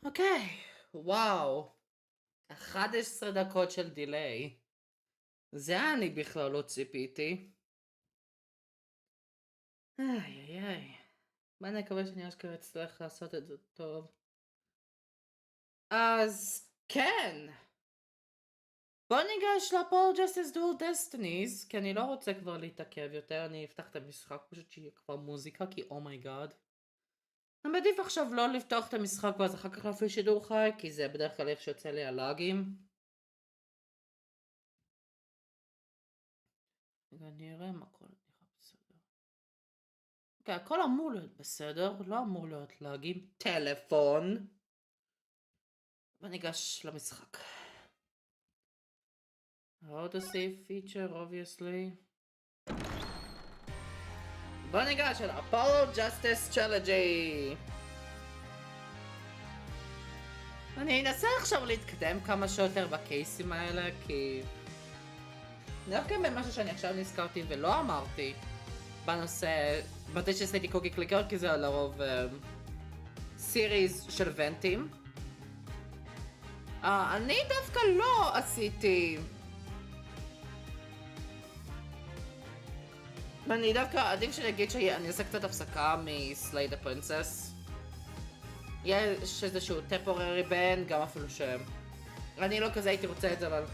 אוקיי, וואו, 11 דקות של דיליי. זה אני בכלל לא ציפיתי. איי איי איי. מה נקווה שאני אשכרה אצטרך לעשות את זה טוב. אז כן. בוא ניגש לפול Justice-Dual Destinies, כי אני לא רוצה כבר להתעכב יותר, אני אפתח את המשחק פשוט שיהיה כבר מוזיקה, כי אומייגאד. אני מעדיף עכשיו לא לפתוח את המשחק ואז אחר כך להפעיל שידור חי, כי זה בדרך כלל איך שיוצא לי הלאגים. רגע, אני אראה מה הכל נראה בסדר. אוקיי, הכל אמור להיות בסדר, לא אמור להיות לאגים. טלפון. וניגש למשחק. Auto save feature, obviously. בוא ניגש אל אפולו Justice Trilogy. אני אנסה עכשיו להתקדם כמה שיותר בקייסים האלה, כי דווקא במשהו שאני עכשיו נזכרתי ולא אמרתי בנושא, מתי שעשיתי קוקי קליקר, כי זה לרוב סיריז של ונטים. אני דווקא לא עשיתי, אני דווקא עדיף שאני אגיד שאני אעשה קצת הפסקה מסלייד הפרינסס. יש איזשהו טמפוררי בן, גם אפילו שם אני לא כזה הייתי רוצה את זה, אבל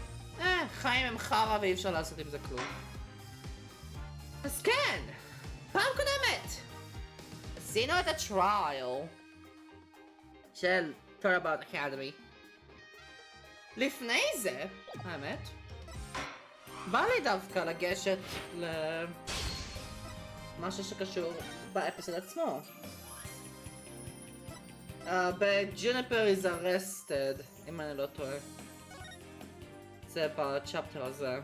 חיים הם חרא ואי אפשר לעשות עם זה כלום. אז כן, פעם קודמת עשינו את הטרייל של Turnabout Academy. לפני זה, האמת, בא לי דווקא לגשת למשהו שקשור באפיסוד עצמו. ב-Juniper is arrested, אם אני לא טועה. זה בצ'פטר הזה.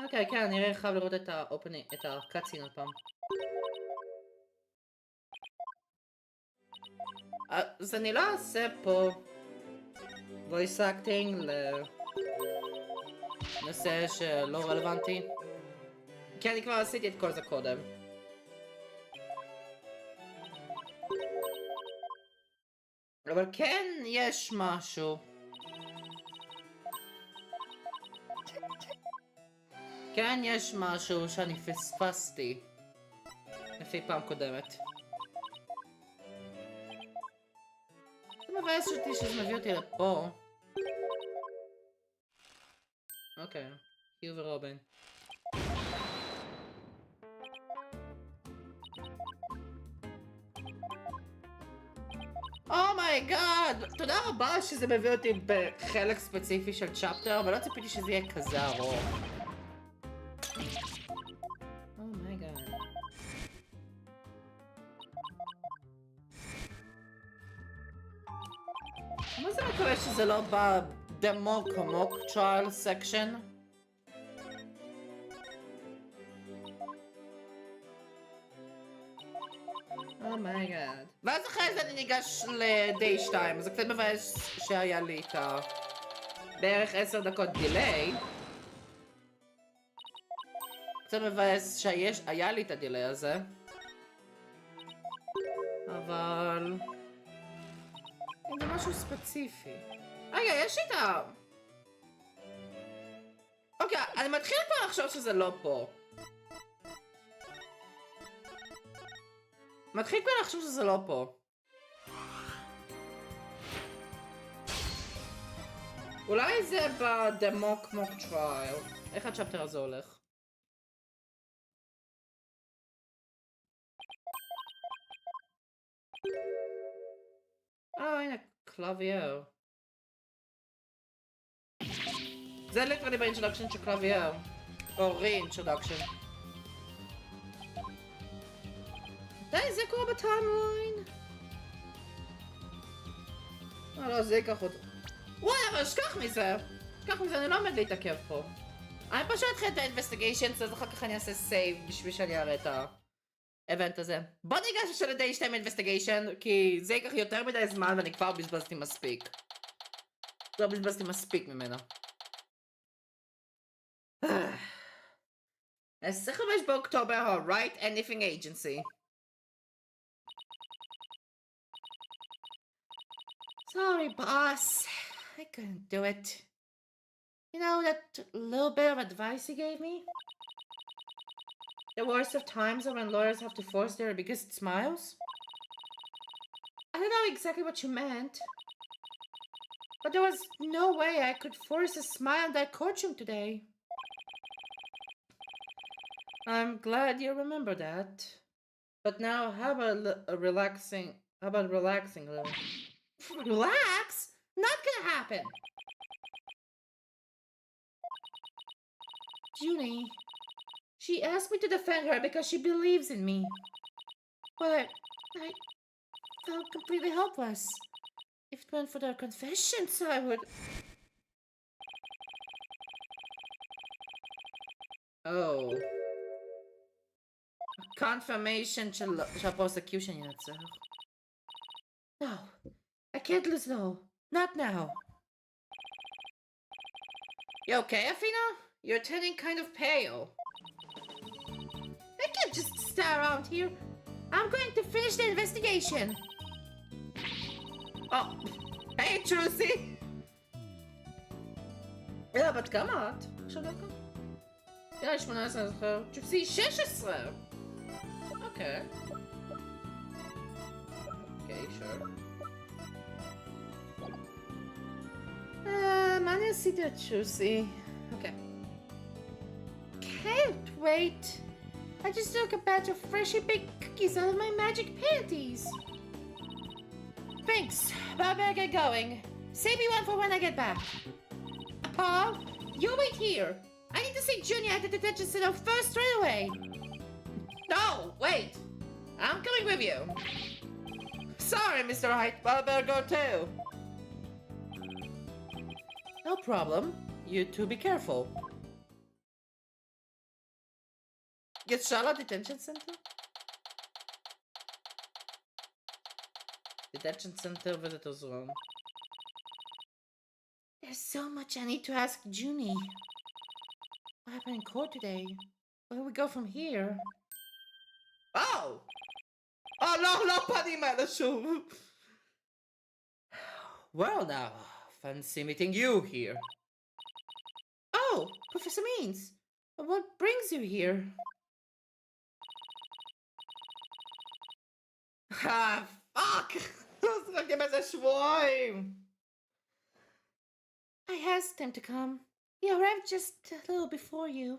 אוקיי, כן, אני חייב לראות את הקאצין עוד פעם. אז אני לא אעשה פה voice acting לנושא שלא רלוונטי, כי אני כבר עשיתי את כל זה קודם. אבל כן יש משהו. כן יש משהו שאני פספסתי לפי פעם קודמת. זה מבאס אותי שזה מביא אותי לפה. אוקיי, היו ורובין. אומייגאד! תודה רבה שזה מביא אותי בחלק ספציפי של צ'פטר, אבל לא ציפיתי שזה יהיה כזה ארוך. אומייגאד. מה זה מקווה שזה לא בדמוק עמוק טרייל סקשן? אומייגאד. ואז אחרי זה אני ניגש לדיי 2, זה קצת מבאס שהיה לי את בערך 10 דקות דיליי. קצת מבאס שהיה לי את הדיליי הזה. אבל זה משהו ספציפי. רגע, יש לי את ה... אוקיי, אני מתחיל כבר לחשוב שזה לא פה. מתחיל כבר לחשוב שזה לא פה. אולי זה בדמוק מוק טרייל. איך הצ'פטר הזה הולך? הנה, קלאבייר. זה ליטרלי באינטרודקשן של קלאבייר. או רי-אינטרודקשן. די, זה קורה בטיימליין. לא, זה ייקח אותו. וואי, אבל שכח מזה. שכח מזה, אני לא עומד להתעכב פה. אני פשוט אתחיל את ה-investigations, אז אחר כך אני אעשה סייב בשביל שאני אראה את האבנט הזה. בוא ניגש לשאול את די 2 investigation, כי זה ייקח יותר מדי זמן ואני כבר בזבזתי מספיק. כבר בזבזתי מספיק ממנו. ה-25 באוקטובר, ה-Right Anything Agency. Sorry, boss. I couldn't do it. You know that little bit of advice you gave me? The worst of times are when lawyers have to force their biggest smiles? I don't know exactly what you meant, but there was no way I could force a smile in that courtroom today. I'm glad you remember that. But now, how about relaxing a little? Relax? Not gonna happen! Junie, she asked me to defend her because she believes in me. But I felt completely helpless. If it weren't for their confessions, I would... Oh. Confirmation prosecution יצר. No, I can't lose it all. Not now. You okay, Athena? You're turning kind of pale. I can't just stay around here. I'm going to finish the investigation. Oh, hey, Trucy. Yeah, but come on. עכשיו דקה. יאללה, 18 זוכר. Trucy, 16. Okay. Okay, sure. אני עשיתי את Trucy. Okay. Can't wait. I just took a batch of freshly baked cookies out of my magic panties. Thanks, but I better get going. Save me one for when I get back. Paul, you wait here. I need to see Junior at the detention center first right away. No, wait. I'm coming with you. Sorry, Mr. Wright, but I better go too. No problem. You two be careful. Get Charlotte detention center? Detention center visitors room. There's so much I need to ask Junie. What happened in court today? Where do we go from here? Oh! Oh no, פנים האלה שוב! Well now, fancy meeting you here. Oh, Professor Means. What brings you here? Ah, fuck! I asked him to come. He arrived just a little before you.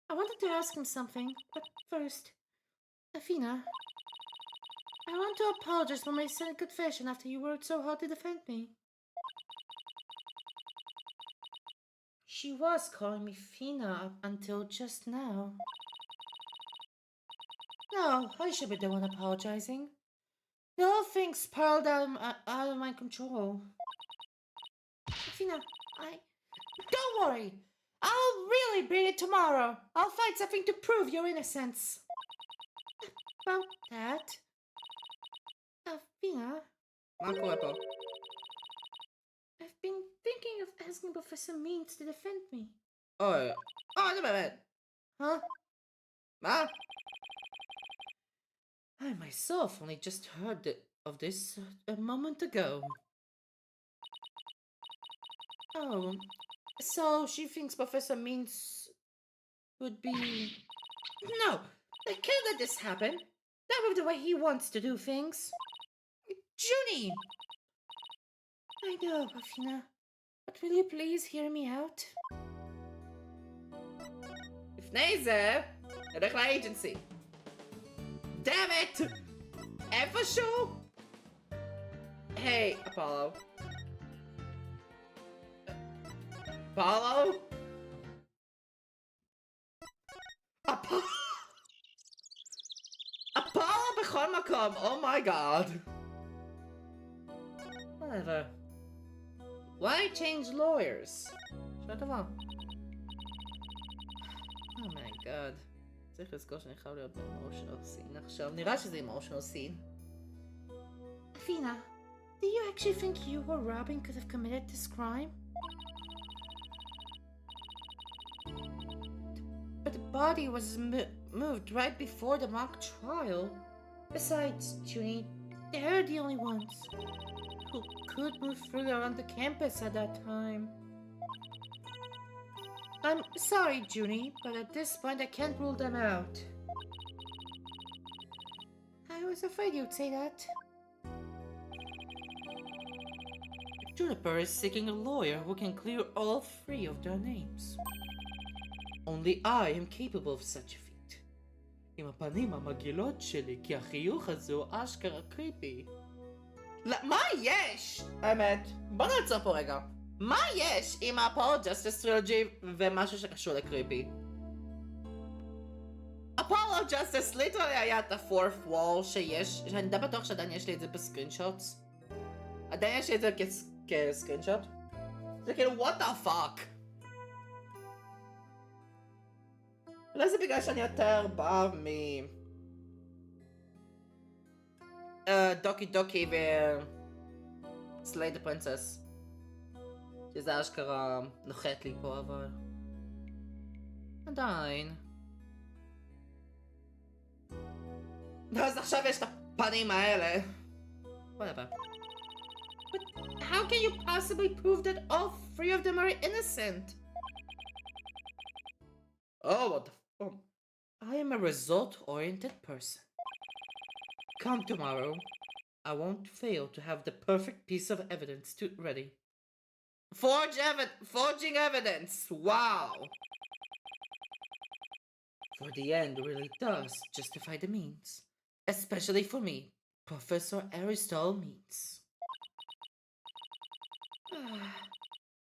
I wanted to ask him something, but first, Athena, I want to apologize for my sudden confession after you worked so hard to defend me. She was calling me Fina up until just now. No, I should be the one apologizing. The whole thing spiraled out of my control. Athena, don't worry. I'll really bring it tomorrow. I'll find something to prove your innocence. About that, Athena, מאחורי. I've been thinking of asking Professor Means to defend me. Oh, no, man. Huh? Ma? I myself only just heard of this a moment ago. Oh, so she thinks Professor Means would be... No, I can't let this happen. Not with the way he wants to do things. Junie! I know, Athena, but will you please hear me out? לפני זה, נלך לאג'נסי. Damn it! איפשהו? Hey, Apollo. Apollo? Apollo בכל מקום, oh my god. Whatever. Why change lawyers? שאלה טובה. Oh my god. צריך לזכור שאני חייב להיות ב-emotional scene עכשיו. נראה שזה emotional scene. Athena, do you actually think you or Robin could have committed this crime? body was moved right before the mock trial. Besides, Junie, they're the only ones who could move freely around the campus at that time. I'm sorry, Junie, but at this point I can't rule them out. I was afraid you'd say that. Juniper is seeking a lawyer who can clear all three of their names. Only I am capable of such a feat. עם הפנים המגעילות שלי, כי החיוך הזו אשכרה קריפי. מה יש? האמת, בוא נעצור פה רגע. מה יש עם הפולו ג'סטיס טרילוגי ומשהו שקשור לקריפי? הפולו ג'סטיס ליטרלי היה את ה-fourth wall שיש, שאני די בטוח שעדיין יש לי את זה בסקרינשוטס. עדיין יש לי את זה כסקרינשוט. זה כאילו, what the fuck? אולי זה בגלל שאני יותר בא דוקי דוקי וסלייד הפרינסס. שזה אשכרה נוחת לי פה, אבל... עדיין. אז עכשיו יש את הפנים האלה. whatever. But how can you possibly prove that all three of them are innocent? Oh, what the f... I am a result-oriented person. Come tomorrow. I won't fail to have the perfect piece of evidence ready. Forging evidence! Wow! For the end really does justify the means. Especially for me, Professor Aristotle means.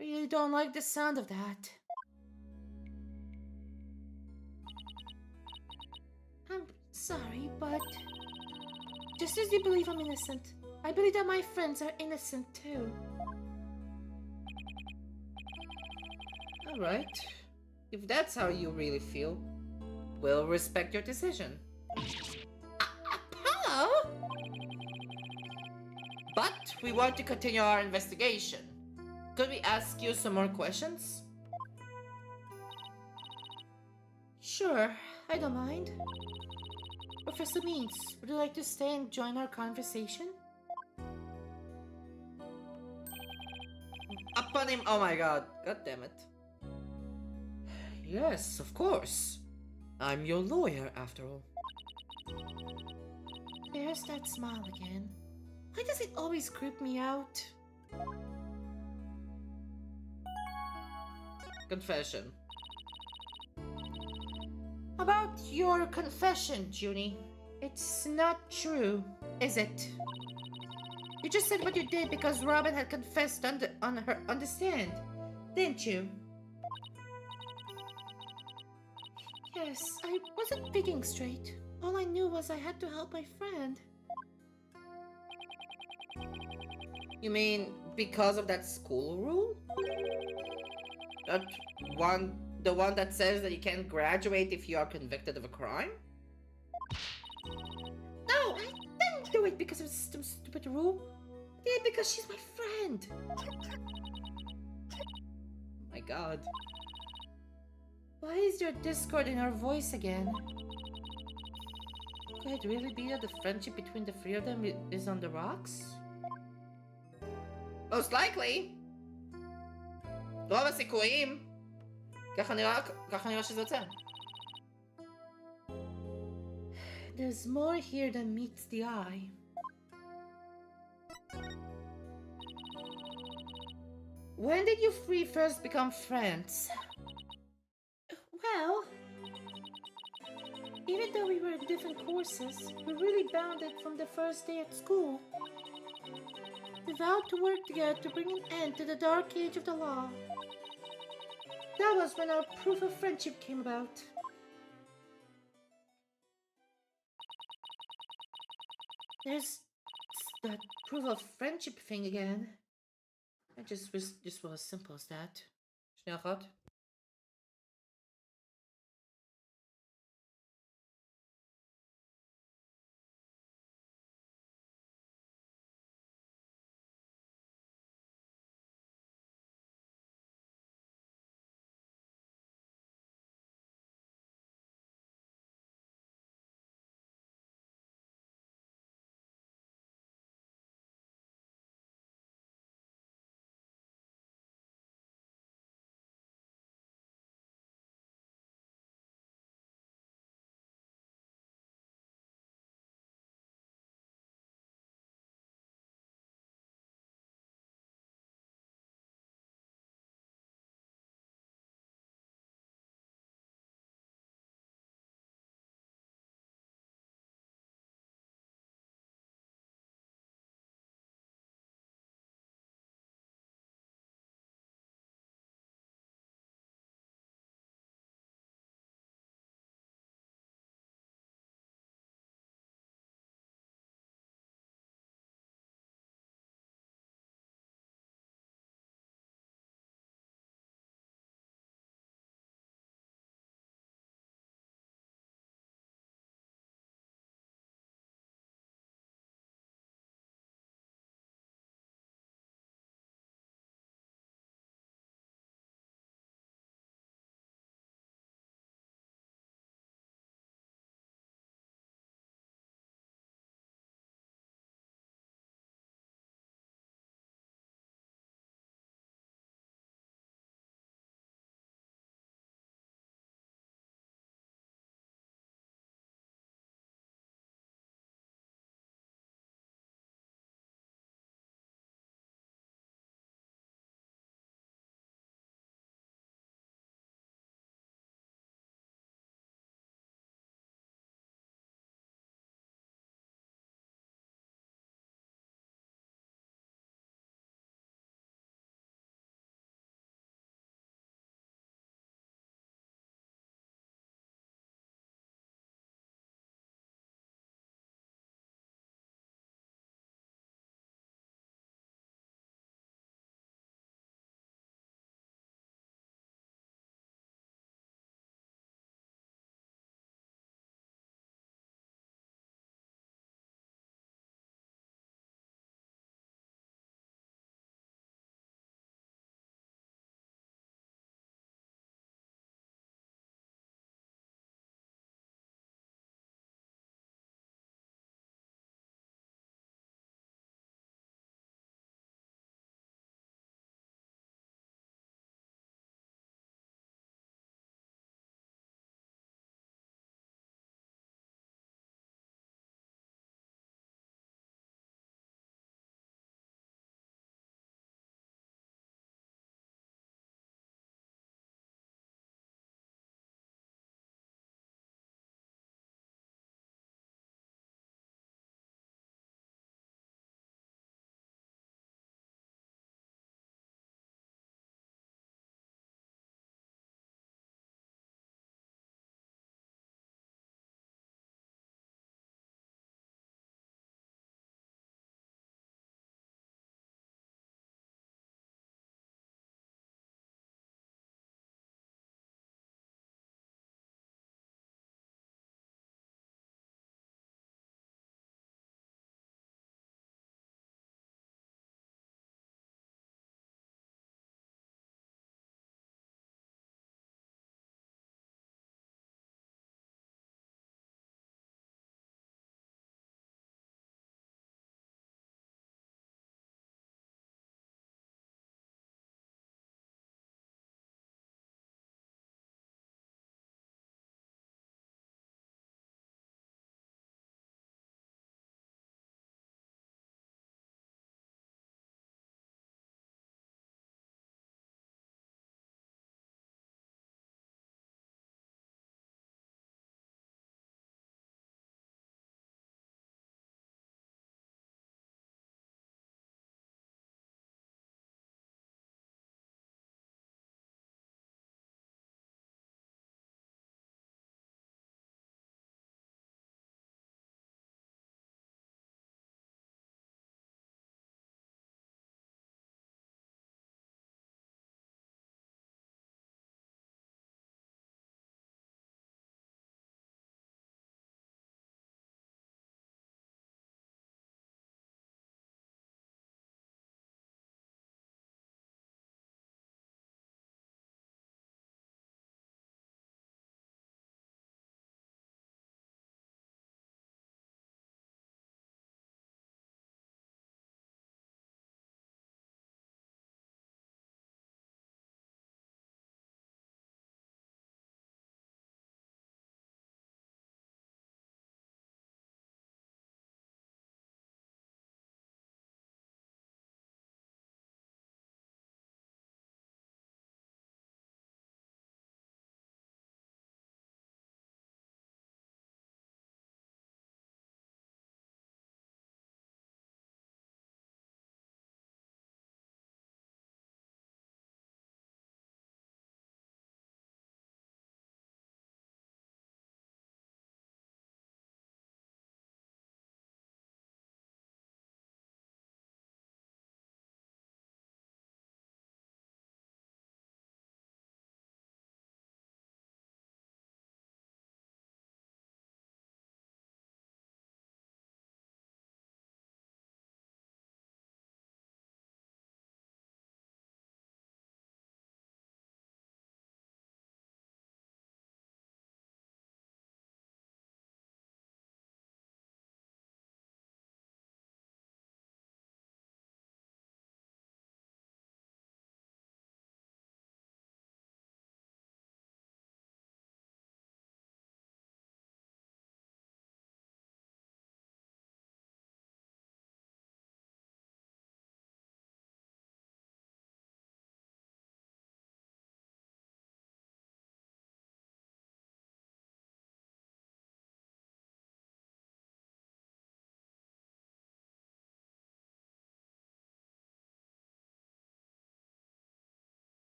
Really don't like the sound of that. I'm sorry, but just as you believe I'm innocent, I believe that my friends are innocent too. Alright. If that's how you really feel, we'll respect your decision. Apollo? But we want to continue our investigation. Could we ask you some more questions? Sure, I don't mind. Professor Means, would you like to stay and join our conversation? Upon him, oh my god, god damn it. Yes, of course. I'm your lawyer, after all. There's that smile again. Why does it always creep me out? Confession. About your confession, Junie. It's not true, is it? You just said what you did because Robin had confessed on the stand, didn't you? Yes, I wasn't thinking straight. All I knew was I had to help my friend. You mean because of that school rule? The one that says that you can't graduate if you are convicted of a crime? No, I didn't do it because of some stupid rule. I did it because she's my friend. My god. Why is there discord in our voice again? Could it really be that the friendship between the three of them is on the rocks? Most likely. רוב הסיכויים. ככה נראה שזה יוצא. There's more here than meets the eye. When did you three first become friends? Well, even though we were in different courses, we really bonded from the first day at school. We vowed to work together to bring an end to the dark age of the law. That was when our proof of friendship came about. There's that proof of friendship thing again. I just was as simple as that. שנייה אחת.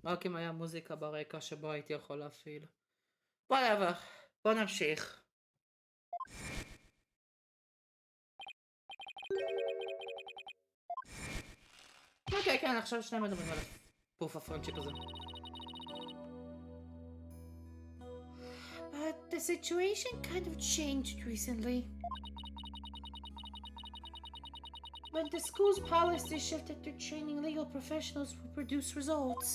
רק אם היה מוזיקה ברקע שבו הייתי יכול להפעיל. whatever, בוא נמשיך. אוקיי, כן, עכשיו שניהם מדברים על הפוף הפרנצ'יפ הזה. But the situation kind of changed recently. When the school's policy shifted to training legal professionals who produce results.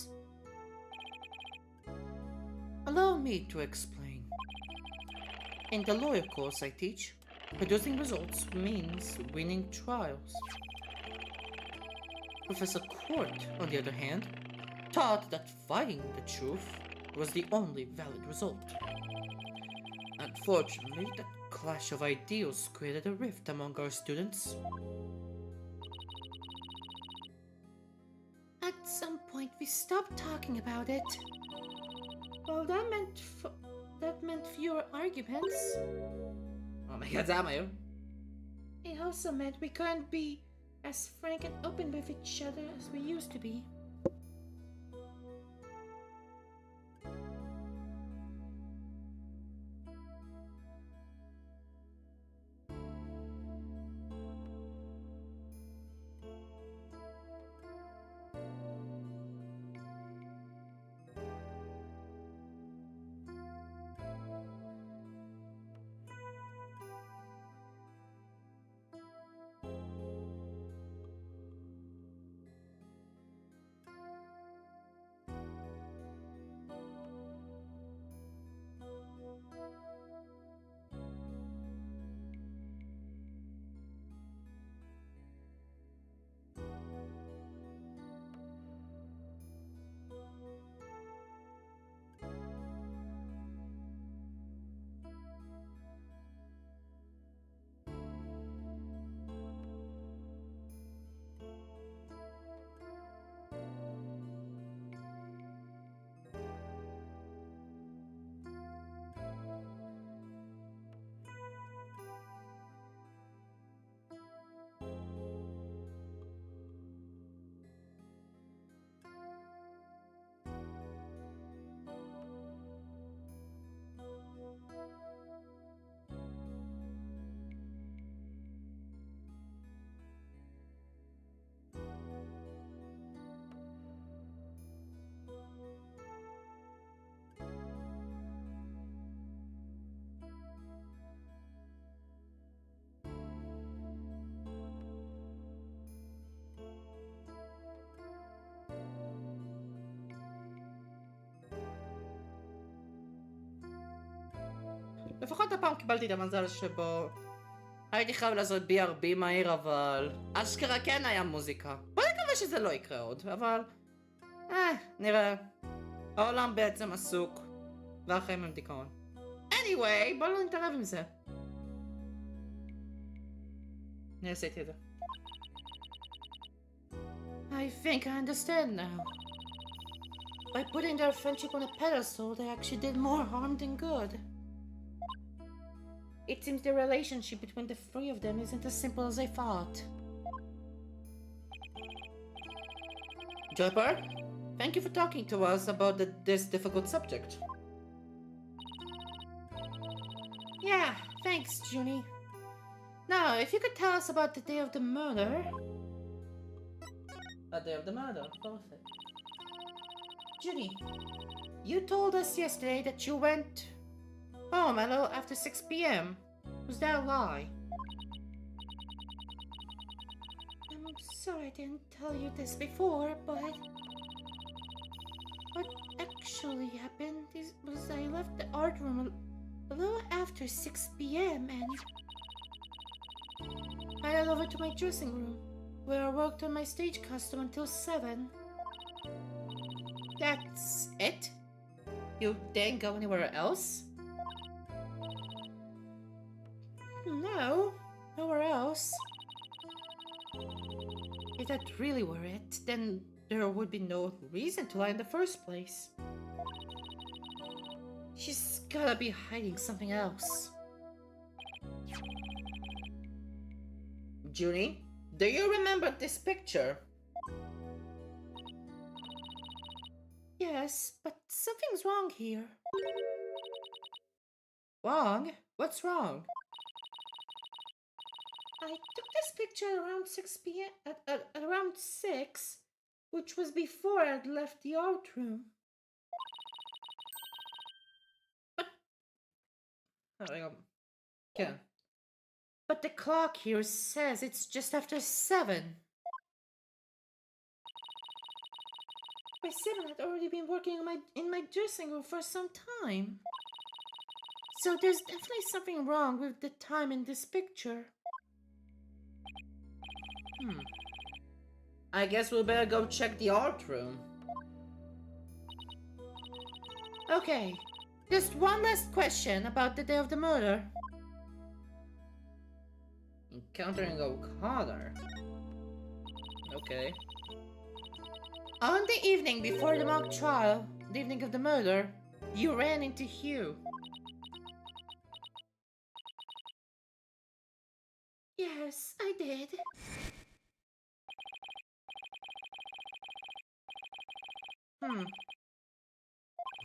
Allow me to explain. In the lawyer course I teach, producing results means winning trials. Professor Court, on the other hand, taught that finding the truth was the only valid result. Unfortunately, that clash of ideals created a rift among our students. At some point, we stopped talking about it. Well, that meant fewer arguments. Oh my god, damn you. It also meant we couldn't be as frank and open with each other as we used to be. לפחות הפעם קיבלתי את המזל שבו הייתי חייב לעשות BRB מהיר, אבל אשכרה כן היה מוזיקה. בוא נקווה שזה לא יקרה עוד, אבל נראה. העולם בעצם עסוק, והחיים הם דיכאון. anyway, בוא לא נתערב עם זה. אני עשיתי את זה. I think I understand now. By putting their friendship on a pedestal, they actually did more harm than good. It seems the relationship between the three of them isn't as simple as I thought. Jumper, thank you for talking to us about this difficult subject. Yeah, thanks, Junie. Now, if you could tell us about the day of the murder. The day of the murder, perfect. Junie, you told us yesterday that you went home a little after 6 p.m. Was that a lie? I'm sorry I didn't tell you this before, but what actually happened was I left the art room a little after 6 p.m. and I headed over to my dressing room, where I worked on my stage costume until 7. That's it? You didn't go anywhere else? No, nowhere else. If that really were it, then there would be no reason to lie in the first place. She's gotta be hiding something else. Junie, do you remember this picture? Yes, but something's wrong here. Wrong? What's wrong? I took this picture at around 6 p.m. At around 6, which was before I'd left the art room. כן. But the clock here says it's just after 7. By 7, I'd already been working in my dressing room for some time. So there's definitely something wrong with the time in this picture. I guess we'll better go check the art room. Okay, just one last question about the day of the murder. Encountering O'Connor. Okay. On the evening before the mock trial, the evening of the murder, you ran into Hugh. Yes, I did.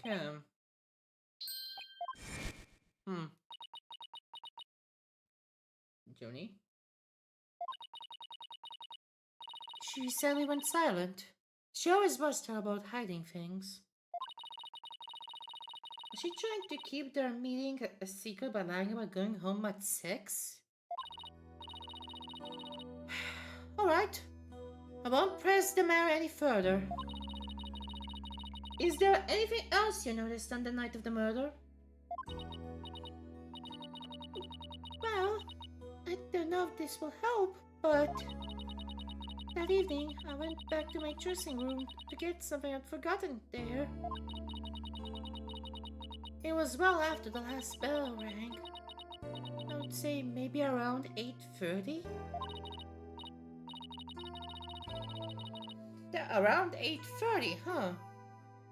כן. Junie? She suddenly went silent. She always was terrible about hiding things. Was she trying to keep their meeting a secret by lying about going home at 6? Alright. I won't press the matter any further. Is there anything else you noticed on the night of the murder? Well, I don't know if this will help, but that evening I went back to my dressing room to get something I'd forgotten there. It was well after the last bell rang. I would say maybe around 8:30. Around 8:30, huh?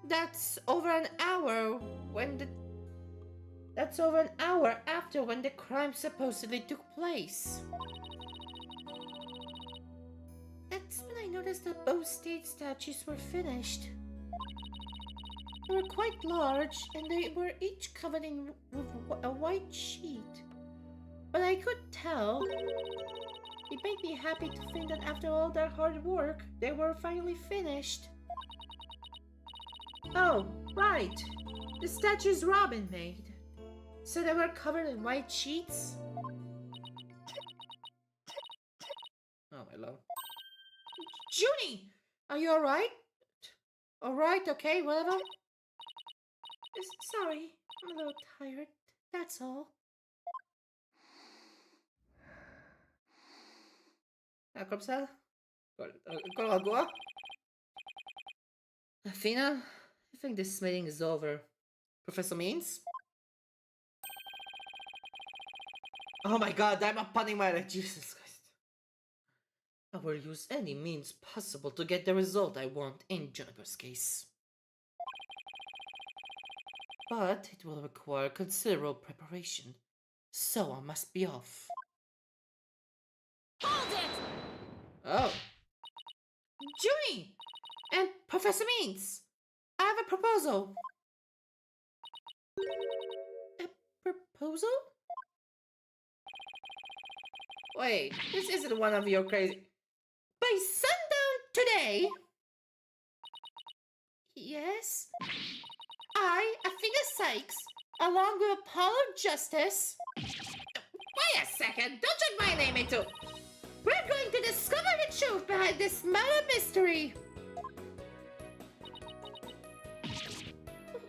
That's over an hour That's over an hour after when the crime supposedly took place. That's when I noticed that both state statues were finished. They were quite large, and they were each covered in with a white sheet. But I could tell. It made me happy to think that after all their hard work, they were finally finished. Oh, right. The statues Robin made. So they were covered in white sheets? Oh, hello. Junie! Are you alright? Alright, okay, whatever. Sorry, I'm a little tired. That's all. Comme ça? Eccolo רגוע? Athena, I think this meeting is over. Professor Means? Oh my god, I'm punning my leg. Jesus Christ. I will use any means possible to get the result I want in Juniper's case. But it will require considerable preparation, so I must be off. Hold it! Oh. Junie! And Professor Means! I have a proposal. A proposal? Wait, this isn't one of your crazy... By sundown today... Yes? I, Athena Sykes, along with Apollo Justice... Wait a second, don't check my name into... We're going to discover the truth behind this murder mystery!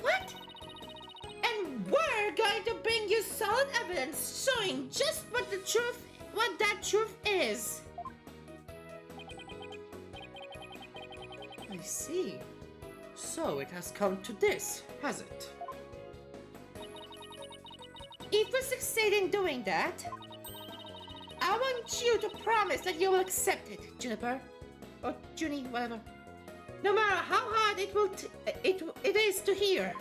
What? And we're going to bring you solid evidence showing just what that truth is. I see. So it has come to this, has it? If we succeed in doing that, I want you to promise that you will accept it, Juniper. Or Junie, whatever. No matter how hard it is to hear.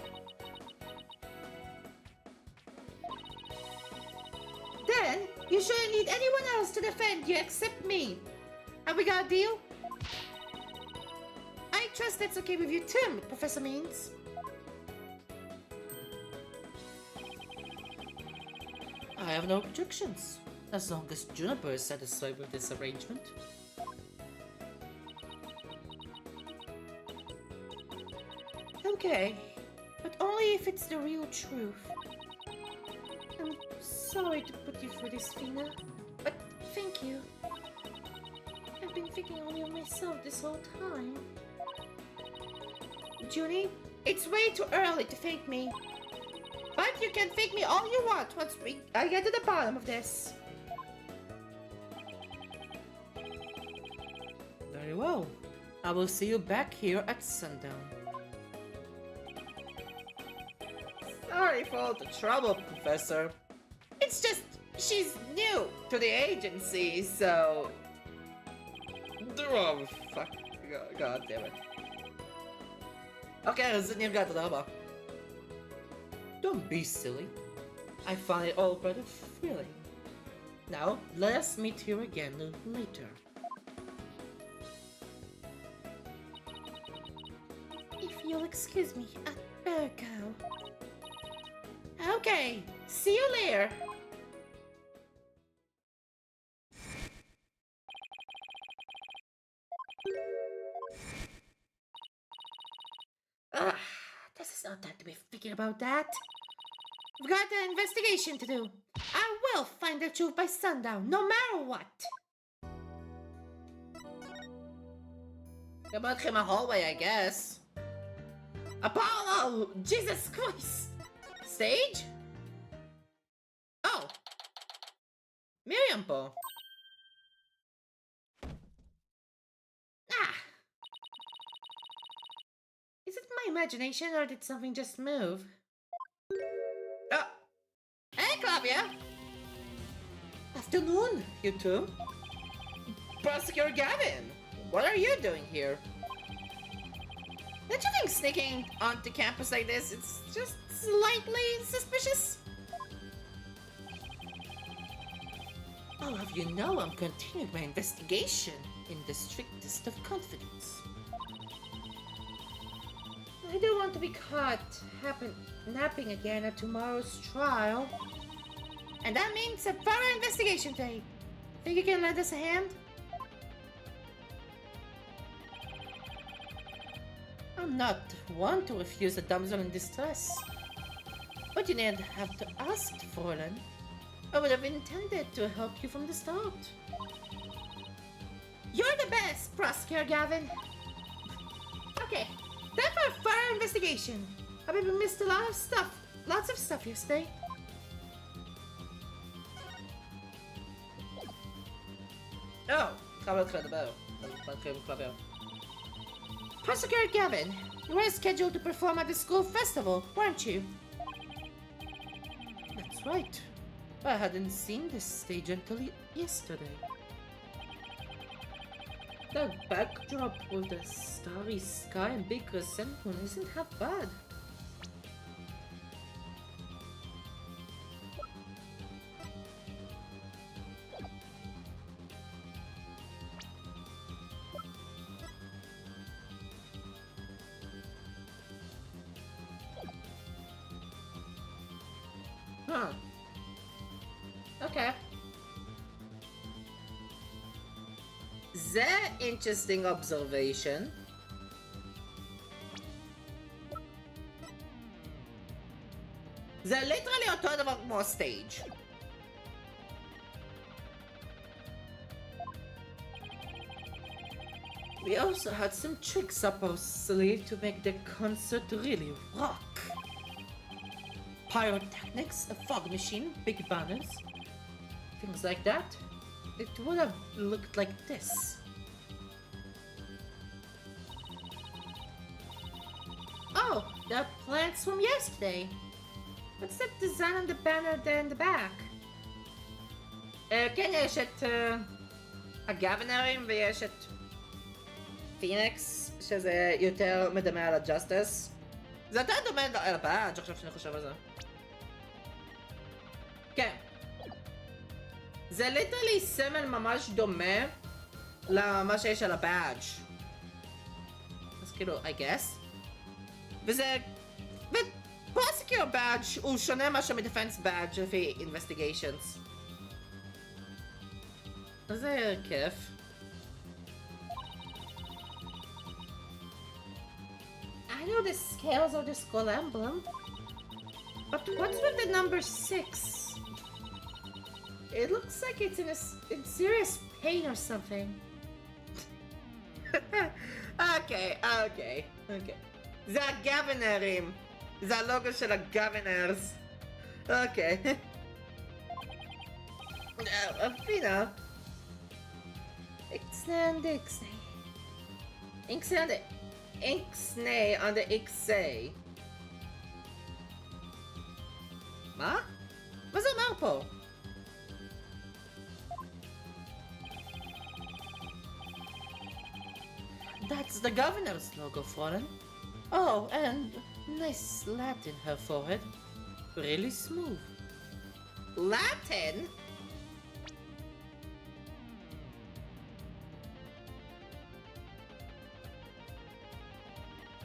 Then, you shouldn't need anyone else to defend you except me. Have we got a deal? I trust that's okay with you too, Professor Means. I have no objections, as long as Juniper is satisfied with this arrangement. Okay, but only if it's the real truth. I'm sorry to put you through this, Fina, but thank you. I've been thinking only of myself this whole time. Junie, it's way too early to thank me. But you can thank me all you want once I get to the bottom of this. Very well. I will see you back here at sundown. Sorry for all the trouble, Professor. It's just, she's new To the agency, so... Oh, fuck. God damn it. Okay, אז נרגע, תודה רבה. Don't be silly. I found it all rather thrilling. Now, let us meet here again later. If you'll excuse me, I'd better go. Okay, see you later. This is not time to be thinking about that. We've got an investigation to do. I will find the truth by sundown, no matter what. Come out him a hallway, I guess. Apollo! Jesus Christ! Stage? Oh! Miriam po. Ah! Is it my imagination or did something just move? Oh! Hey, Clavia! Afternoon, you two. Prosecutor Gavin! What are you doing here? Don't you think sneaking onto campus like this, it's just slightly suspicious? I'll have you know I'm continuing my investigation in the strictest of confidence. I don't want to be caught napping again at tomorrow's trial. And that means a thorough investigation day. Think you can lend us a hand? I'm not one to refuse a damsel in distress. But you didn't have to ask, Fräulein. I would have intended to help you from the start. You're the best, Prosecutor Gavin. Okay, time for a thorough investigation. I bet we missed a lot of stuff. Lots of stuff yesterday. Oh, Prosecutor Gavin, you were scheduled to perform at the school festival, weren't you? That's right. I hadn't seen this stage until yesterday. That backdrop with the starry sky and big crescent moon isn't half bad. Huh. Okay. זה interesting observation. זה literally אותו דבר כמו stage. We also had some tricks up our sleeve to make the concert really rock. Pyrotechnics, a fog machine, big banners, things like that. It would have looked like this. Oh, the plants from yesterday. What's that design on the banner there in the back? כן, יש את הגוונרים ויש את פיניקס, שזה יותר מדמה על הג'סטיס. זה יותר דומה על הבאג' עכשיו שאני חושב על זה. כן. זה ליטרלי סמל ממש דומה למה שיש על הבאג'. אז כאילו, I guess. וזה... ופרוסקיור באדג' הוא שונה משהו מדפנס באדג' לפי investigations. אז זה כיף. I know the scales are the skull emblem. But what's with the number 6? It looks like it's in serious pain or something. אוקיי. זה הגוונרים. זה הלוגו של הגוונרס. אוקיי. אפינה. Inksnay on the Ixay. מה? מה זה אומר פה? That's the governor's logo, Fräulein. Oh, and nice slat in her forehead. Really smooth. Latin?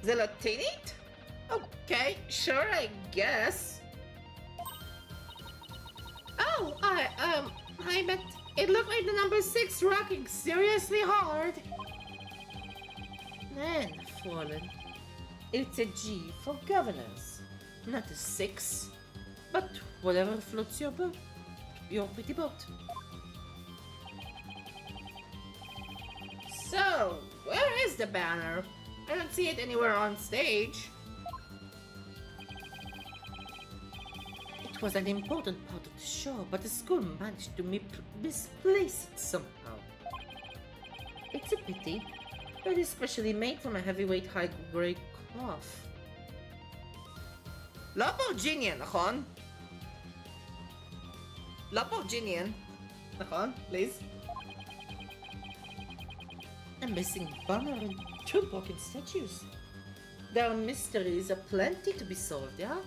זה לטינית? Okay, sure, I guess. Oh, I bet it looked like the number 6 rocking seriously hard. Then, Fräulein, it's a G for governors, not a 6. But whatever floats your boat, your pretty boat. So, where is the banner? I don't see it anywhere on stage. It was an important part of the show, but the school managed to misplace it somehow. It's a pity. But it's specially made from a heavyweight high-grade cloth. Lamborghini, נכון? Lamborghini, נכון? Please? A missing banner and 2 broken statues. There are mysteries aplenty to be solved, yeah?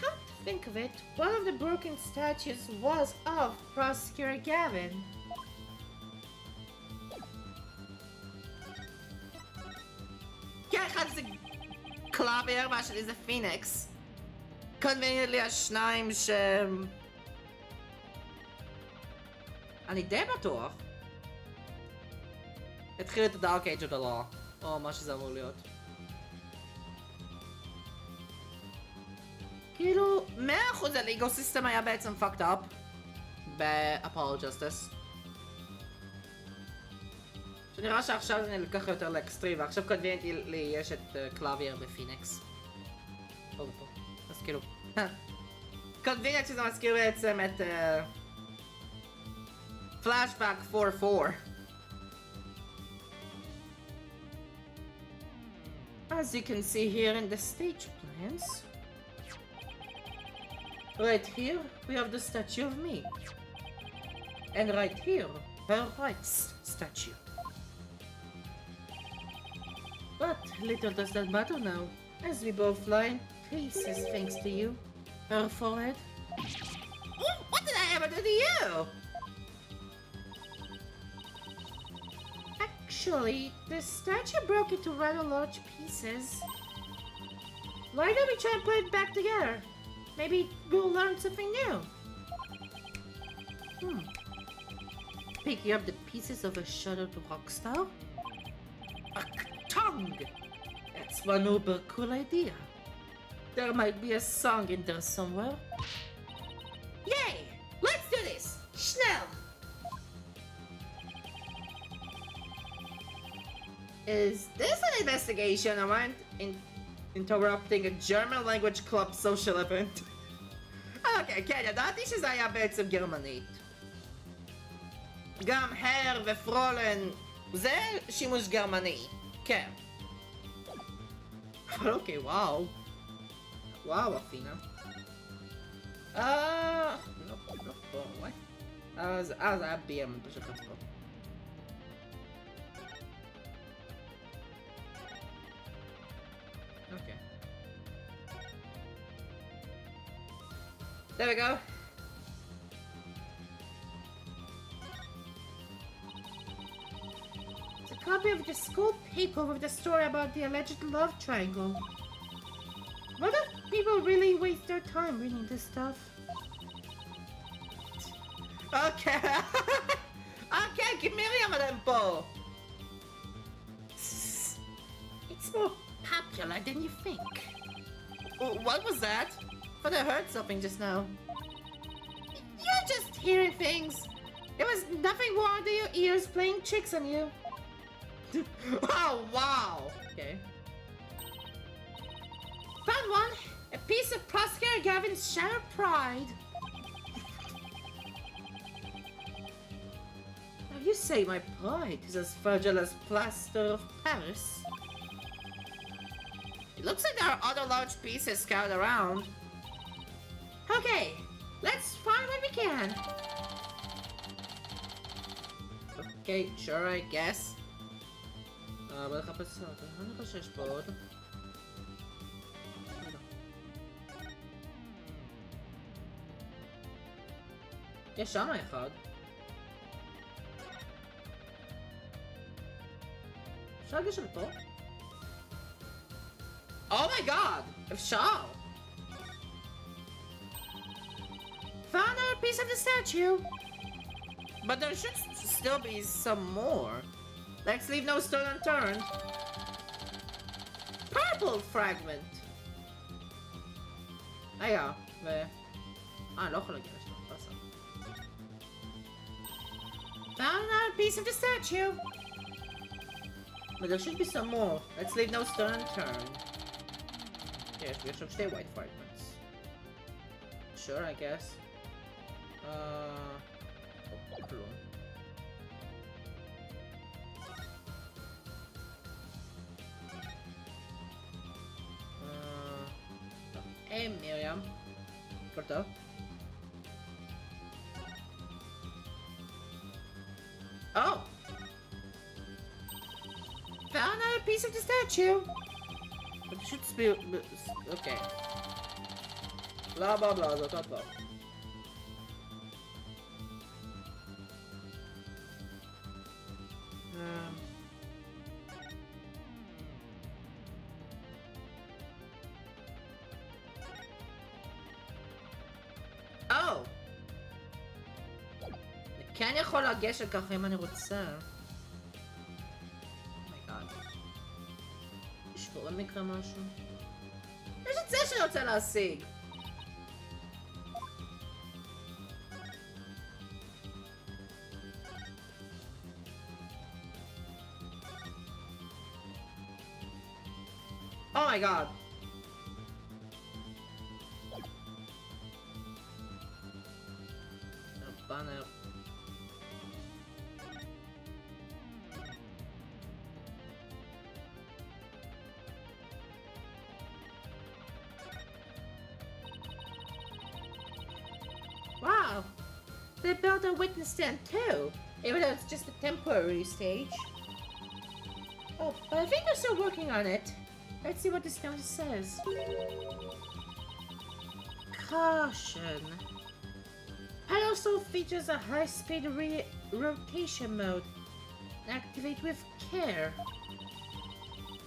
Come to think of it, one of the broken statues was of Prosecutor Gavin. כן, אחד זה קלאבייר והשני זה פיניקס. conveniently השניים ש... אני די בטוח. התחיל את הדארק אייג' of the law, או מה שזה אמור להיות. כאילו, 100% הליגו סיסטם היה בעצם fucked up באפולו ג'סטיס. שנראה שעכשיו זה נלקח יותר לאקסטרים, ועכשיו conveniently יש את קלאבייר בפיניקס. פה ופה. אז כאילו... convenient שזה מזכיר בעצם את... Flashback 4-4. As you can see here in the stage plans, right here we have the statue of me, and right here her rights statue. But little does that matter now, as we both fly in pieces thanks to you, her forehead. What did I ever do to you? Actually, the statue broke into rather large pieces. Why don't we try and put it back together? Maybe we'll learn something new. Picking up the pieces of a shattered rock star? A tongue! That's one uber cool idea. There might be a song in there somewhere. Yay! Let's do this! Schnell! Is this an investigation? Am I interrupting a German language club social event? אוקיי, כן, ידעתי שזה היה בעצם גרמנית. גם הר ופרולן, זה שימוש גרמני, כן. אבל אוקיי, וואו. וואו, אפינה. לא פה, וואי. אז היה בי.אם פשוט חצפות. Okay. There we go. copy of the school paper with the story about the alleged love triangle. What if people really waste their time reading this stuff? Okay. Okay, give Miriam an info. It's more popular than you think. What was that? But I heard something just now. You're just hearing things. There was nothing wrong with your ears playing tricks on you. Oh, wow. Okay. Found one. A piece of Prosecutor Gavin's shattered pride. Now you say my pride is as fragile as plaster of Paris. It looks like there are other large pieces scattered around. Okay, let's find what we can. Okay, sure, I guess. בוא נחפש אותו. אני חושב שיש פה עוד. יש שם אחד. אפשר לגשת לפה? אומייגאד! אפשר! Found another piece of the statue. But there should still be some more. Let's leave no stone unturned. Purple fragment. רגע, לא יכול להגיע לשם, בסדר. Found another piece of the statue. But there should be some more. Let's leave no stone unturned. Yes, we have some stay white fragments. Sure, I guess. כלום. Hey, Miriam. הכל טוב? Oh! Found another piece of the statue. But it should be... Okay. Blah blah blah, זה אותו דבר. כן יכול לגשת ככה אם אני רוצה. אומייגאד. יש פה במקרה משהו? יש את זה שאני רוצה להשיג. אומייגאד. הבאנר. Wow, they built a witness stand too, even though it's just a temporary stage. Oh, but I think they're still working on it. Let's see what this notice says. Caution. Pedestal features a high-speed rotation mode. Activate with care.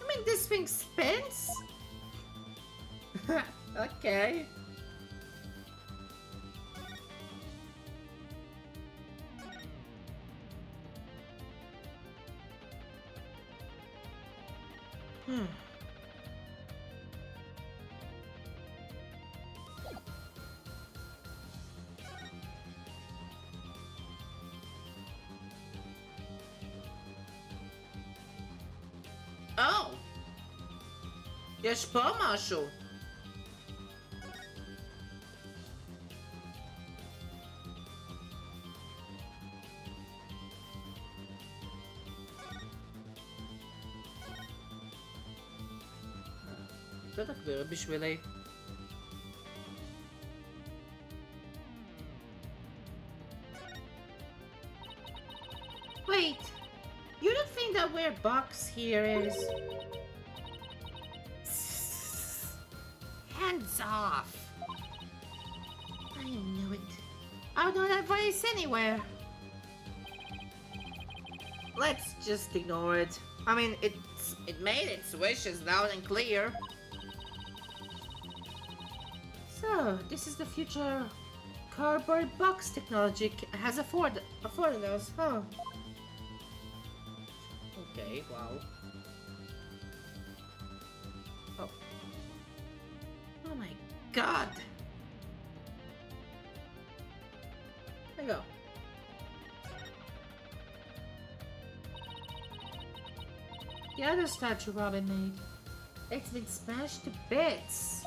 I mean, this thing spins? Okay. Oh! יש פה משהו. זה תגביר בשבילי. Wait, you don't think that weird box here is... Hands off! I knew it. I don't know that voice anywhere. Let's just ignore it. I mean, it made its wishes loud and clear. So, this is the future cardboard box technology has afforded us, huh? Okay, wow. Oh. Oh my god! There you go. The other statue Robin made. It's been smashed to bits.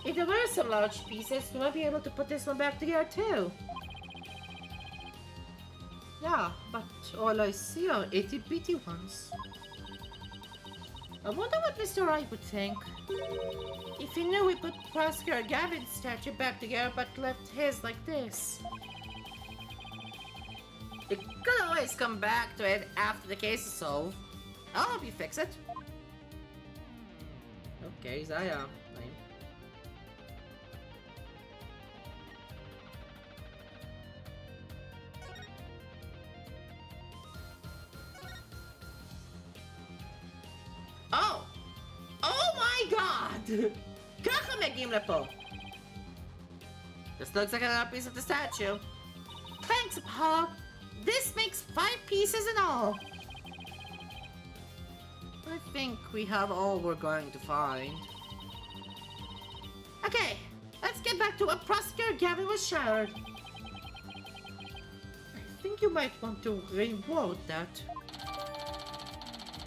If there were some large pieces, we might be able to put this one back together too. Yeah, but all I see are itty-bitty ones. I wonder what Mr. Wright would think. If he knew we put Prosper Gavin's statue back together but left his like this. You could always come back to it after the case is solved. I'll help you fix it. Okay, Zaya. Oh! Oh my god! ככה מגיעים לפה. This looks like another piece of the statue. Thanks, Paul. This makes 5 pieces in all. I think we have all we're going to find. Okay, let's get back to what Prosper Gavin was shattered. I think you might want to reword that.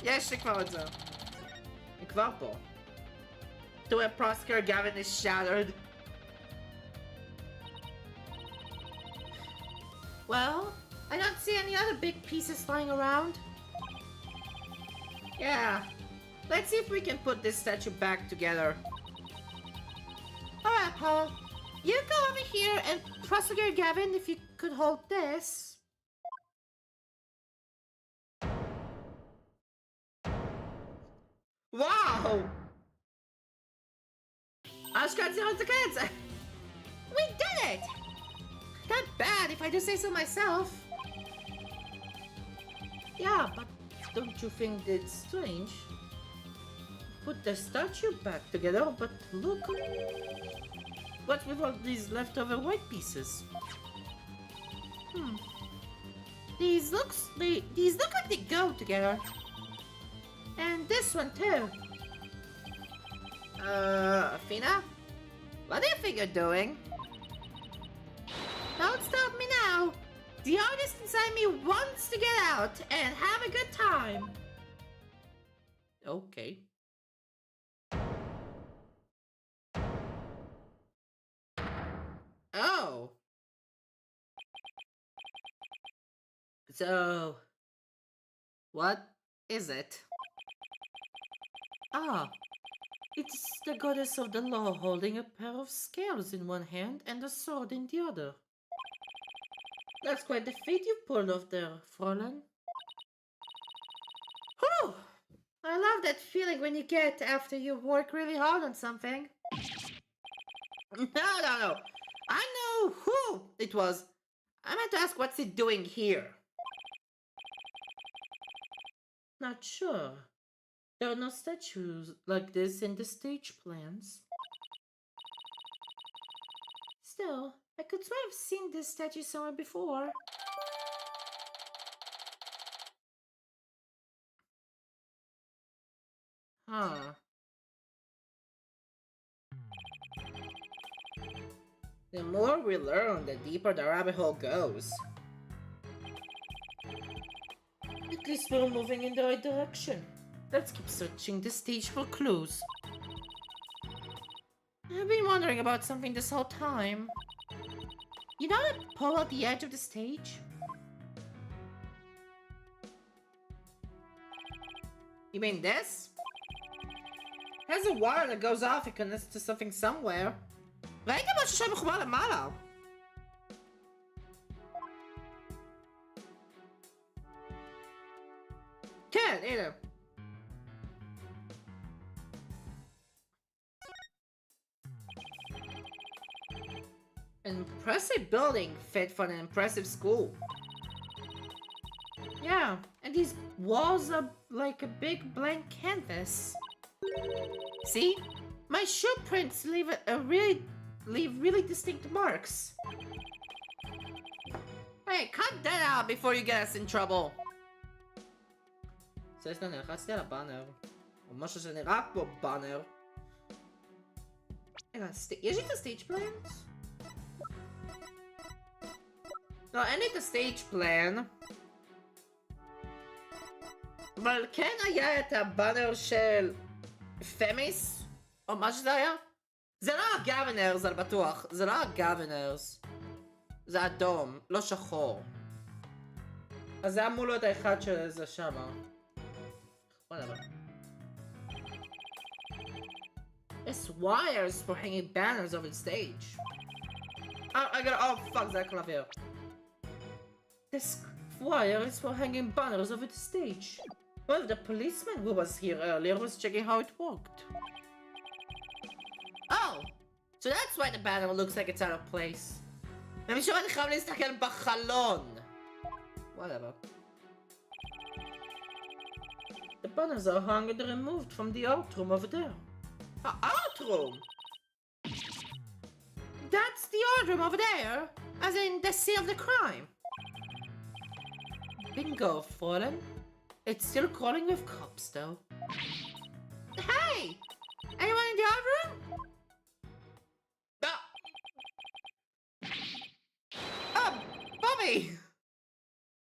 יש לי כבר את זה. אני כבר פה. To where Prosper Gavin is shattered. Well, I don't see any other big pieces lying around. Yeah. Let's see if we can put this statue back together. Alright, Paul. You go over here and Prosper Gavin, if you could hold this. Wow! אשכרה צריכה לתקן. We did it! Not bad if I do say so myself. Yeah, but don't you think it's strange? Put the statue back together, but look. What's with all these leftover white pieces? These look like they go together. And this one too. Athena? What do you think you're doing? Don't stop me now. The artist inside me wants to get out and have a good time. Okay. Oh. So, what is it? Ah, it's the goddess of the law holding a pair of scales in one hand and a sword in the other. That's quite the feat you pulled off there, Fräulein. Whew! I love that feeling when you get after you work really hard on something. No. I know who it was. I meant to ask what's it doing here. Not sure. There are no statues like this in the stage plans. Still, I could swear I've seen this statue somewhere before. Huh. The more we learn, the deeper the rabbit hole goes. At least we're moving in the right direction. Let's keep searching the stage for clues. I've been wondering about something this whole time. You know that pole at the edge of the stage? You mean this? There's a wire that goes off. It connects to something somewhere. ראית משהו שם מחובר למעלה? כן, הנה. An impressive building fit for an impressive school. Yeah, and these walls are like a big blank canvas. See? My shoe prints leave really distinct marks. Hey, cut that out before you get us in trouble. סליחה, נלחצתי על הבאנר. או משהו שנראה כמו באנר. רגע, יש לי את הסטייג' פלנס? לא, אין לי את הסטייג' פלן. אבל כן היה את הבאנר של פמיס? או מה שזה היה? זה לא הגוונרס, אני בטוח. זה לא הגוונרס. זה אדום, לא שחור. אז זה אמור להיות האחד של זה שמה. Whatever. It's wires for hanging banners over the stage. Oh fuck, זה הקלביר. This wire is for hanging banners over the stage. Well, the policeman who was here earlier was checking how it worked. Oh! So that's why the banner looks like it's out of place. אני שוב אני חייב להסתכל בחלון. Whatever. The banners are hung and removed from the art room over there. The art room? That's the art room over there, as in the scene of the crime. Bingo, fallen. It's still crawling with cops, though. Hey! Anyone in the art room? Bobby!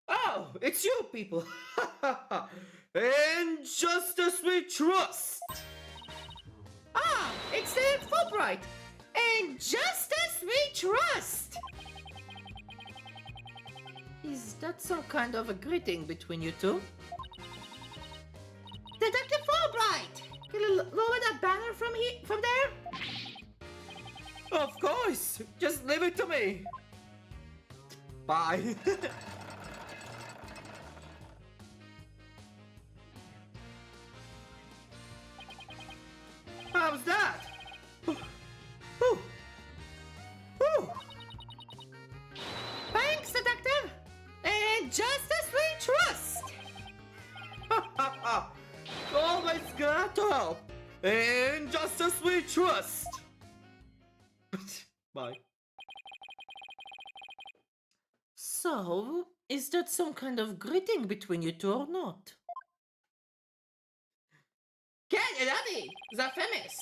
Oh, it's you people! In justice we trust! Ah, it's the Fulbright! In justice we trust! Is that some kind of a greeting between you two? Detective Fulbright! Can you lower that banner from there? Of course! Just leave it to me! Bye! How's that? Thanks, Detective! In justice we trust! Always glad to help! In justice we trust! Bye. So, is that some kind of greeting between you two or not? כן, ידעתי! זה הפמיס!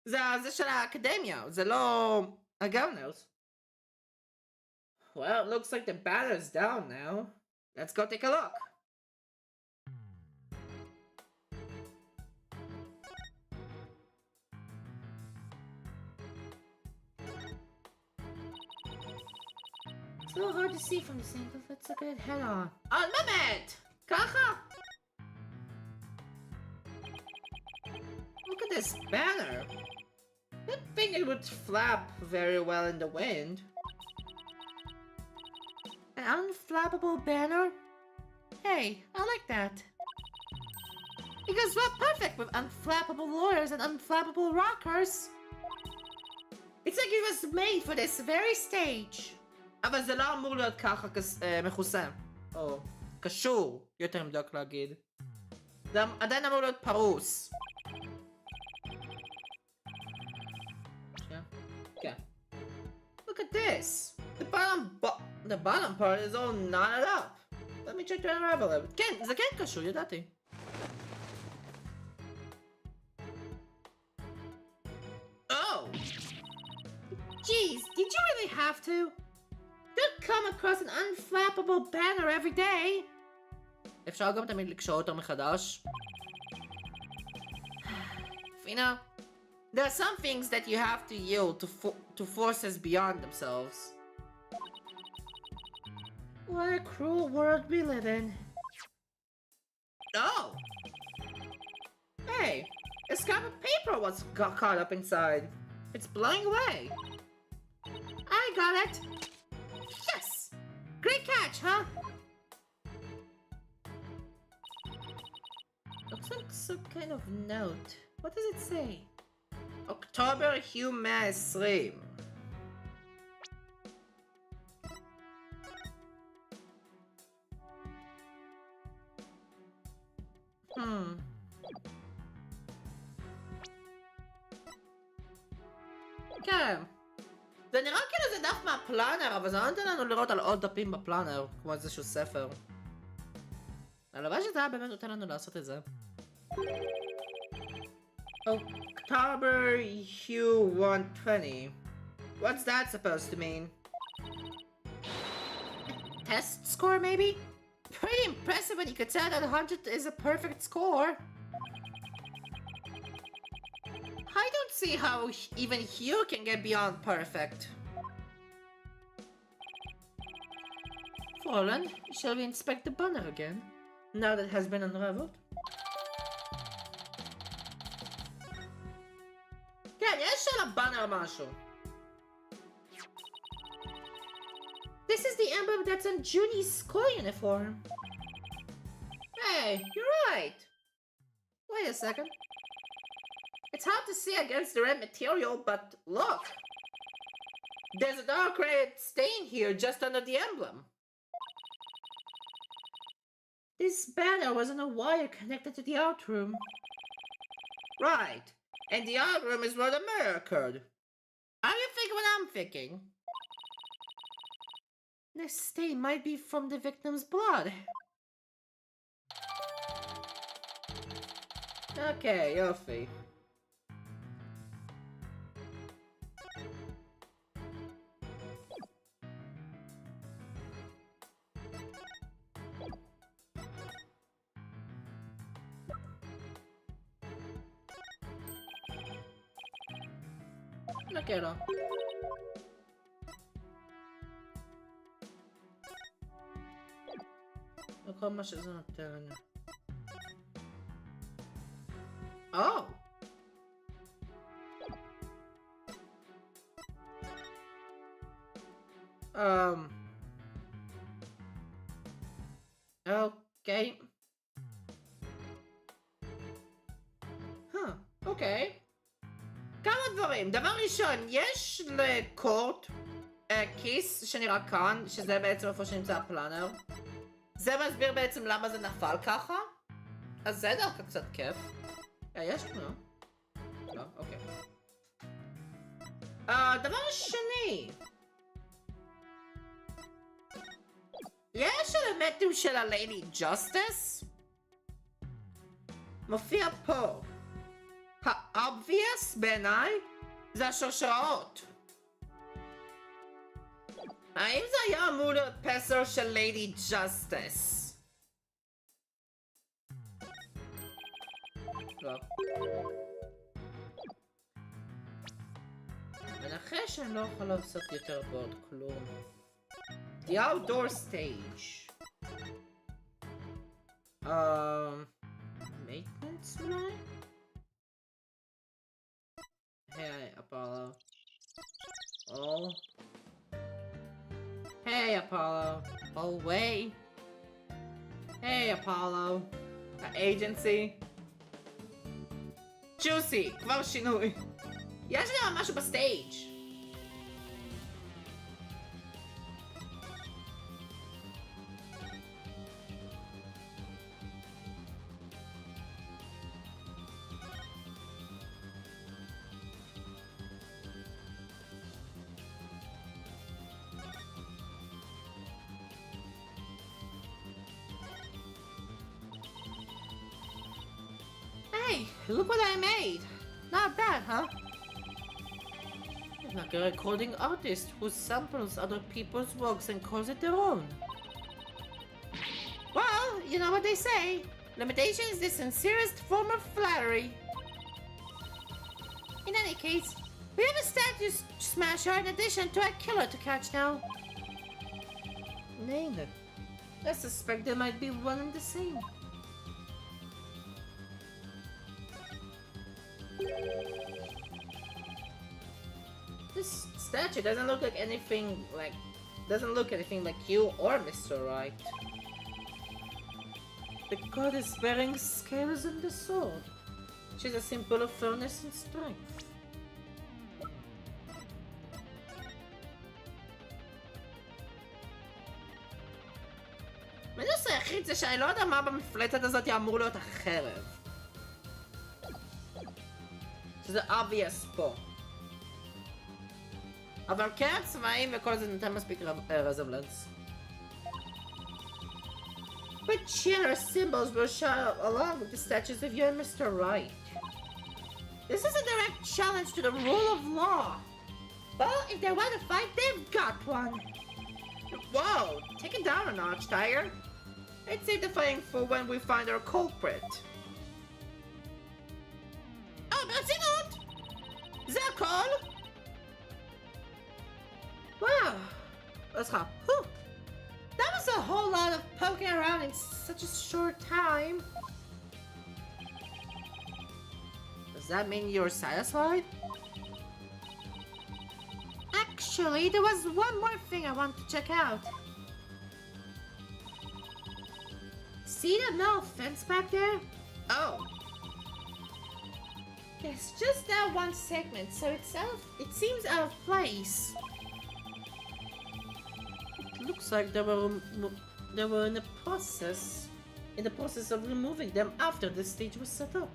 זה של האקדמיה, זה לא הגוונרס. Well, it looks like the banner's down now. Let's go take a look. It's a little hard to see from this angle. Let's look at it head on. On moment! ככה! Look at this banner. You'd think it would flap very well in the wind. An unflappable banner? Hey, I like that. It goes well perfect with unflappable lawyers and unflappable rockers. It's like it was made for this very stage. אבל זה לא אמור להיות ככה מכוסה. או קשור, יותר מדוק להגיד. זה עדיין אמור להיות פרוס. כן. Look at this. The bottom part is all knotted up. Let me try to unravel it. כן, זה כן קשור, ידעתי. Oh! Jeez, did you really have to? Don't come across an unflappable banner every day. אפשר גם תמיד לקשור אותו מחדש. Fina, there are some things that you have to yield to forces beyond themselves. What a cruel world we live in. Oh! Hey, a scrap of paper got caught up inside. It's blowing away. I got it. Yes! Great catch, huh? Looks like some kind of note. What does it say? October Hugh 120. כן. זה נראה כאילו זה דף מהפלאנר, אבל זה לא נותן לנו לראות על עוד דפים בפלאנר, כמו איזשהו ספר. הלוואי שזה היה באמת נותן לנו לעשות את זה. October Hue 120. What's that supposed to mean? Test score, maybe? Pretty impressive when you could tell that 100 is a perfect score. I don't see how even Hugh can get beyond perfect. Fallen, shall we inspect the banner again, now that it has been unraveled? כן, יש על הבאנר משהו. This is the emblem that's on Junie's school uniform. Hey, you're right. Wait a second. It's hard to see against the red material, but look. There's a dark red stain here just under the emblem. This banner was on a wire connected to the art room. Right. And the art room is where the murder occurred. Are you thinking what I'm thinking? This stain might be from the victim's blood. Okay, יופי. לא quiero. וכל מה שזה נותן. Oh! Okay. אוקיי. כמה דברים. דבר ראשון, יש לקורט כיס שנראה כאן, שזה בעצם איפה שנמצא הפלאנר. זה מסביר בעצם למה זה נפל ככה. אז זה דווקא קצת כיף. יש תמונה? לא, אוקיי. דבר שני. יש אלמנטים של הליידי ג'סטיס? מופיע פה. ה-obvious בעיניי זה השרשראות. האם זה היה אמור להיות פסר של ליידי ג'סטיס? לא. מנחש שאני לא יכול לעשות יותר בעוד כלום. The outdoor stage. Maintenance אולי? Hey, Apollo. Oh. Hey, Apollo. Oh, wait. Hey, Apollo. Agency. Juicy, כבר שינוי. יש לי משהו בסטייג'. Hey, look what I made! Not bad, huh? You're like a recording artist who samples other people's works and calls it their own. Well, you know what they say. Limitation is the sincerest form of flattery. In any case, we have a statue smasher in addition to a killer to catch now. Name it. I suspect they might be one and the same. This statue doesn't look like anything like you or Mr. Right. The god is wearing scales on the sword. She's a symbol of firmness and strength. מנסה, היחיד זה שאני לא יודע מה במפלצת הזאת אמור להיות החרב. שזה obvious פה. אבל כן צבעים וכל זה נותן מספיק רזבלנס. But general symbols were shot along with the statues of you and Mr. Wright. This is a direct challenge to the rule of law. Well, if they want to fight, they've got one. Whoa! Take it down a notch, Tiger. Let's save the fighting for when we find our culprit. Oh, ברצינות! זה הכל? Wow, סליחה. that was a whole lot of poking around in such a short time. Does that mean you're satisfied? Actually, there was one more thing I want to check out. See that metal fence back there? Oh. It's just that one segment, so it seems out of place. It looks like they were in the process of removing them after the stage was set up.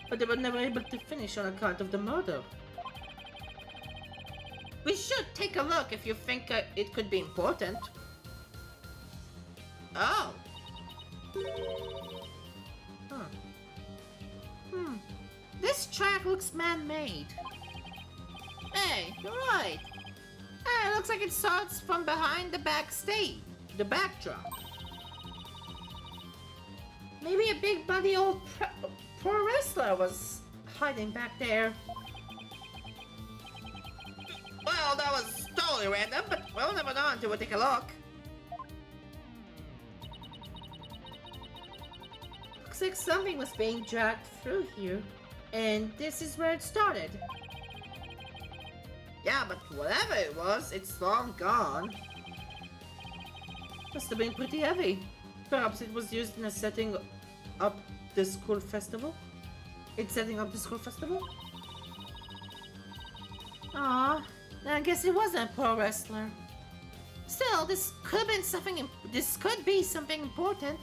But they were never able to finish on account of the murder. We should take a look if you think it could be important. Oh. Huh. This track looks man-made. Hey, you're right. Hey, it looks like it starts from behind the backstage, the backdrop. Maybe a big buddy old pro wrestler was hiding back there. Well, that was totally random, but we'll never know until we take a look. Looks like something was being dragged through here, and this is where it started. Yeah, but whatever it was, it's long gone. Must have been pretty heavy. Perhaps it was used in setting up the school festival? Aw, I guess it wasn't a pro wrestler. Still, this could be something important.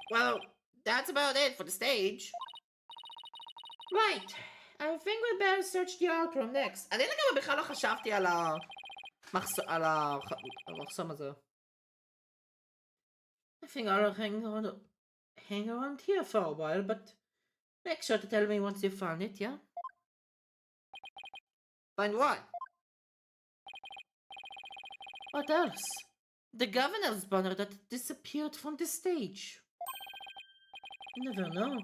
Well, that's about it for the stage. Right, I think we'd better search the art room next. אני לגמרי בכלל לא חשבתי על המחסום הזה. I think I'll hang around here for a while, but make sure to tell me once you found it, yeah? Find what? What else? The governor's banner that disappeared from the stage. You never know.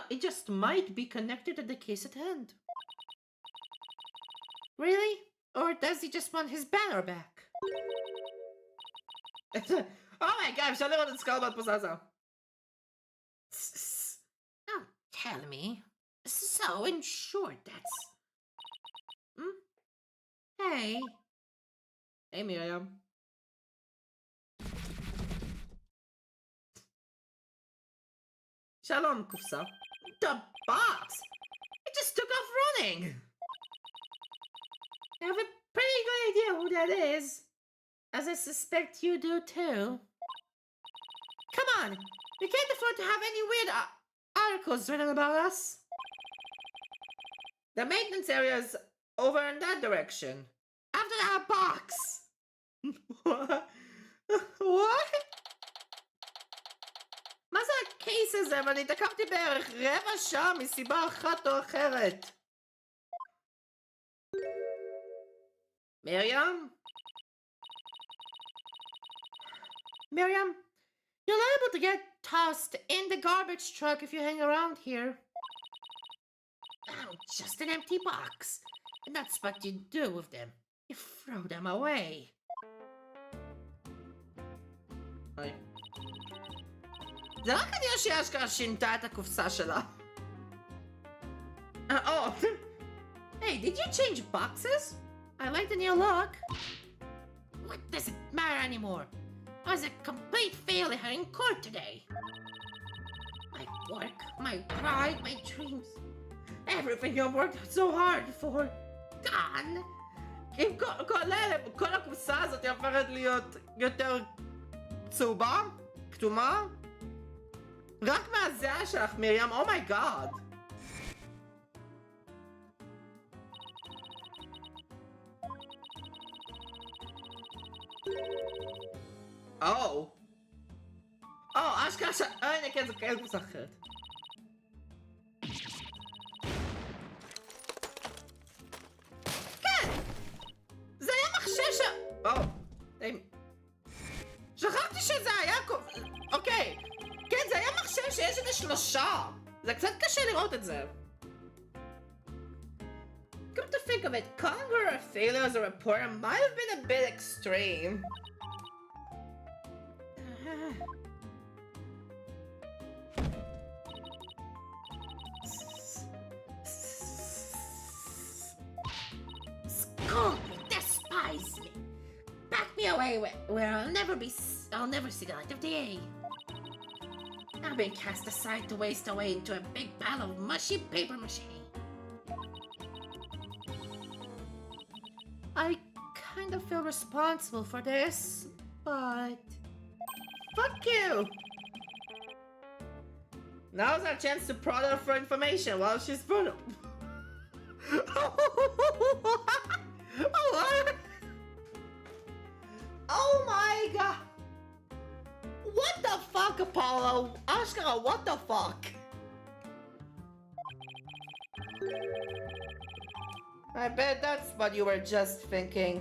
It just might be connected to the case at hand. Really? Or does he just want his banner back? Oh my god, אפשר לראות את סקארבט פוזזה. Oh, tell me. So, in short, that's... Hey. Hey, Miriam. שלום, קופסה. The box! It just took off running! I have a pretty good idea who that is. As I suspect you do too. Come on! We can't afford to have any weird articles written about us. The maintenance area is over in that direction. After that box! What? What? מה זה הקייס הזה? ואני התעכבתי בערך רבע שעה מסיבה אחת או אחרת. מרים? Miriam, you're liable to get tossed in the garbage truck if you hang around here. Oh, just an empty box. And that's what you do with them. You throw them away. זה רק כנראה שהיא אשכרה שינתה את הקופסה שלה. Oh. Hey, did you change boxes? I like the new look. What does it matter anymore? I was a complete failure in court today. My work, my pride, my dreams. Everything I worked so hard for. Gone. אם כל הקופסה הזאת היא הופכת להיות יותר צהובה? כתומה? רק מהזיעה שלך, מרים, אומייגאד. אשכרה הנה כן, זה כאלה קופסה אחרת. כן! זה היה מחשש שכחתי שזה היה אוקיי. כן, זה היה מחשב שיש את 3. זה קצת קשה לראות את זה. Come to think of it, calling her a failure as a reporter might have been a bit extreme. Scold me, despise me. Back me away where I'll never see the light of day. I've been cast aside to waste away into a big pile of mushy paper mache. I kind of feel responsible for this, but... Fuck you! Now's our chance to prod her for information while she's vulnerable. Oh my god! What the fuck, Apollo? Ashkara, what the fuck? I bet that's what you were just thinking.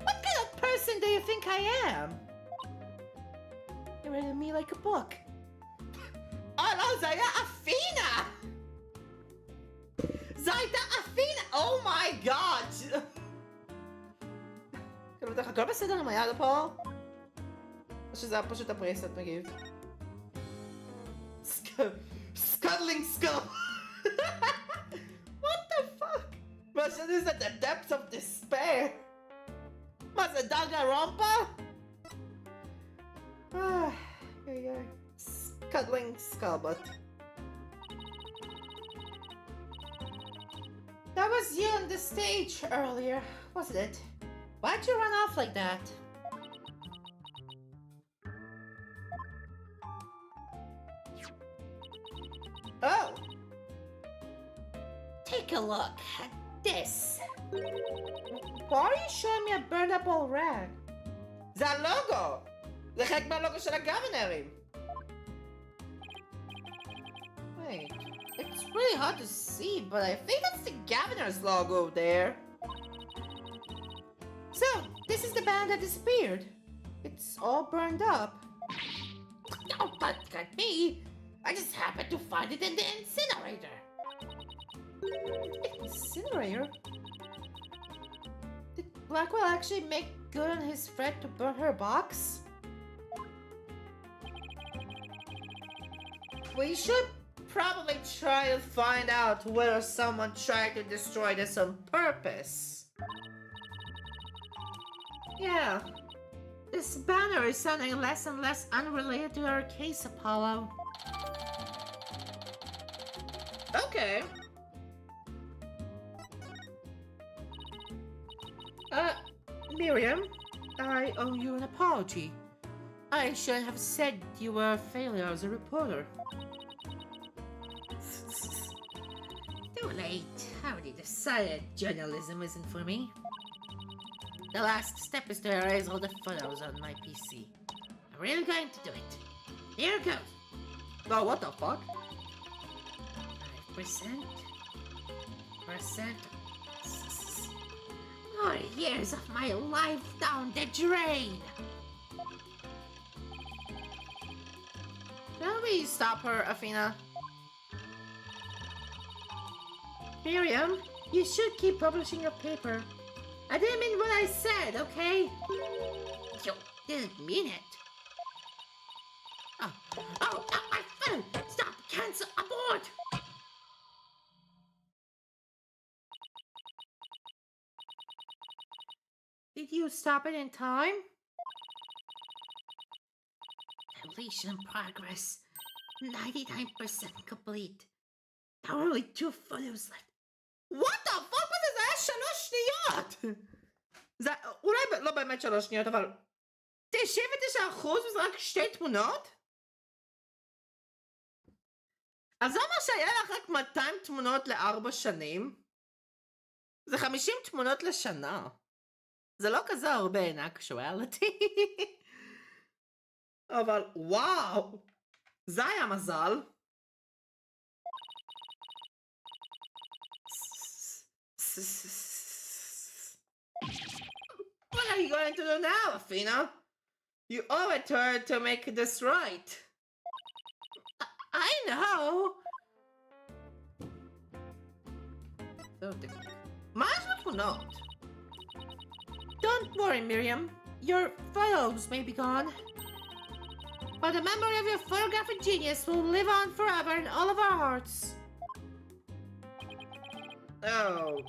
What kind of person do you think I am? You read me like a book. Oh no, Zaya Athena! Zaya Athena! Oh my god! כאילו בטח הכל בסדר עם היד פה? או שזה היה פשוט הפרסט מגיב? Scuttling skull! What the fuck? מה שזה זה the depths of despair? מה זה דרגה רומפה? Scuttling skullbutt. That was you on the stage earlier, wasn't it? Why'd you run off like that? Oh! Take a look at this. Why are you showing me a burned up old rag? זה הלוגו! זה חלק מהלוגו של הגוונרים! Wait, it's really hard to see, but I think that's the governor's logo there. So, this is the band that disappeared. It's all burned up. Oh, but got me. I just happened to find it in the incinerator. Incinerator? Did Blackwell actually make good on his threat to burn her box? We should probably try to find out whether someone tried to destroy this on purpose. Yeah. This banner is sounding less and less unrelated to our case, Apollo. Okay. Miriam, I owe you an apology. I shouldn't have said you were a failure as a reporter. Too late. I already decided journalism isn't for me. The last step is to erase all the photos on my PC. I'm really going to do it. Here goes. Oh, what the fuck? 5%. More years of my life down the drain. Can we stop her, Athena? Miriam, you should keep publishing your paper. I didn't mean what I said, okay? You didn't mean it. Oh, my phone! Stop! Cancel! Abort! Did you stop it in time? Completion progress. 99% complete. There are only 2 photos left. What the fuck? מה זה? זה היה 3 שניות! זה אולי לא באמת 3 שניות, אבל 99% וזה רק 2 תמונות? אז זה אומר שהיה לך רק 200 תמונות ל4 שנים? זה 50 תמונות לשנה. זה לא כזה הרבה in actuality. אבל וואו, זה היה מזל. What are you going to do now, Athena? You owe it to her to make this right. I know. מה יש בתמונות? Don't worry, Miriam. Your photos may be gone, but the memory of your photographic genius will live on forever in all of our hearts. Oh,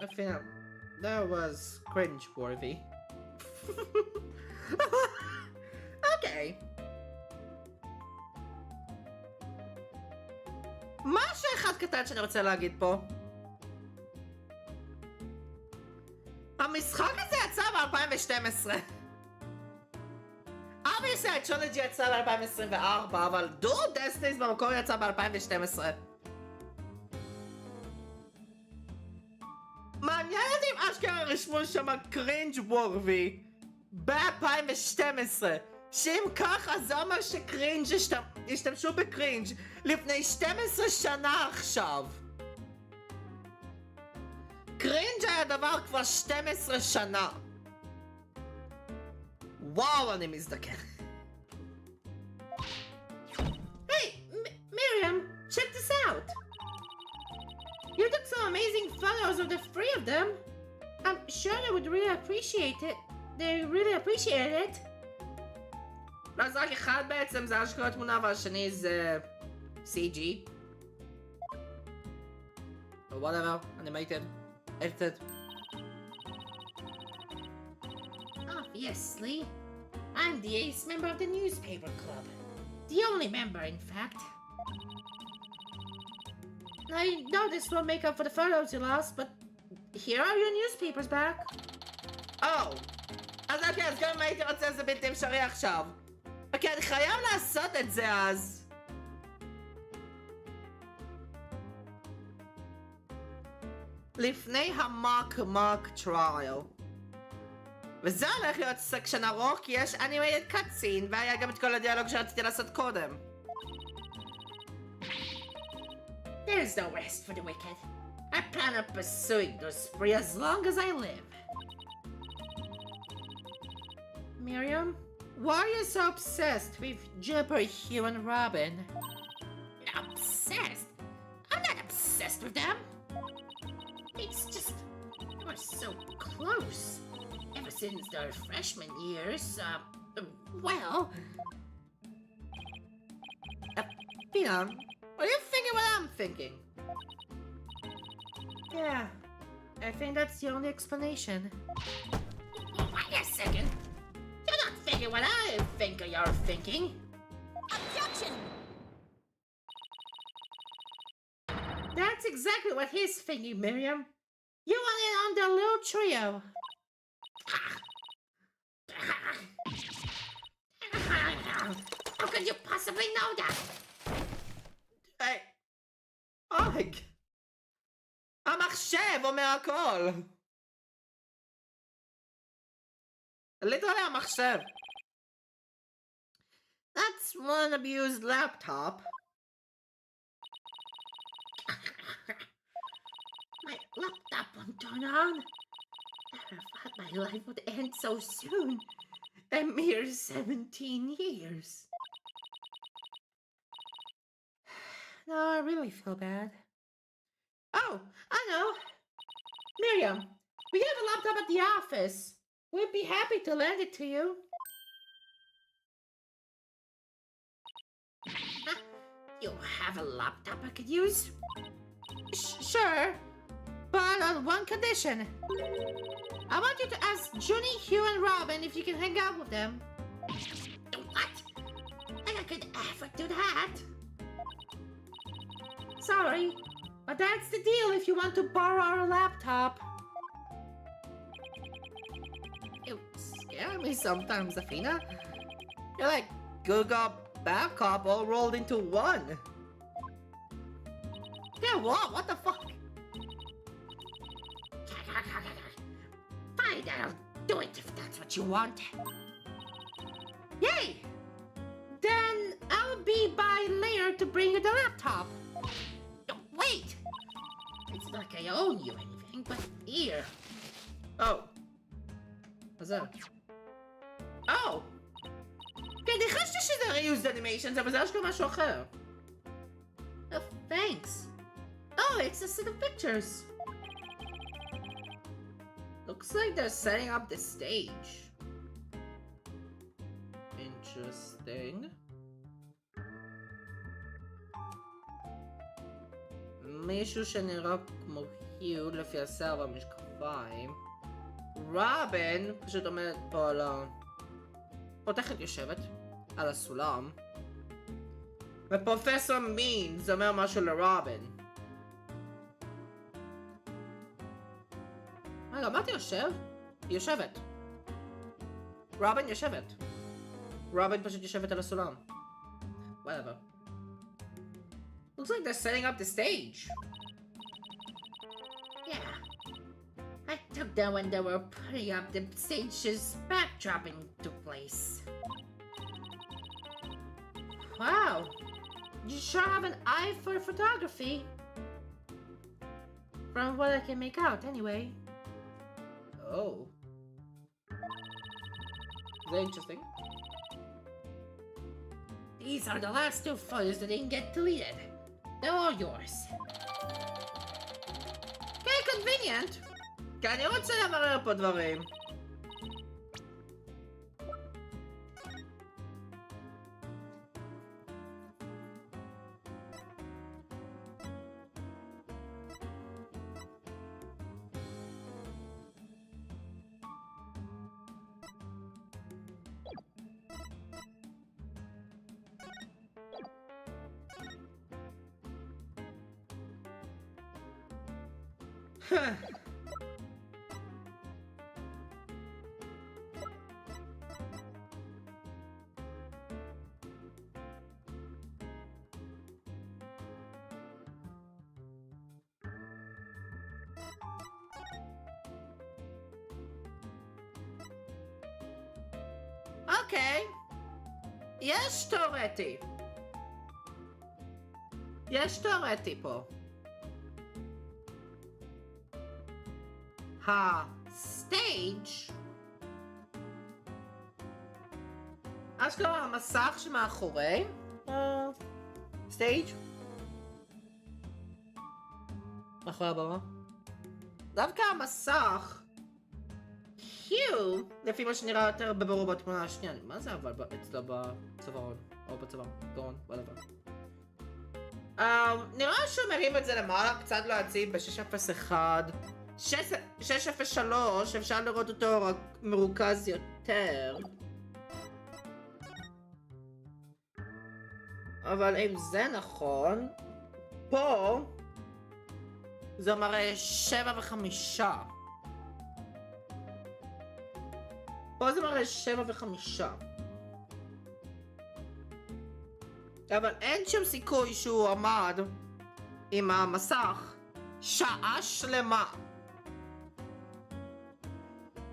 Athena, that was cringe-worthy. Okay. משהו אחד קטן שאני רוצה להגיד פה. המשחק הזה יצא ב-2012. obviously הטרילוגי יצא ב-2024, אבל Dual Destinies במקור יצא ב-2012. מעניין אותי אם אשכרה רשמו שם קרינג' וורבי ב-2012, שאם ככה זה אומר שקרינג' השתמשו בקרינג' לפני 12 שנה עכשיו. קרינג' היה דבר כבר 12 שנה. וואו, אני מזדקן. Hey, Miriam, check this out. You took some amazing photos of the 3 of them. I'm sure they would really appreciate it. They really appreciate it. לא, זה רק אחד בעצם, זה אשכרה תמונה, והשני זה CG. or whatever, animated, edited. Obviously. I'm the ace member of the newspaper club. The only member, in fact. I know this won't make up for the photos you lost, but here are your newspapers back. Oh! אז אוקיי, אז גם אם הייתי רוצה זה בלתי אפשרי עכשיו. אוקיי, אני חייב לעשות את זה אז. לפני המאק טרייל. וזה הולך להיות סקשן ארוך, כי יש אנימייטד קאטסין, והיה גם את כל הדיאלוג שרציתי לעשות קודם. There's no rest for the wicked. I plan on pursuing those three as long as I live. Miriam, why are you so obsessed with Juniper, Hugh, and Robin? Obsessed? I'm not obsessed with them. It's just, we're so close. Ever since their freshman years, well... Pina, are you thinking what I'm thinking? Yeah, I think that's the only explanation. Wait a second. You're not thinking what I think you're thinking. Objection! That's exactly what he's thinking, Miriam. You want in on the little trio. How could you possibly know that? Hey, אוג. המחשב אומר הכל. ליטרלי המחשב. That's one abused laptop. My laptop won't turn on. Never thought my life would end so soon. A mere 17 years. No, I really feel bad. Oh, I know. Miriam, we have a laptop at the office. We'd be happy to lend it to you. You have a laptop I could use? Sure, but on one condition. I want you to ask Junie, Hugh, and Robin if you can hang out with them. What? I could ever do that. Sorry, but that's the deal if you want to borrow our laptop. scare me sometimes, Athena. You're like good cop, bad cop all rolled into one. Yeah, what? What the fuck? Fine, I'll do it if that's what you want. Yay! Then I'll be by later to bring you the laptop. Wait! It's not like I owe you anything, but here. Oh. What's that? Oh! כן, ניחשתי שזה reused animations, אבל זה אשכרה משהו אחר. Oh, thanks. Oh, it's a set of pictures. Looks like they're setting up the stage. Interesting. מישהו שנראה כמו היו לפי השיער והמשקפיים. רובין פשוט עומדת פה על ה... פותחת יושבת על הסולם. ופרופסור מין זה אומר משהו לרובין. רגע, מה אתה יושב? היא יושבת. רובין יושבת. רובין פשוט יושבת על הסולם. Whatever. Looks like they're setting up the stage. Yeah. I took them when they were putting up the stage's backdrop into place. Wow. You sure have an eye for photography. From what I can make out, anyway. Oh. Very interesting. These are the last two photos that didn't get deleted. They're all yours. Okay, convenient. כי אני רוצה לברר פה דברים. אוקיי. יש תיאורטי. יש תיאורטי פה. הסטייג' אשכרה המסך שמאחורי סטייג' מאחורי הבמה דווקא המסך היו לפי מה שנראה יותר בברור בתמונה השנייה. מה זה אבל אצלו בצווארון או בצוואר גרון whatever. נראה שהוא מרים את זה למעלה קצת להציב ב-601 603 אפשר לראות אותו רק מרוכז יותר. אבל אם זה נכון, פה זה מראה 7 ו5. פה זה מראה 7 ו5. אבל אין שום סיכוי שהוא עמד עם המסך שעה שלמה.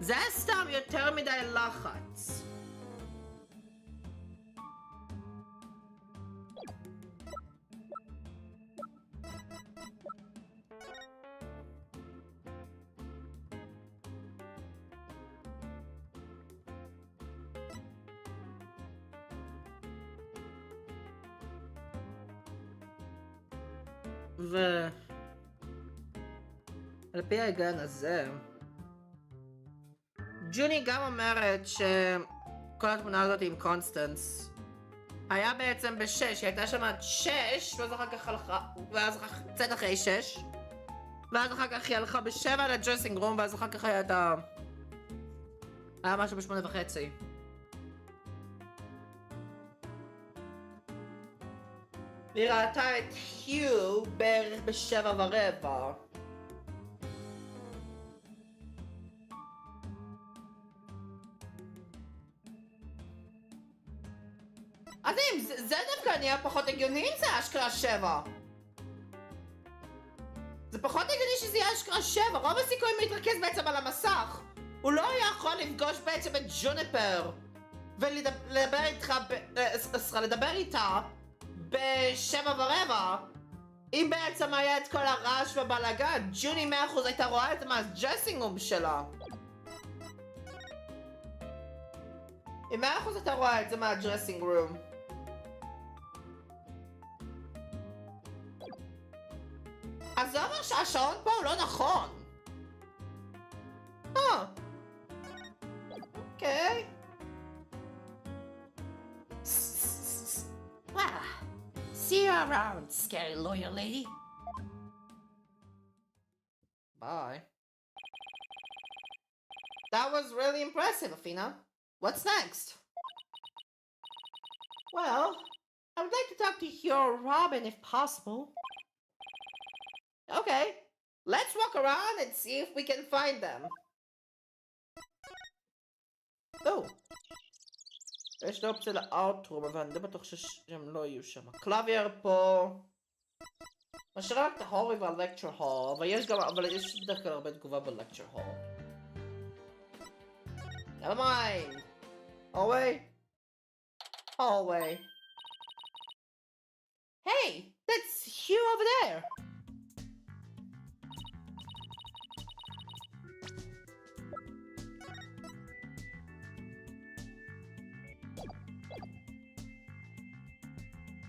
זה סתם יותר מדי לחץ. על פי ההיגיון הזה ג'וני גם אומרת שכל התמונה הזאת עם קונסטנס היה בעצם ב6, היא הייתה שם עד 6 ואז אחר כך הלכה, ואז קצת אחרי 6 ואז אחר כך היא הלכה ב7 לג'רסינג רום ואז אחר כך היה את ה... היה משהו ב8:30. היא ראתה את היו בערך ב7:15. אז אם זה דווקא נהיה פחות הגיוני אם זה אשכרה 7. זה פחות הגיוני שזה יהיה אשכרה 7, רוב הסיכויים להתרכז בעצם על המסך. הוא לא יכול לפגוש בעצם את ג'וניפר ולדבר איתה ב7:15. אם בעצם היה את כל הרעש ובלאגן, ג'וני 100% הייתה רואה את זה מהדרסינג רום שלה. אם 100% הייתה רואה את זה מהדרסינג רום. אז זה אומר שהשעון פה הוא לא נכון. אוקיי. Well, see you around, scary lawyer lady. Bye. That was really impressive, Athena. What's next? Well, I would like to talk to your Robin if possible. Okay, let's walk around and see if we can find them. Oh. יש לי אופציה לאוטרום, אבל אני די בטוח שהם לא יהיו שם. קלאבייר פה. משאיר רק את ההורי והלקצ'ר הול, אבל יש בדרך כלל הרבה תגובה בלקצ'ר הול. Never mind. Hallway. Hallway. Hey, that's Hugh over there.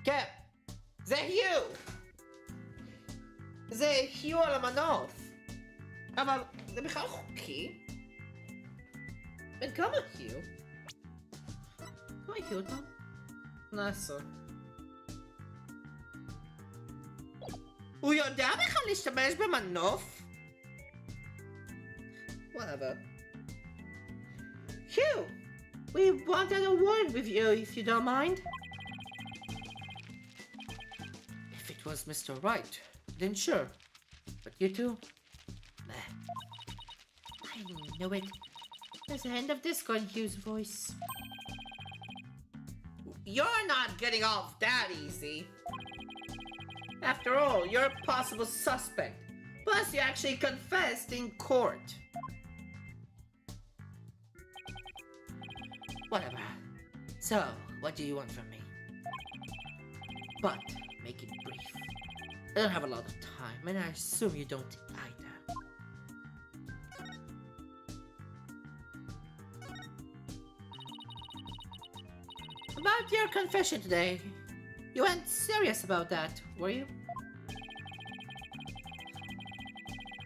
כן, זה היו! זה היו על המנוף. אבל זה בכלל חוקי? בן כמה היו? כמה היו אותו? 18. הוא יודע בכלל להשתמש במנוף? Whatever. Hugh, we wanted a word with you if you don't mind. If it was Mr. Right, then sure. But you two? Meh. I knew it. There's the end of disco in Hugh's voice. You're not getting off that easy. After all, you're a possible suspect. Plus, you actually confessed in court. Whatever. So, what do you want from me? But, make it brief. I don't have a lot of time, and I assume you don't either. About your confession today. You weren't serious about that, were you?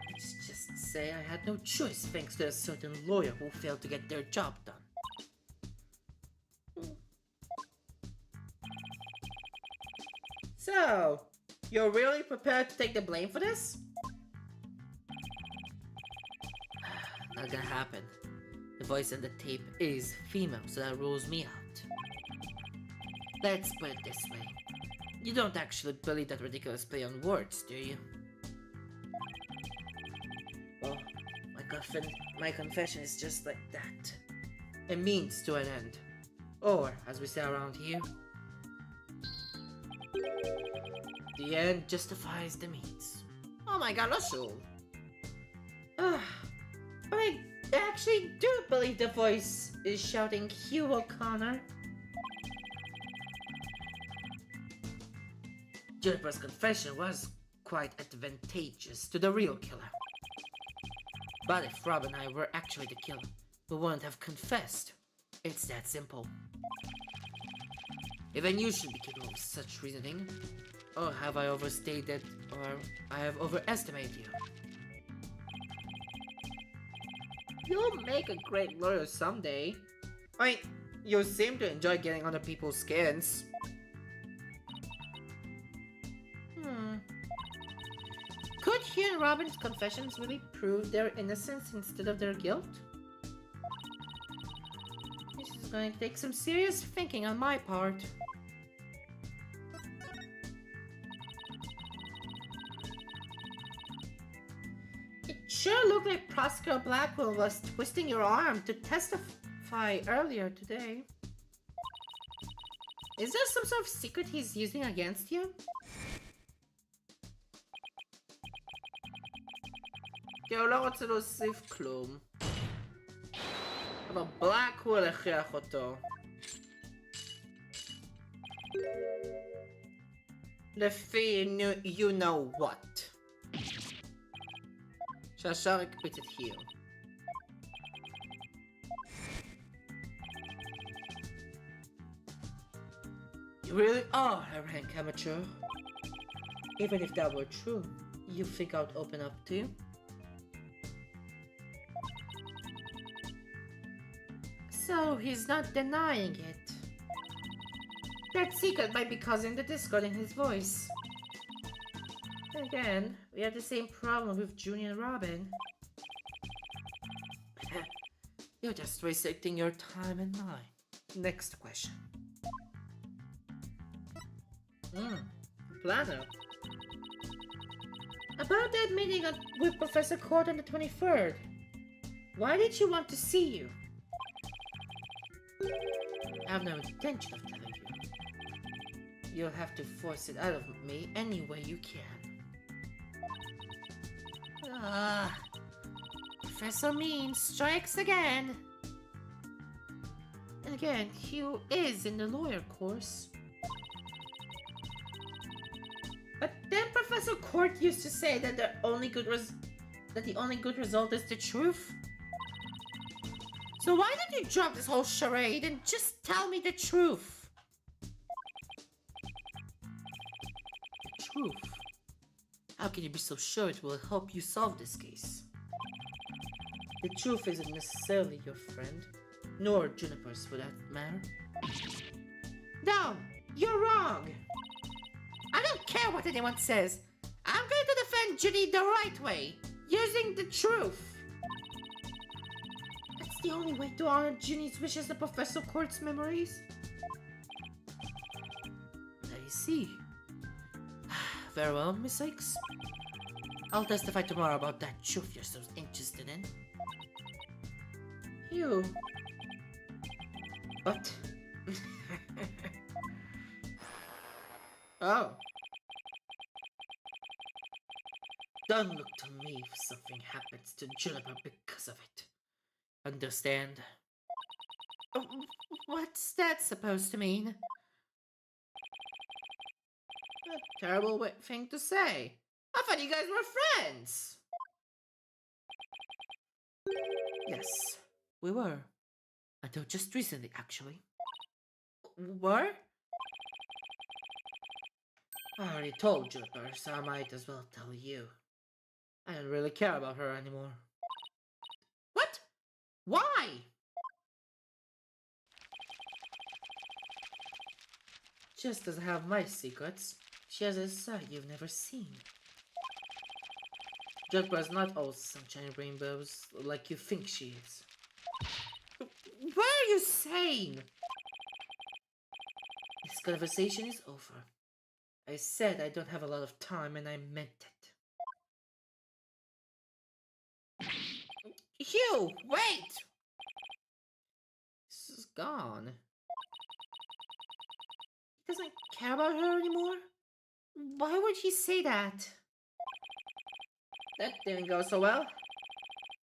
Let's just say I had no choice thanks to a certain lawyer who failed to get their job done. So, you're really prepared to take the blame for this? Not gonna happen. The voice in the tape is female, so that rules me out. Let's put it this way. You don't actually believe that ridiculous play on words, do you? Well, my confession is just like that. A means to an end. Or, as we say around here, the end justifies the means. Oh my god, that's all. But I actually do believe the voice is shouting Hugh O'Connor. Juniper's confession was quite advantageous to the real killer. But if Rob and I were actually the killer, we wouldn't have confessed. It's that simple. Even you should be capable of such reasoning. Or have I overstated, or I have overestimated you? You'll make a great lawyer someday. I mean, you seem to enjoy getting under people's skins. Could Hugh and Robin's confessions really prove their innocence instead of their guilt? This is going to take some serious thinking on my part. It sure looked like Prosecutor Blackwell was twisting your arm to testify earlier today. Is there some sort of secret he's using against you? כי הוא לא רוצה להוסיף כלום. אבל בלק הוא הכריח אותו. לפי you know what. שהשאר הקפיץ את היל. You really are a rank amateur. Even if that were true, you think I'd open up to you? So he's not denying it. That secret might be causing the discord in his voice. Again, we have the same problem with Junior and Robin. You're just wasting your time and mine. Next question. Planner. About that meeting with Professor Court on the 23rd. Why did she want to see you? I have no intention of telling you. You'll have to force it out of me any way you can. Professor Mean strikes again. And again, Hugh is in the lawyer course. But then Professor Court used to say that the only good result is the truth. So why did you drop this whole charade and just tell me the truth? The truth? How can you be so sure it will help you solve this case? The truth isn't necessarily your friend, nor Juniper's for that matter. No, you're wrong. I don't care what anyone says. I'm going to defend Ginny the right way, using the truth. That's the only way to honor Ginny's wishes and Professor Court's memories. I see. Very well, Miss Sykes. I'll testify tomorrow about that truth you're so interested in. You. What? Oh. Don't look to me if something happens to Juniper because of it. Understand? What's that supposed to mean? A terrible thing to say. I thought you guys were friends. Yes, we were. Until just recently, actually. Were? I already told Juniper, so I might as well tell you. I don't really care about her anymore. What? Why? Just as I have my secrets, she has a side you've never seen. Juniper's not all sunshine and rainbows like you think she is. What are you saying? This conversation is over. I said I don't have a lot of time and I meant it. Hugh, wait! This is gone. He doesn't care about her anymore? Why would he say that? That didn't go so well.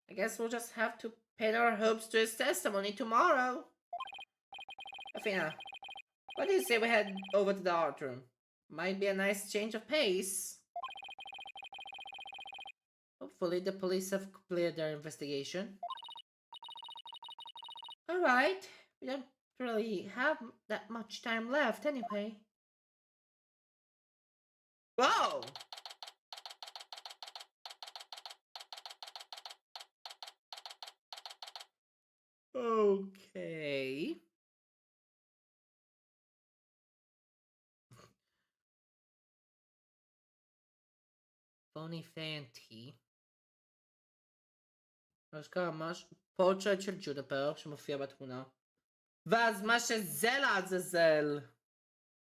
I guess we'll just have to pin our hopes to his testimony tomorrow. Athena, what do you say we head over to the art room? Might be a nice change of pace. Hopefully the police have completed their investigation. Alright, we don't really have that much time left anyway. Whoa! Okay. פוני פנטי. יש כמה ממש פורטרט של ג'וניפר שמופיע בתמונה. ואז מה שזה לעזאזל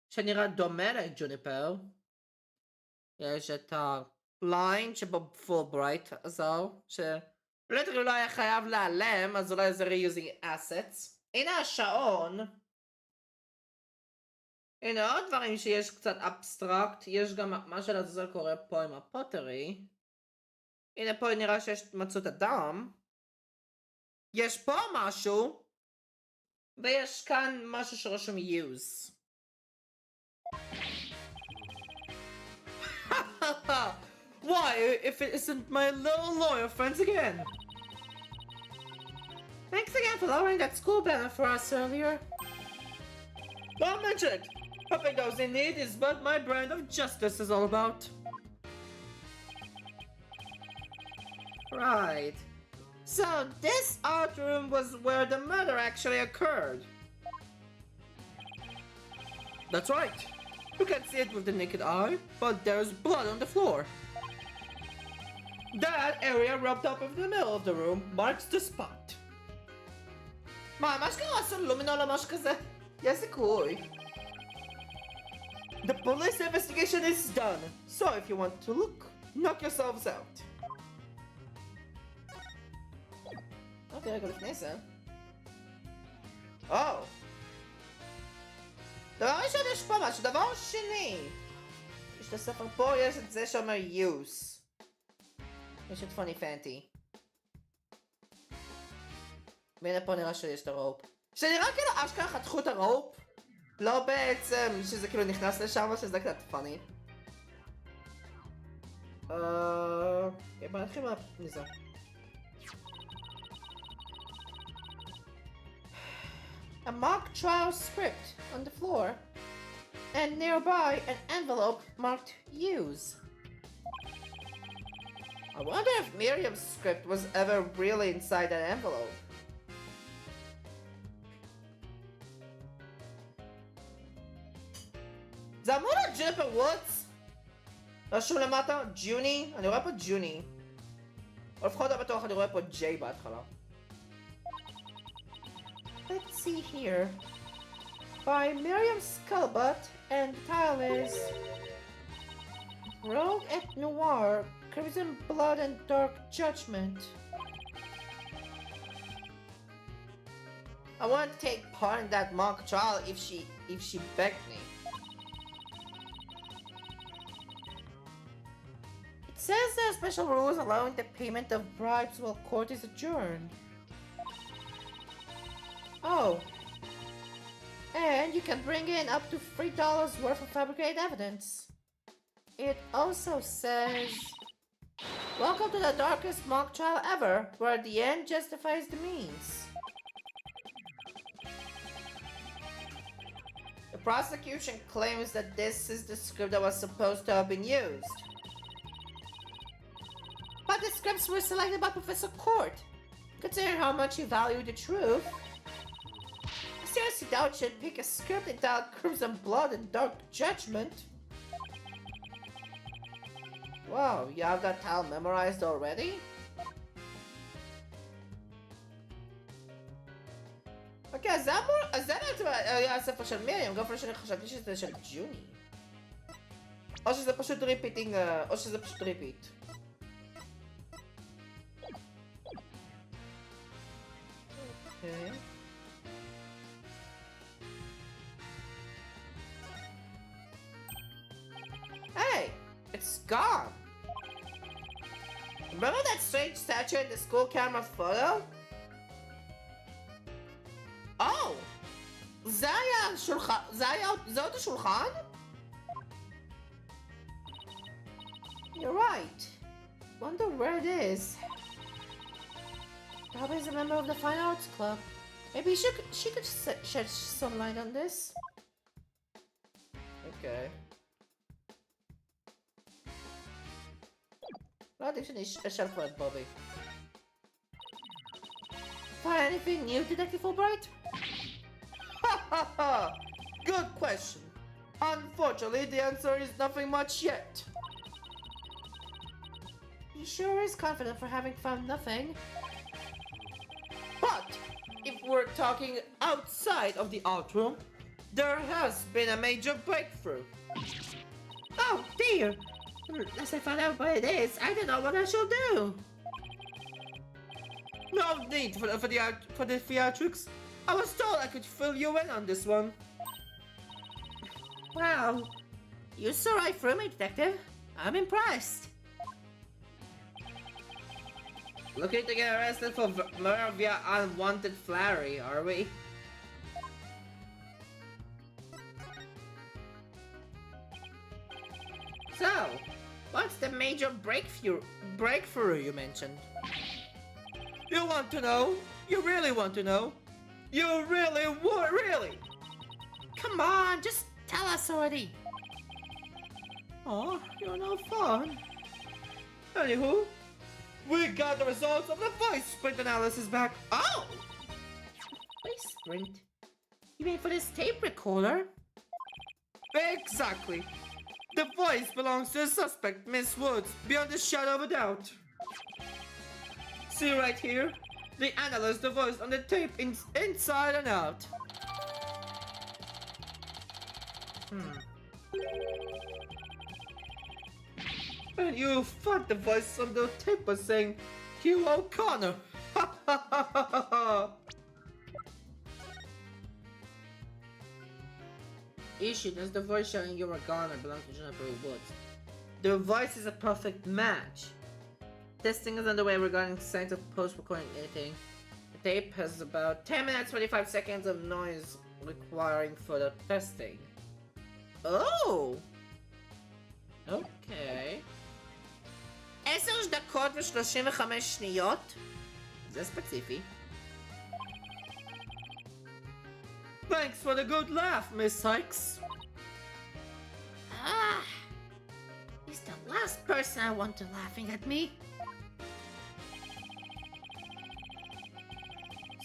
שנראה דומה לג'וניפר. יש את הליין שבו פולברייט עזר, שלטרי לא היה חייב להיעלם, אז אולי זה reusing assets. הנה השעון. הנה עוד דברים שיש קצת אבסטרקט, יש גם מה שלעזאזל קורה פה עם הפוטרי. הנה פה נראה שיש מצאו את הדם. יש פה משהו. ויש כאן משהו שרשום use. Why, if it isn't my little lawyer friends again? Thanks again for lowering that school banner for us earlier. Don't mention it! Helping those in need is what my brand of justice is all about. Right. So this art room was where the murder actually occurred. That's right. You can't see it with the naked eye, but there's blood on the floor. That area rubbed up in the middle of the room marks the spot. מה שקרה עשו לומינול או משהו כזה? יש סיכוי. The police investigation is done, so if you want to look, knock yourselves out. אוקיי, רגע לפני זה. דבר ראשון יש פה משהו, דבר שני. יש את הספר פה, יש את זה שאומר use. יש את פוני פנטי. והנה פה נראה שיש את הרופ. שנראה כאילו אשכרה חתכו את הרופ. לא בעצם שזה כאילו נכנס לשם, שזה קצת פאני. בוא נתחיל מזה. A mock trial script on the floor, and nearby an envelope marked use. I wonder if Miriam's script was ever really inside that envelope. זה אמור להיות ג'וניפר וודס? רשום למטה, ג'וני? אני רואה פה ג'וני. או לפחות בטוח אני רואה פה ג'יי בהתחלה. Let's see here. By Miriam Scullbutt, and the title is Rogue et Noir, Crimson Blood and Dark Judgment. I want to take part in that mock trial if she begged me. It says there are special rules allowing the payment of bribes while court is adjourned. Oh. And you can bring in up to $3 worth of fabricated evidence. It also says, welcome to the darkest mock trial ever, where the end justifies the means. The prosecution claims that this is the script that was supposed to have been used. But the scripts were selected by Professor Court. Considering how much you value the truth, I seriously doubt you'd pick a script entitled Crimson Blood and Dark Judgment. Wow, you have that title memorized already? אוקיי, אז זה בעצם היה הספר של מיריam, גם אפילו שאני חשבתי שזה של ג'וני. או שזה פשוט ריפיטינג, או שזה פשוט ריפיט. אוקיי. Hey, it's gone. Remember that strange statue in the school camera photo? Oh! זה היה שולחן, זה עוד השולחן? You're right. Wonder where it is. Probably is a member of the Fine Arts Club. Maybe she could shed some light on this. Okay. לא עדיף שאני אשאל כבר את בובי. Find anything new, Detective Fulbright? Good question. Unfortunately, the answer is nothing much yet. He sure is confident for having found nothing. But if we're talking outside of the art room, there has been a major breakthrough. Oh dear! Unless I find out what it is, I don't know what I shall do. No need for the theatrics. I was told I could fill you in on this one. Wow, you saw right through me, Detective. I'm impressed. Looking to get arrested for murder via unwanted flattery, are we? So, what's the major breakthrough you mentioned? You want to know? You really want to know? You really would, really? Come on, just tell us already. Oh, you're no fun. Anywho, we got the results of the voice sprint analysis back. Oh! Voice sprint? You mean for this tape recorder? Exactly. The voice belongs to the suspect, Miss Woods, beyond a shadow of a doubt. See right here? They analyzed the voice on the tape inside and out. And you thought the voice on the tape was saying, Hugh O'Connor. Ha ha ha ha ha. Issue, does the voice showing you are gone or belong to Jennifer Woods? The voice is a perfect match. Testing is underway regarding signs of post-recording anything. The tape has about 10 minutes 25 seconds of noise requiring further testing. Oh! Okay. 10 דקות ו-35 שניות? זה ספציפי. Thanks for the good laugh, Miss Sykes. Ah! He's the last person I want to laughing at me.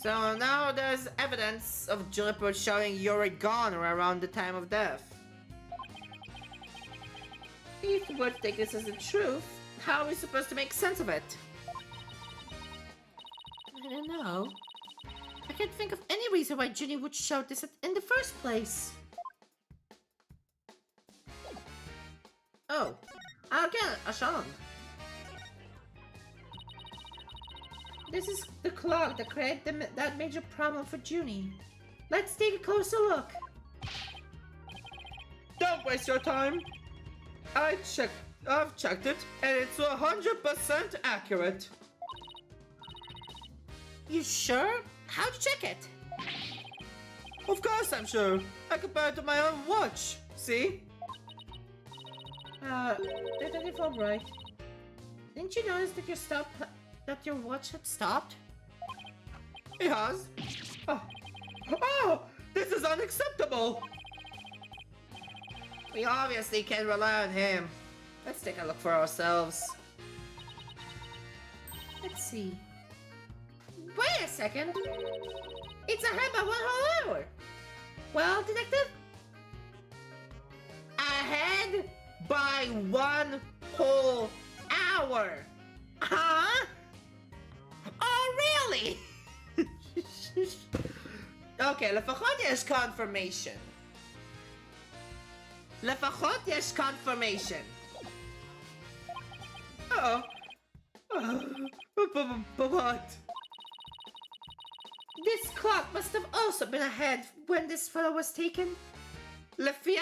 So now there's evidence of Juniper showing Yuri gone around the time of death. If we were to take this as the truth, how are we supposed to make sense of it? I don't know. I can't think of any reason why Ginny would show this in the first place. Oh, again, Ashan. This is the clock that created that major problem for Junie. Let's take a closer look. Don't waste your time. I've checked it, and it's 100% accurate. You sure? How'd you check it? Of course I'm sure. I compared it to my own watch. See? Detective Albright. Didn't you notice that your watch had stopped? He has. Oh, this is unacceptable. We obviously can't rely on him. Let's take a look for ourselves. Let's see. Wait a second! It's ahead by 1 whole hour! Well, Detective? Ahead by 1 whole hour! Huh? Oh, really? Okay, לפחות יש confirmation. לפחות יש confirmation. But what? This clock must have also been ahead when this photo was taken. לפי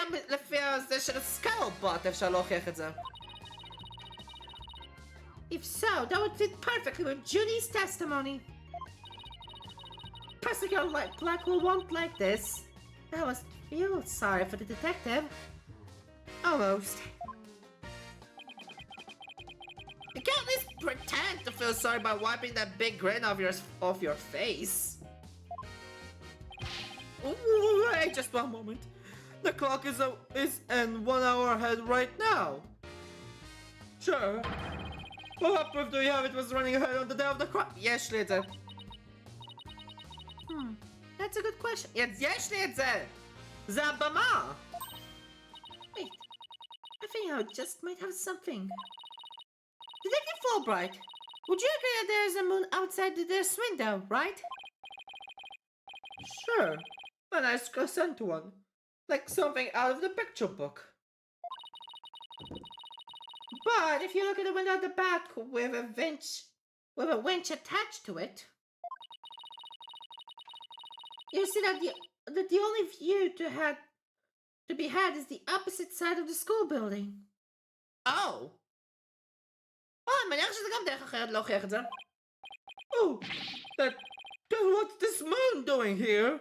זה של הסקלבוט אפשר להוכיח את זה. If so, that would fit perfectly with Junie's testimony. Prosecutor Blackwell won't like this. I must feel sorry for the detective. Almost. You can't at least pretend to feel sorry by wiping that big grin off your face. Wait just 1 moment. The clock is in 1 hour ahead right now. Sure. What proof do you have it was running ahead on the day of the crime? יש לי את זה. That's a good question. יש לי את זה. זה הבמה. Wait, I think I just might have something. Detective Fulbright, would you agree that there is a moon outside this window, right? Sure. A nice crescent one. Like something out of the picture book. But if you look at the window at the back with a winch attached to it, you see that the only view to to be had is the opposite side of the school building. Oh! אני מניח שזה גם דרך אחרת להוכיח את זה. Oh, then what's this moon doing here?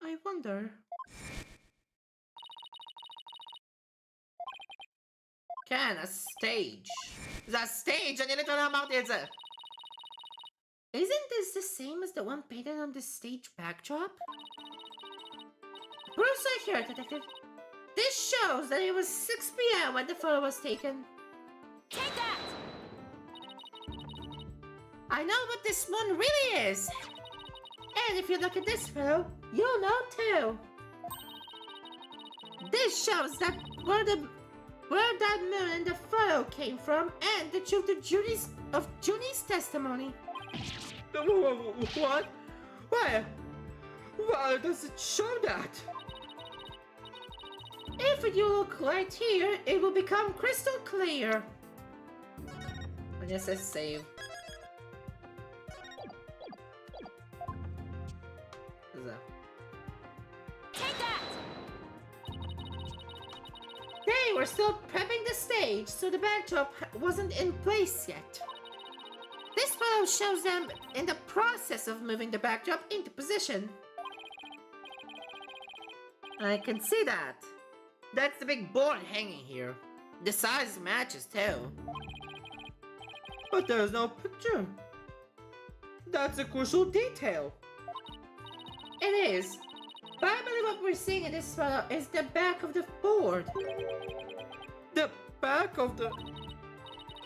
I wonder. כן, הסטייג'. זה הסטייג', אני לטעונה אמרתי את זה. Isn't this the same as the one painted on the stage backdrop? Bruce, I hear, Detective. This shows that it was 6 p.m. when the photo was taken. Take that! I know what this moon really is. And if you look at this photo, you'll know too. This shows that where that moon in the photo came from and the truth of Junie's testimony. What? Where? Why does it show that? If you look right here, it will become crystal clear. And it says save. Take that! They were still prepping the stage, so the backdrop wasn't in place yet. This photo shows them in the process of moving the backdrop into position. I can see that. That's the big board hanging here. The size matches too. But there's no picture. That's a crucial detail. It is. But I believe what we're seeing in this photo is the back of the board. The back of the...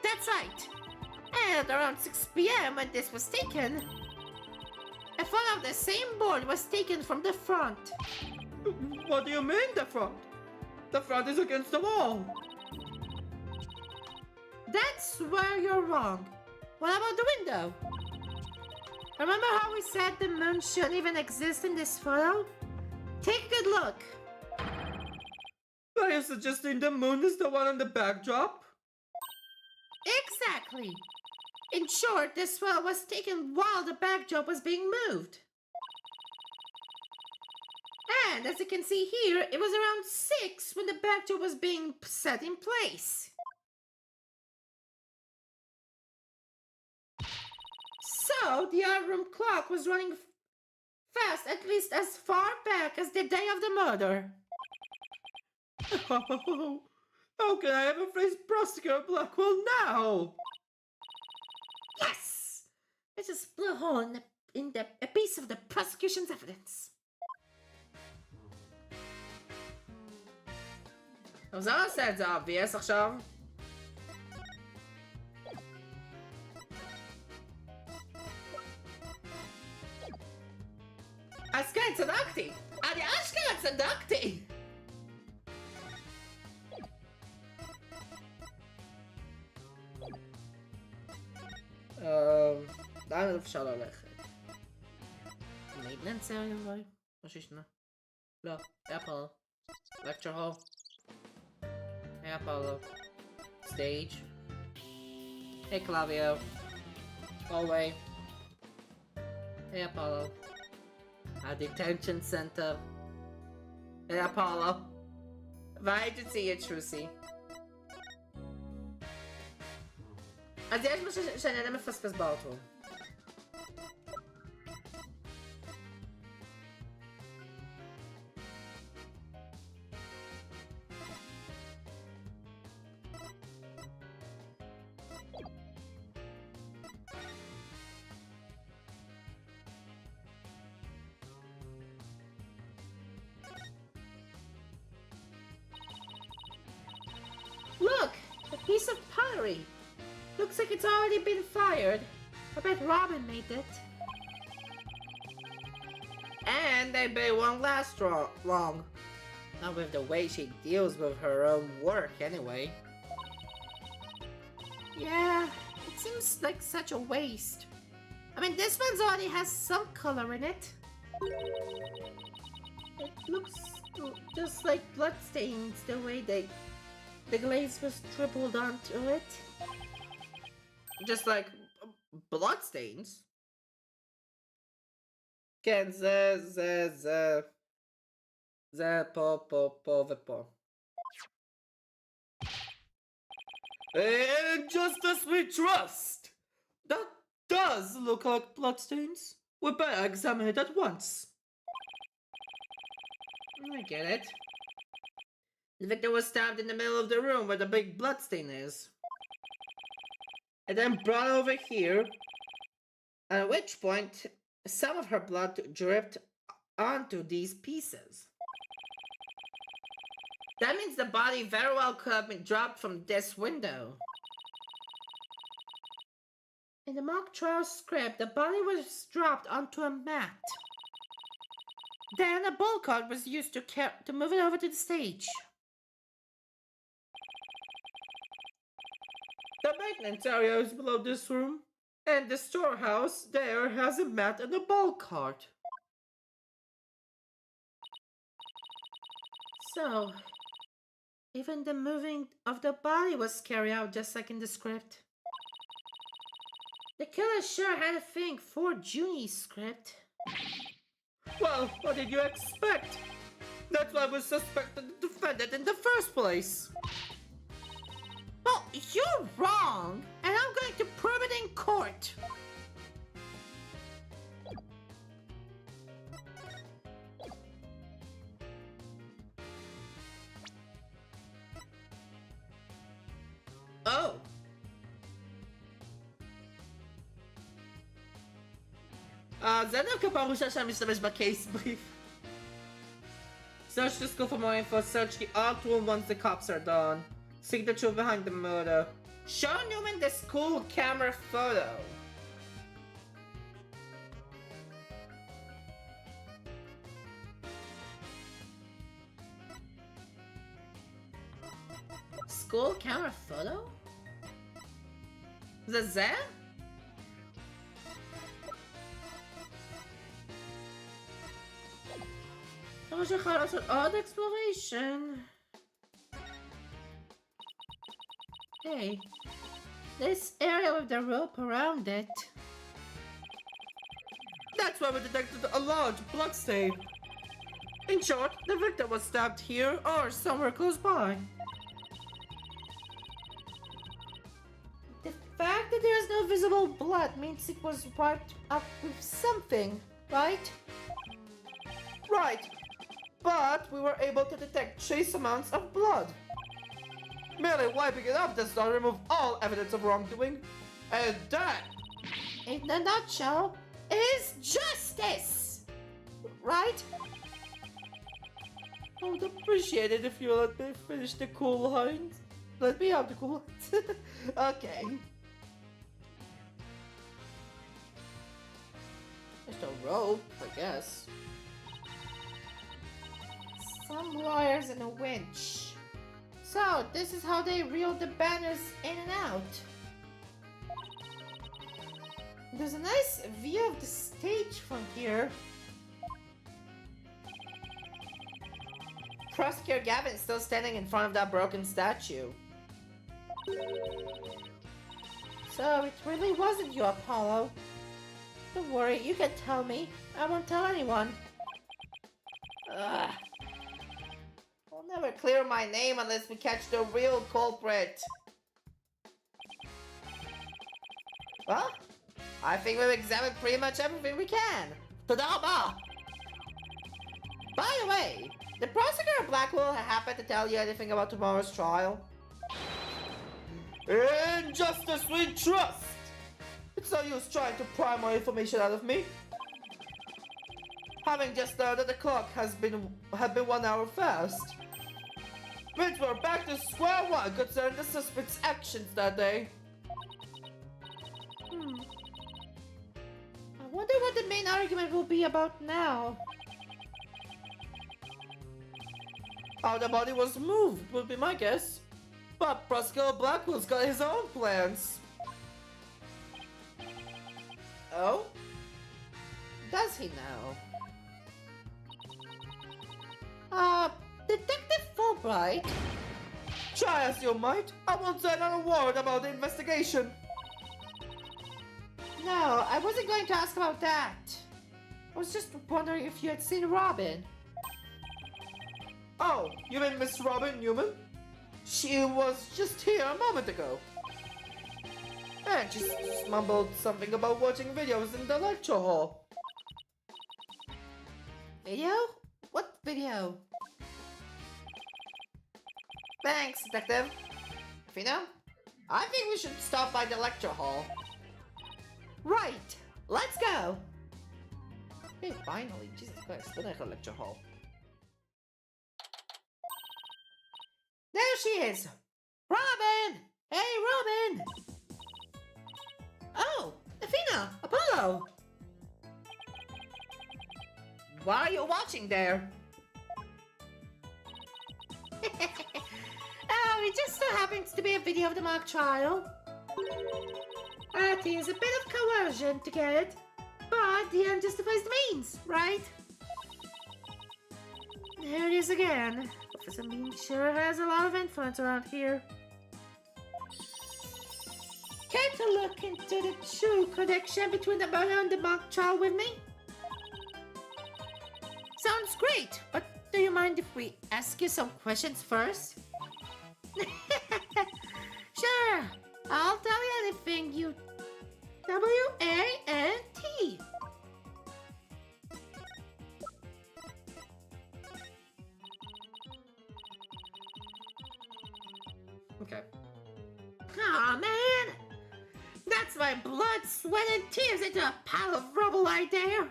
That's right. And around 6 p.m. when this was taken, a photo of the same board was taken from the front. What do you mean the front? The front is against the wall. That's where you're wrong. What about the window? Remember how we said the moon shouldn't even exist in this photo? Take a good look. Are you suggesting the moon is the one on the backdrop? Exactly. In short, this photo was taken while the backdrop was being moved. And as you can see here, it was around 6 when the backdrop was being set in place. So, the art room clock was running fast at least as far back as the day of the murder. How can I ever face Prosecutor Blackwell now? Yes! Let's just blow a hole in a piece of the prosecution's evidence. אבל זה לא עושה את זה obvious עכשיו. אז כן, צדקתי! אני אשכרה צדקתי! לאן אפשר ללכת? maintenance area אולי? או שישנה? לא, אפל. lecture hall. Hey Apollo. Stage. Hey Clavio. Hallway. Hey Apollo. A detention center. Hey Apollo. והאג'נסי יצ'רוסי. אז יש משהו שאני עדיין מפספס באוטו. Look! A piece of pottery! Looks like it's already been fired. I bet Robin made it. And they bet it won't last long. Not with the way she deals with her own work anyway. Yeah, it seems like such a waste. I mean, this one's already has some color in it. It looks just like bloodstains, the way the glaze was dribbled onto it. Just like bloodstains. כן, זה זה פה ופה. In justice we trust! That does look like bloodstains. We better examine it at once. I get it. The victim was stabbed in the middle of the room where the big bloodstain is. And then brought over here, at which point some of her blood dripped onto these pieces. That means the body very well could have been dropped from this window. In the mock trial script, the body was dropped onto a mat. Then a ball cart was used to move it over to the stage. The maintenance area is below this room, and the storehouse there has a mat and a ball cart. So, even the moving of the body was carried out just like in the script. The killer sure had a thing for Junie's script. Well, what did you expect? That's why we suspected the defendant in the first place. Well, you're wrong, and I'm going to prove it in court. Oh! זה דווקא פעם ראשונה שאני משתמש בקייס brief. Search the school for more info. Search the art room once the cops are done. Seek the truth behind the murder. Show Newman the school camera photo. School camera photo? זה? I wish I had also odd exploration. Hey, this area with the rope around it. That's why we detected a large blood stain. In short, the victim was stabbed here or somewhere close by. The fact that there is no visible blood means it was wiped up with something, right? Right, but we were able to detect trace amounts of blood. Merely wiping it up does not remove all evidence of wrongdoing, and that, In a nutshell, is justice, right? I would appreciate it if you let me finish the cool lines. Let me have the cool lines. Okay. Just a rope, I guess. Some wires and a winch. So, this is how they reeled the banners in and out. There's a nice view of the stage from here. Prosecutor Gavin is still standing in front of that broken statue. So, it really wasn't you, Apollo. Don't worry, you can tell me. I won't tell anyone. Ugh. We'll never clear my name unless we catch the real culprit. Well, I think we've examined pretty much everything we can. Tadaba! By the way, did Prosecutor Blackwell happen to tell you anything about tomorrow's trial? In justice we trust! It's no use trying to pry more information out of me. Having just learned that the clock had been 1 hour fast. Means we're back to square one concerning the suspect's actions that day. I wonder what the main argument will be about now. How the body was moved would be my guess. But Prosecutor Blackwell's got his own plans. Oh? Does he know? Detective Fulbright? Try as you might, I won't say another word about the investigation. No, I wasn't going to ask about that. I was just wondering if you had seen Robin. Oh, you mean Miss Robin Newman? She was just here a moment ago. And she mumbled something about watching videos in the lecture hall. Video? What video? Thanks, Detective. Fina, I think we should stop by the lecture hall. Right, let's go. Hey, finally, Jesus Christ, the lecture hall. There she is. Robin! Hey, Robin! Oh, Athena, Apollo! What are you watching there? Oh, it just so happens to be a video of the mock trial. It is a bit of coercion to get it, but the end justifies the means, right? There it is again. Professor Bean sure has a lot of influence around here. Care to look into the true connection between the murder and the mock trial with me? Sounds great, but do you mind if we ask you some questions first? Sure, I'll tell you anything you... W-A-N-T. Okay. Aw, man! That's my blood, sweat, and tears into a pile of rubble right there!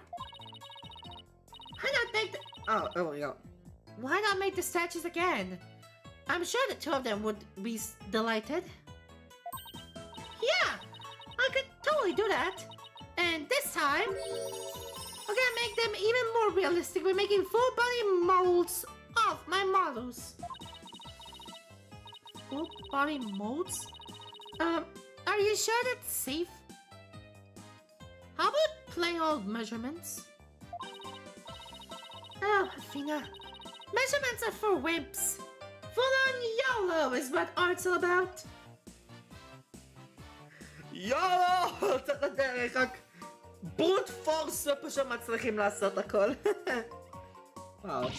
Why not make the... Oh, there we go. Why not make the statues again? I'm sure the two of them would be delighted. Yeah! I could totally do that! And this time, we're gonna make them even more realistic by making full-body molds of my models. Full-body molds? Are you sure that's safe? How about plain old measurements? Oh, Athena. Measurements are for wimps. Full-on YOLO is what art's all about. יואו! קצת לדרך, רק ברוט פורס ופשוט מצליחים לעשות הכל. וואו.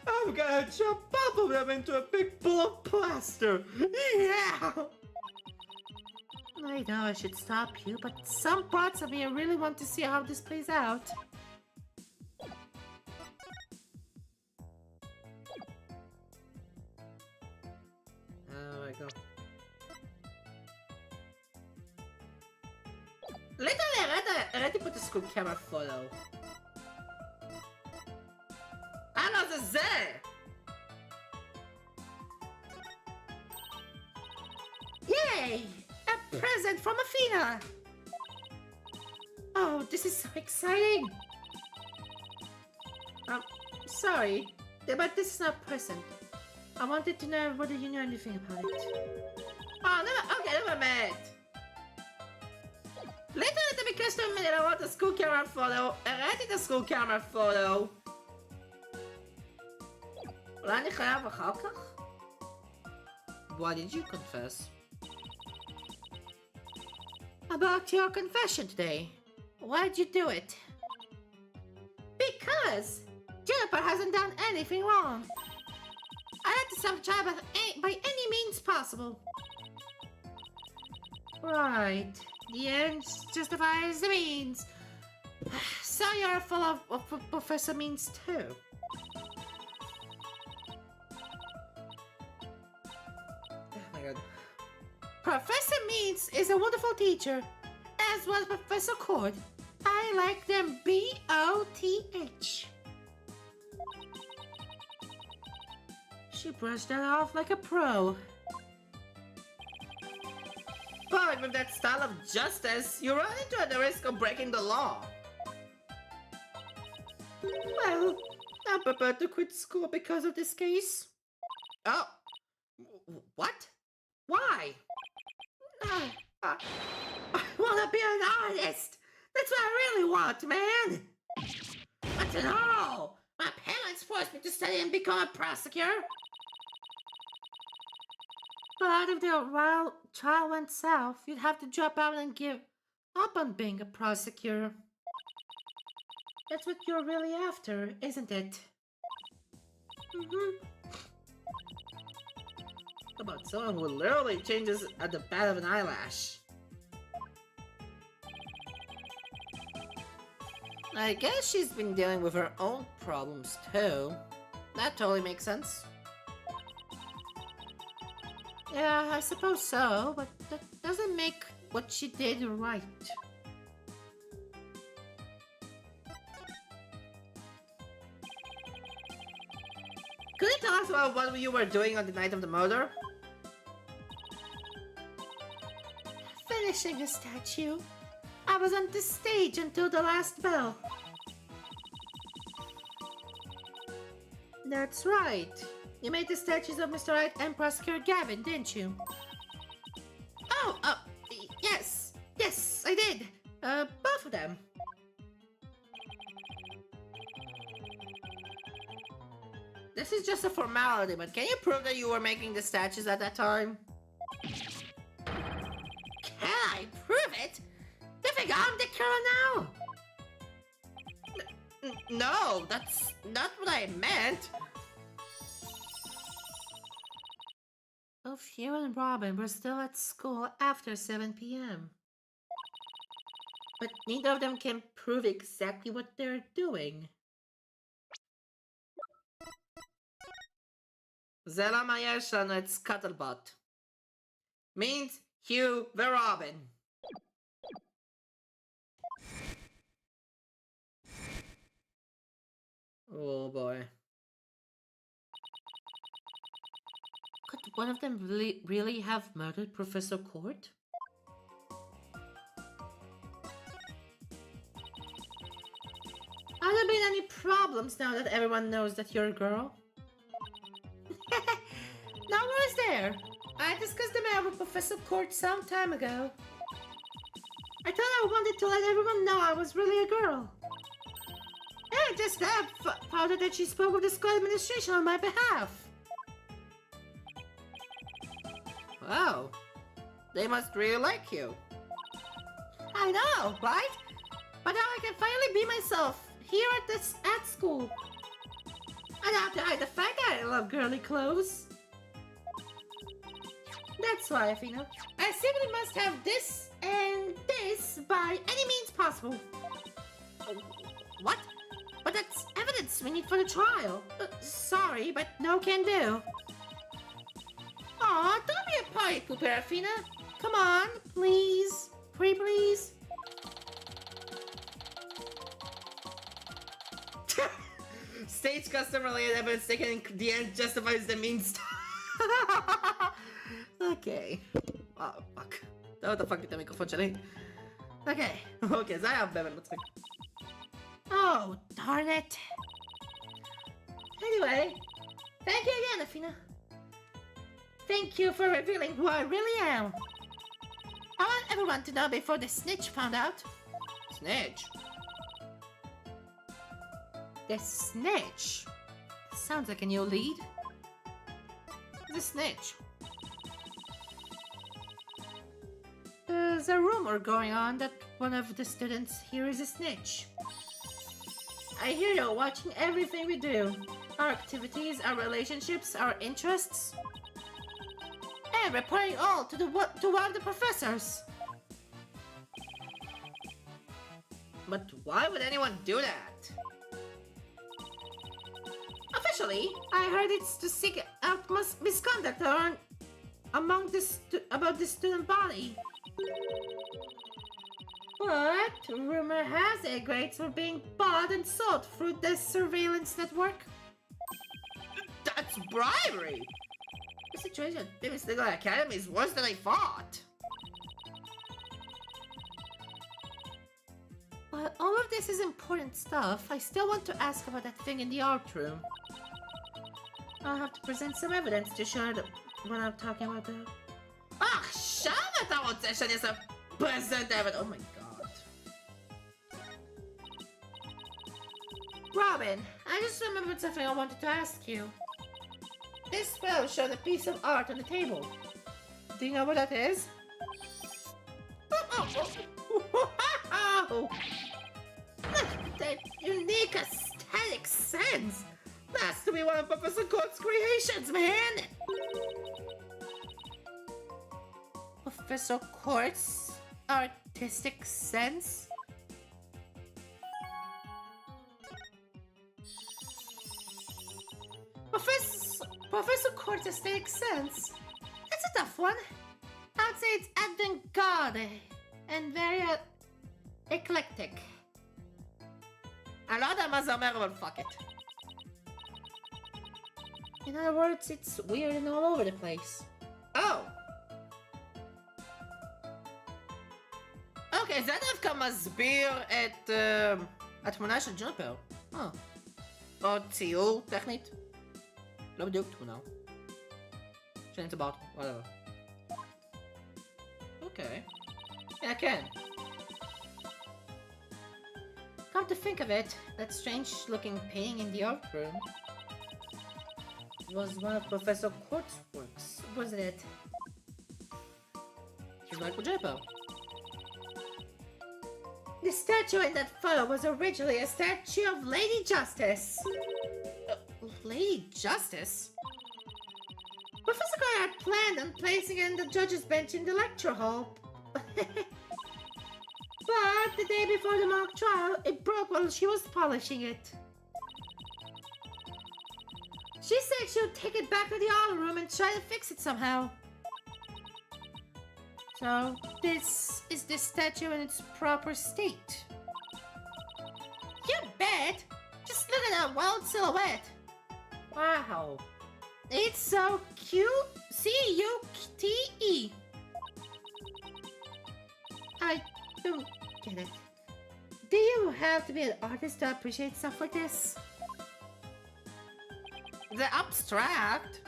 I'm gonna chop both of them into a big ball of plaster! Yeah! I know I should stop you, but some parts of me really want to see how this plays out. There we go. Literally, I already put the school camera photo. הלו, זה זה! Yay! A present from Athena! Oh, this is so exciting! Sorry, but this is not a present. I wanted to know whether you know anything about it. Oh, never mind. Literally, because of a minute, I want the school camera photo. הראיתי the school camera photo. אולי אני חייב אחר כך? Why did you confess? About your confession today. Why'd you do it? Because Juniper hasn't done anything wrong. I had to stop Jabba by any means possible. Right. The ends justifies the means. So you're full of Professor Means too. Oh my god. Professor Means is a wonderful teacher, as was Professor Cord. I like them B-O-T-H. She brushed that off like a pro. But with that style of justice, you run into the risk of breaking the law. Well, I'm prepared to quit school because of this case. Oh. What? Why? I want to be an artist. That's what I really want, man. But no, my parents forced me to study and become a prosecutor. But if the trial went south, you'd have to drop out and give up on being a prosecutor. That's what you're really after, isn't it? How about someone who literally changes at the bat of an eyelash? I guess she's been dealing with her own problems too. That totally makes sense. Yeah, I suppose so, but that doesn't make what she did right. Could you tell us about what you were doing on the night of the murder? Finishing a statue. I was on the stage until the last bell. That's right. You made the statues of Mr. Wright and Prosecutor Gavin, didn't you? Oh, yes. Yes, I did. Both of them. This is just a formality, but can you prove that you were making the statues at that time? Can I prove it? You think I'm the killer now? No, that's not what I meant. Both you and Robin were still at school after 7 p.m. But neither of them can prove exactly what they're doing. זה למה יש לנו את סקאטלבוט. Means Hugh the Robin. Oh boy. Could one of them really have murdered Professor Court? Have there been any problems now that everyone knows that you're a girl? No worries there. I discussed the matter with Professor Court some time ago. I thought I wanted to let everyone know I was really a girl. I just found out that she spoke with the school administration on my behalf. Wow. They must really like you. I know, right? But now I can finally be myself here at school. I don't have to hide the fact that I love girly clothes. That's why, Athena. I simply must have this and this by any means possible. What? But that's evidence we need for the trial. Sorry, but no can do. Aw, don't be a party pooper, Athena. Come on, please. Pretty please. Stage custom-related evidence taken in the end justifies the means. Okay. Oh, fuck. What the fuck did the microphone שלי? Okay. Okay, זה היה באמת מצחיק. Oh, darn it. Anyway, thank you again, Athena. Thank you for revealing who I really am. I want everyone to know before the snitch found out. Snitch? The snitch? Sounds like a new lead. The snitch. There's a rumor going on that one of the students here is a snitch. I hear you're watching everything we do. Our activities, our relationships, our interests. And reporting all to one of the professors. But why would anyone do that? Officially, I heard it's to seek out misconduct among about the student body. But rumor has it grades were being bought and sold through this surveillance network. That's bribery! The situation at Bimmy's Legal Academy is worse than I thought. While all of this is important stuff, I still want to ask about that thing in the art room. I'll have to present some evidence to show that what I'm talking about though. Ah, shame אתה רוצה שאני אעשה present evidence. Oh my god. Robin, I just remembered something I wanted to ask you. This spell showed a piece of art on the table. Do you know what that is? Look at that unique aesthetic sense. That's to be one of Professor Court's creations, man! Professor Court's artistic sense? Professor Court's aesthetic sense? That's a tough one. I would say it's avant-garde and very eclectic. I לא יודע מה זה אומר, אבל fuck it. In other words, it's weird and all over the place. Oh! אוקיי, זה דווקא מסביר את התמונה של ג'וניפר. או ציור, טכנית. לא בדיוק תמונה. שנמצא באוטו, whatever. אוקיי. כן. Come to think of it, that strange-looking painting in the art room was one of Professor Court's works, wasn't it? She's like with Juniper. The statue in that photo was originally a statue of Lady Justice. Lady Justice? Professor Court had planned on placing it in the judge's bench in the lecture hall. But the day before the mock trial, it broke while she was polishing it. She said she would take it back to the art room and try to fix it somehow. So, this is the statue in its proper state. You bet! Just look at that wild silhouette. Wow. It's so cute. C-U-T-E. I don't get it. Do you have to be an artist to appreciate stuff like this? זה abstract.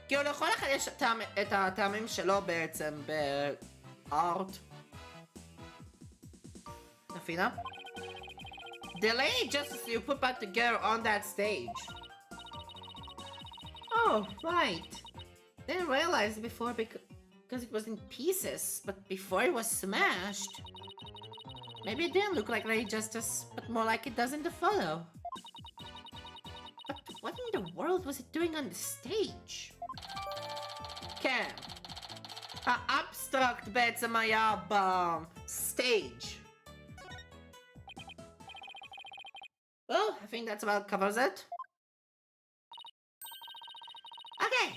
כאילו לכל אחד יש את הטעמים שלו בעצם בארט. מבינה? The Lady Justice you put back together on that stage. Oh, right. Didn't realize before because it was in pieces, but before it was smashed. Maybe it didn't look like Lady Justice, but more like it does in the photo. But what in the world was it doing on the stage? כן. האבסטרקט בעצם היה בסטייג'. Well, I think that's about covers it. Okay,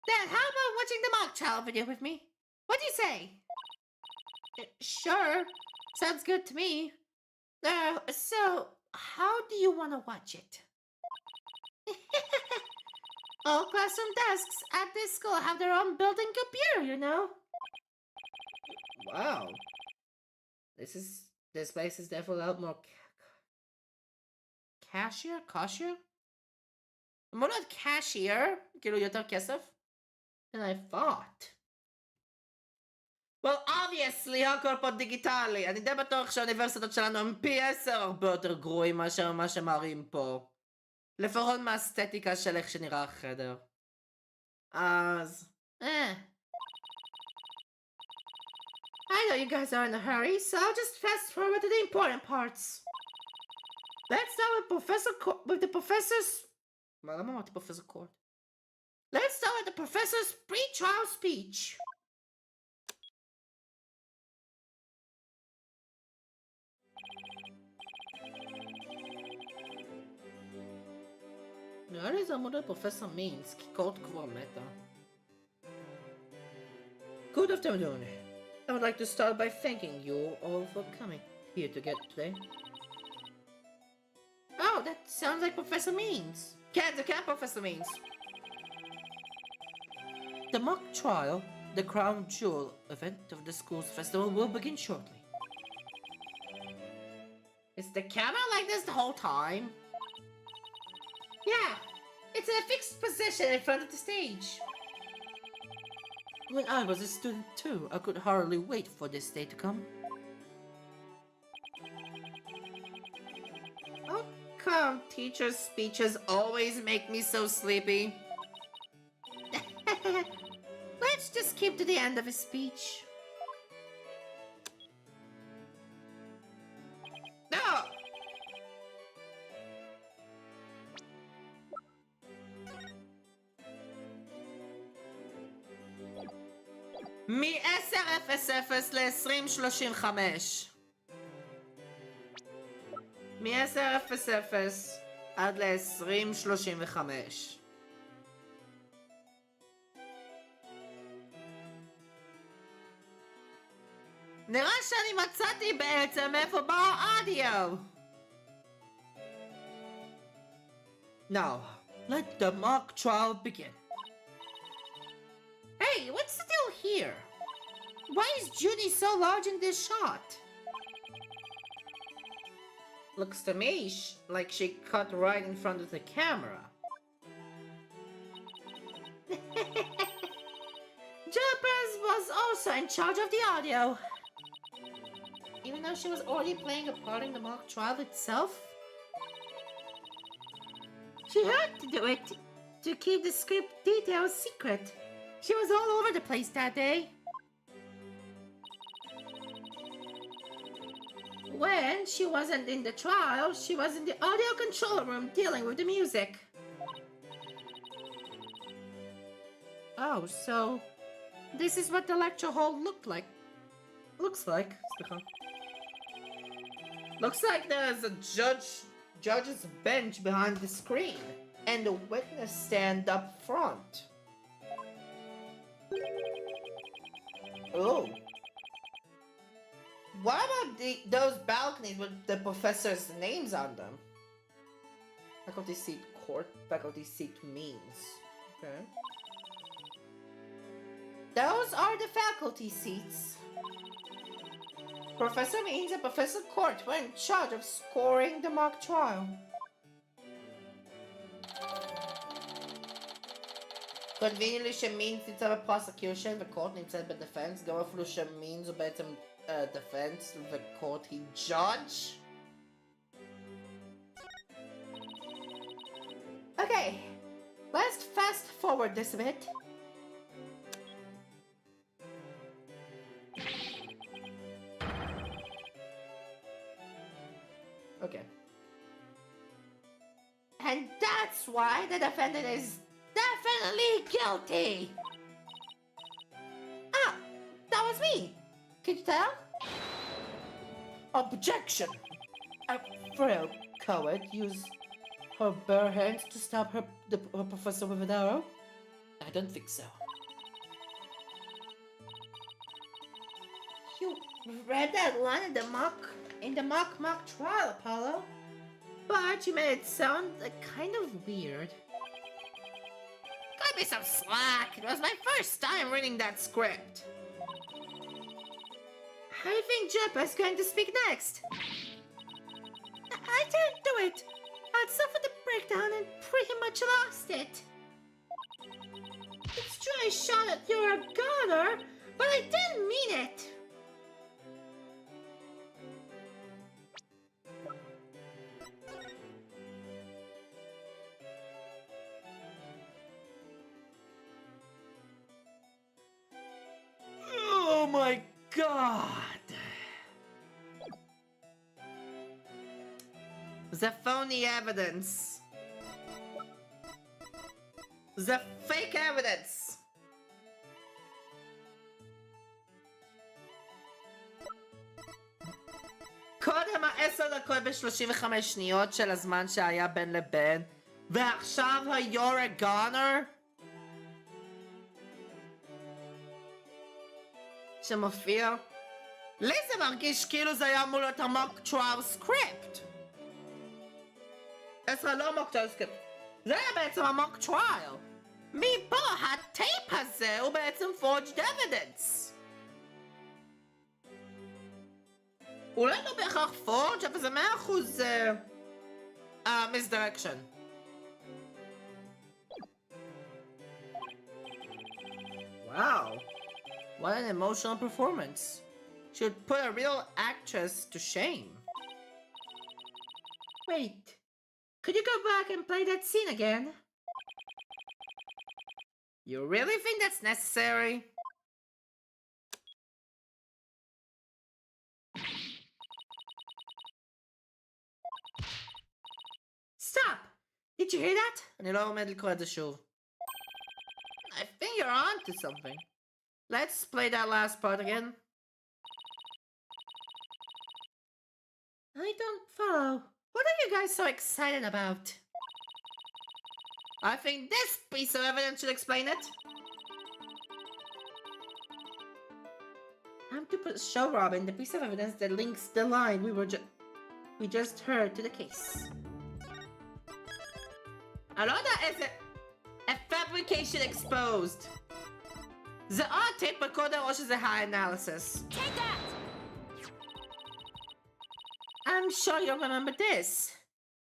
then how about watching the mock trial video with me? What do you say? Sure, sounds good to me. So, how do you want to watch it? All classroom desks at this school have their own built-in computer, you know? Wow. This place is definitely a lot more cashier? אמור להיות cashier, כאילו יותר כסף, than I thought. Well, obviously, הכל פה דיגיטלי. אני די בטוח שהאוניברסיטות שלנו הם פי 10 הרבה יותר גרועים מאשר מה שמראים פה. לפחות מהאסתטיקה של איך שנראה החדר. אז... I know you guys are in a hurry, so I'll just fast forward to the important parts. Let's start with the professor's... למה אמרתי פרופסור קורט? Let's start with the professor's pre-trial speech. נראה לי זה אמור להיות פרופסור מינס, כי קורט כבר מתה. Good afternoon. I would like to start by thanking you all for coming here today. Oh, that sounds like Professor Means. כן, זה כן פרופסור מינס. The mock trial, the crown jewel event of the school's festival will begin shortly. Is the camera like this the whole time? Yeah, it's in a fixed position in front of the stage. When I was a student too, I could hardly wait for this day to come. How come teachers' speeches always make me so sleepy? Let's just keep to the end of his speech. No! מ-10:00 ל-20:35. מ-10:00 עד ל-20:35. נראה שאני מצאתי בעצם איפה בא האודיו. Now, let the mock trial begin. Hey, what's the deal here? Why is Judy so large in this shot? Looks to me like she cut right in front of the camera. Juppers was also in charge of the audio. Even though she was already playing a part in the mock trial itself? She had to do it to keep the script details secret. She was all over the place that day. When she wasn't in the trial, she was in the audio control room dealing with the music. Oh, so this is what the lecture hall looks like. Looks like there's a judge's bench behind the screen and a witness stand up front. Oh. What about those balconies with the professor's names on them? Faculty seat court, faculty seat means. Okay. Those are the faculty seats. Professor Means and Professor Court were in charge of scoring the mock trial. Conveniently שמינס נמצא בפרוסקיושן וקורט נמצאת בדפנס, גם אפילו שמינס הוא בעצם דפנס וקורט היא judge. Okay, let's fast forward this a bit. Okay. And that's why the defendant is definitely guilty! Ah, that was me! Can you tell? Objection! A frail coward used her bare hands to stab her professor with an arrow? I don't think so. You read that line in the mock trial, Apollo. But you made it sound kind of weird. Cut me some slack. It was my first time reading that script. How do you think Jeppa's going to speak next? I didn't do it. I suffered a breakdown and pretty much lost it. It's true I shot at your gunner, but I didn't mean it. Oh my god! The phony evidence. The fake evidence. קודם 10 דקות ו-35 שניות של הזמן שהיה בין לבין, ועכשיו היורה גונר? שמופיע? לי זה מרגיש כאילו זה היה אמור להיות המוק טריאל סקריפט. 10 לא מוק טריאל סקריפט. זה היה בעצם המוק טריאל. מפה הטייפ הזה הוא בעצם forged evidence. אולי לא בהכרח forged, אבל זה 100% misdirection. Wow. What an emotional performance. She would put a real actress to shame. Wait, could you go back and play that scene again? You really think that's necessary? Stop! Did you hear that? אני לא עומד לקרוא את זה שוב. I think you're on to something. Let's play that last part again. I don't follow. What are you guys so excited about? I think this piece of evidence should explain it. I'm to show Robin the piece of evidence that links the line we just heard to the case. Another is a fabrication exposed. The odd tape recorder washes a high analysis. Take that! I'm sure you'll remember this.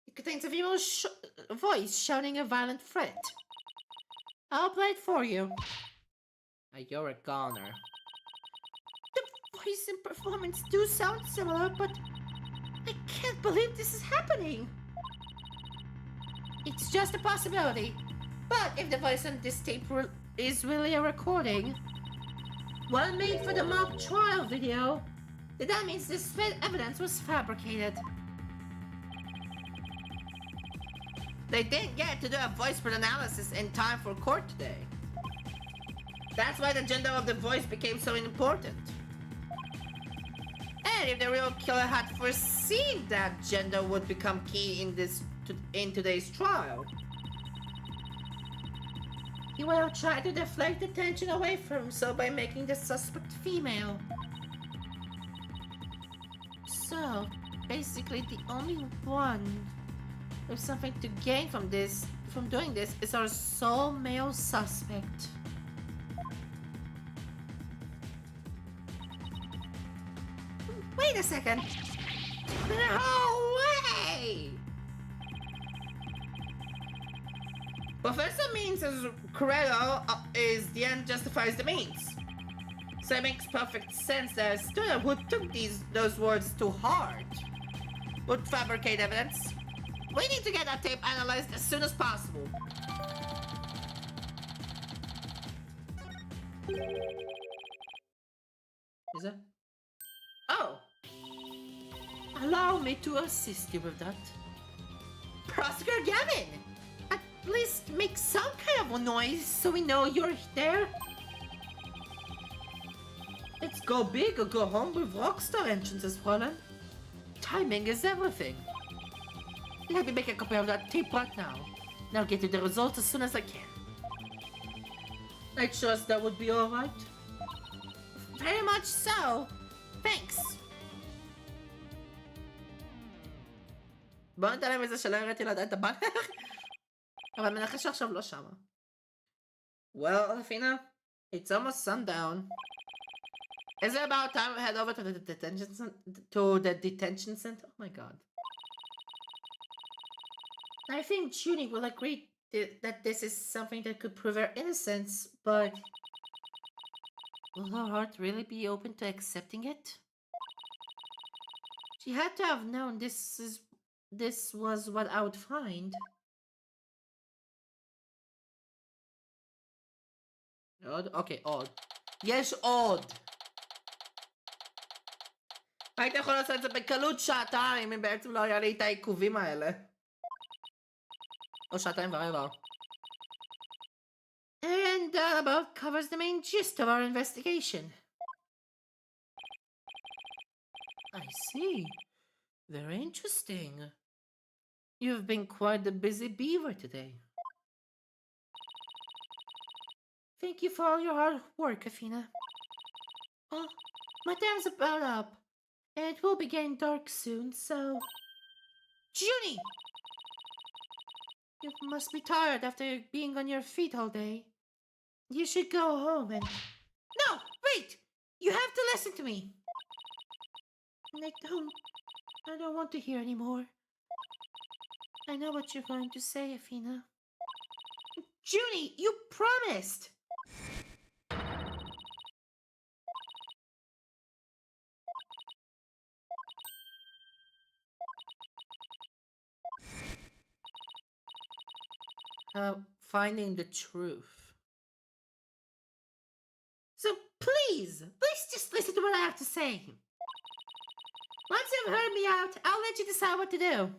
It contains a female voice shouting a violent threat. I'll play it for you. You're a goner. The voice and performance do sound similar, but I can't believe this is happening. It's just a possibility. But if the voice on this tape is really a recording, one made for the mock trial video, then that means this evidence was fabricated. They didn't get to do a voice print analysis in time for court today. That's why the gender of the voice became so important. And if the real killer had foreseen that gender would become key in today's trial, He would have tried to deflect attention away from himself by making the suspect female. So, basically the only one with something to gain from doing this, is our sole male suspect. Wait a second! No way! Professor Means' credo is the end justifies the means. So it makes perfect sense that a student who took those words to heart would fabricate evidence. We need to get that tape analyzed as soon as possible. Is it? Oh, Allow me to assist you with that. Prosecutor Gavin! At least make some kind of a noise so we know you're there. Let's go big or go home with rockstar entrances, Fräulein. Timing is everything. Let me make a copy of that tape right now. Now get you the results as soon as I can. I trust that would be alright. Very much so. Thanks. בוא נתעלם מזה שלא הראיתי לדעת את הבנק. אבל מנחש שעכשיו לא שמה. Well, Athena, it's almost sundown. Is it about time we head over to the detention center? Oh my god. I think Junie will agree that this is something that could prove her innocence, but will her heart really be open to accepting it? She had to have known this was what I would find. עוד? אוקיי, עוד. יש עוד! הייתי יכול לעשות את זה בקלות שעתיים, אם בעצם לא היה לי את העיכובים האלה. או שעתיים ורבע. And that about covers the main gist of our investigation. I see. Very interesting. You've been quite the busy beaver today. Thank you for all your hard work, Athena. Oh, my time's about up, and it will be getting dark soon, so... Junie! You must be tired after being on your feet all day. You should go home and... No! Wait! You have to listen to me! I don't want to hear anymore. I know what you're going to say, Athena. Junie, you promised! Finding the truth. So please just listen to what I have to say. Once you've heard me out, I'll let you decide what to do.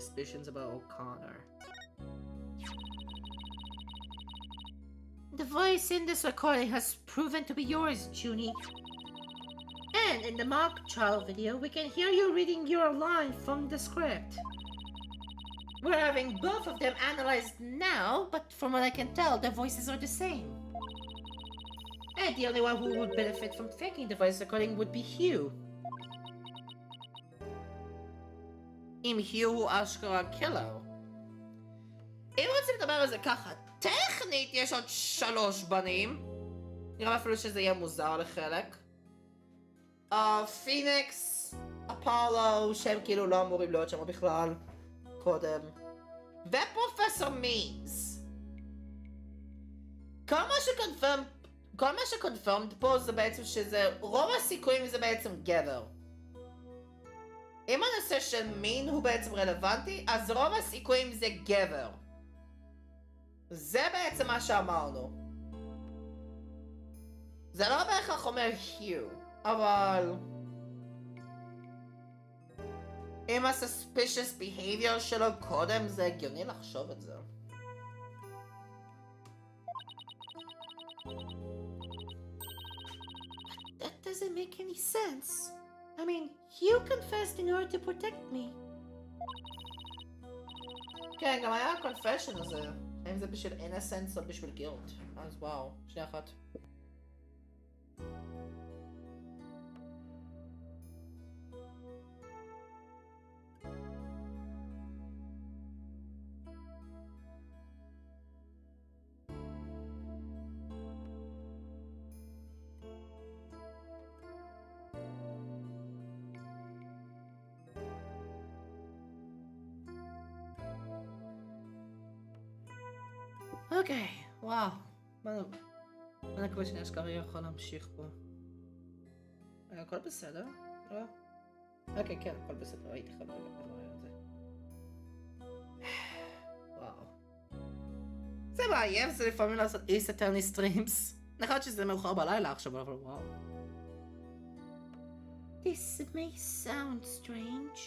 suspicions about O'Connor. The voice in this recording has proven to be yours, Junie. And in the mock trial video, we can hear you reading your line from the script. We're having both of them analyzed now, but from what I can tell, the voices are the same. And the only one who would benefit from faking the voice recording would be Hugh. עם Hugh אשכרה קילו. אם רוצים לדבר על זה ככה, טכנית יש עוד 3 בנים. נראה אפילו שזה יהיה מוזר לחלק. פיניקס, אפולו, שהם כאילו לא אמורים להיות שם בכלל. קודם. ופרופסור מינס. כל מה שקונפרמד פה זה בעצם שזה, רוב הסיכויים זה בעצם גבר. אם הנושא של מין הוא בעצם רלוונטי, אז רוב הסיכויים זה גבר. זה בעצם מה שאמרנו. זה לא בהכרח אומר Hugh, אבל... עם ה-suspicious behavior שלו קודם, זה הגיוני לחשוב את זה. That doesn't make any sense. I mean, Hugh confessed in order to protect me. כן, גם היה ה-confession הזה. האם זה בשביל innocence או בשביל guilt? אז וואו, שנייה אחת. אוקיי, וואו. אני מקווה שאני אשכרה יכול להמשיך פה. הכל בסדר? לא? אוקיי, כן, הכל בסדר. הייתי חייב רגע לברר את זה. וואו. זה מעייף, זה לפעמים לעשות אי-סטרני סטרימס. נכון שזה מאוחר בלילה עכשיו, אבל וואו. This may sound strange,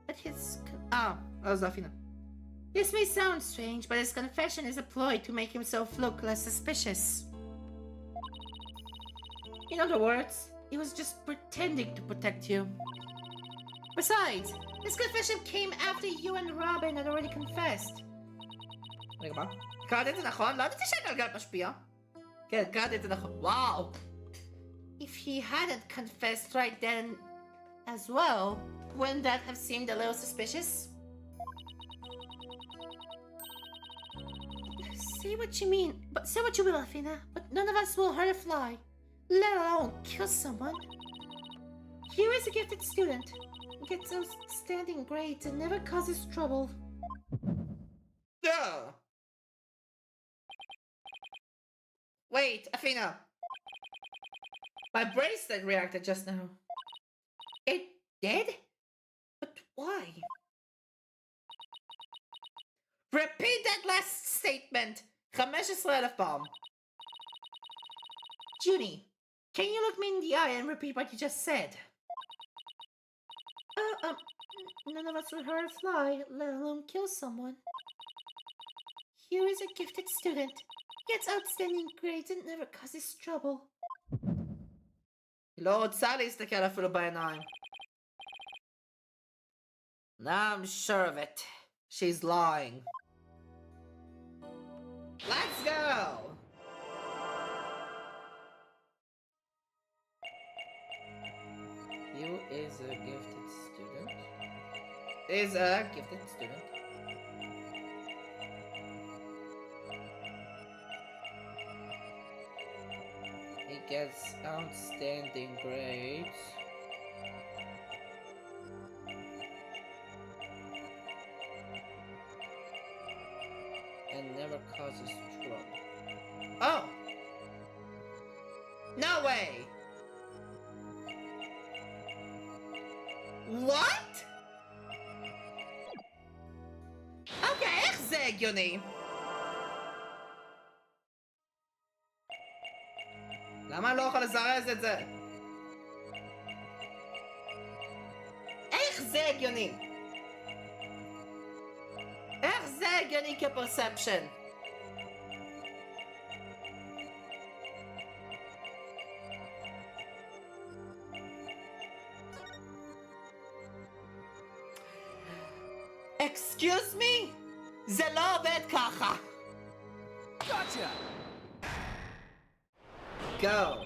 but his... אז זה אפינה. This may sound strange, but his confession is a ploy to make himself look less suspicious. In other words, he was just pretending to protect you. Besides, his confession came after you and Robin had already confessed. רגע, מה? קראתי את זה נכון? לא ידעתי שהגלגל משפיע. כן, קראתי את זה נכון. וואו! If he hadn't confessed right then as well, wouldn't that have seemed a little suspicious? Say what you mean, but say what you will, Athena, but none of us will hurt a fly, let alone kill someone. Hugh is a gifted student, gets outstanding grades and never causes trouble. Yeah. Wait, Athena. My bracelet reacted just now. It did? But why? Repeat that last statement. 15,000 פעם. Junie, can you look me in the eye and repeat what you just said? None of us will hurt a fly, let alone kill someone. Hugh is a gifted student, gets outstanding grades and never causes trouble. היא לא רוצה להסתכל אפילו בעיניים. Now I'm sure of it. She's lying. Let's go! You is a gifted student. Is a gifted student. He gets outstanding grades. And never causes trouble. Oh! No way! What? אוקיי, איך זה הגיוני? למה אני לא יכול לזרז את זה? איך זה הגיוני? זה הגיוני כפרספשן. Excuse me? זה לא עובד ככה. Gotcha! Go.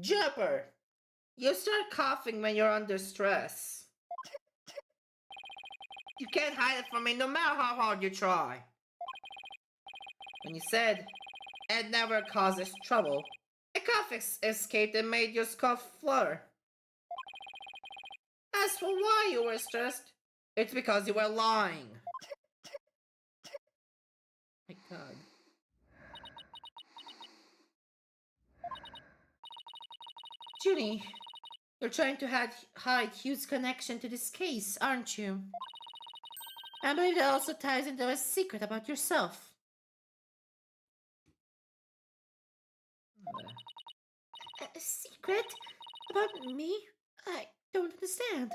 Jumper, you start coughing when you're under stress. You can't hide it from me no matter how hard you try. When you said Ed never causes trouble, a cough escaped and made your skull flutter. As for why you were stressed, it's because you were lying. My God. Junie, you're trying to hide Hugh's connection to this case, aren't you? I believe that also ties into a secret about yourself. A secret? About me? I don't understand.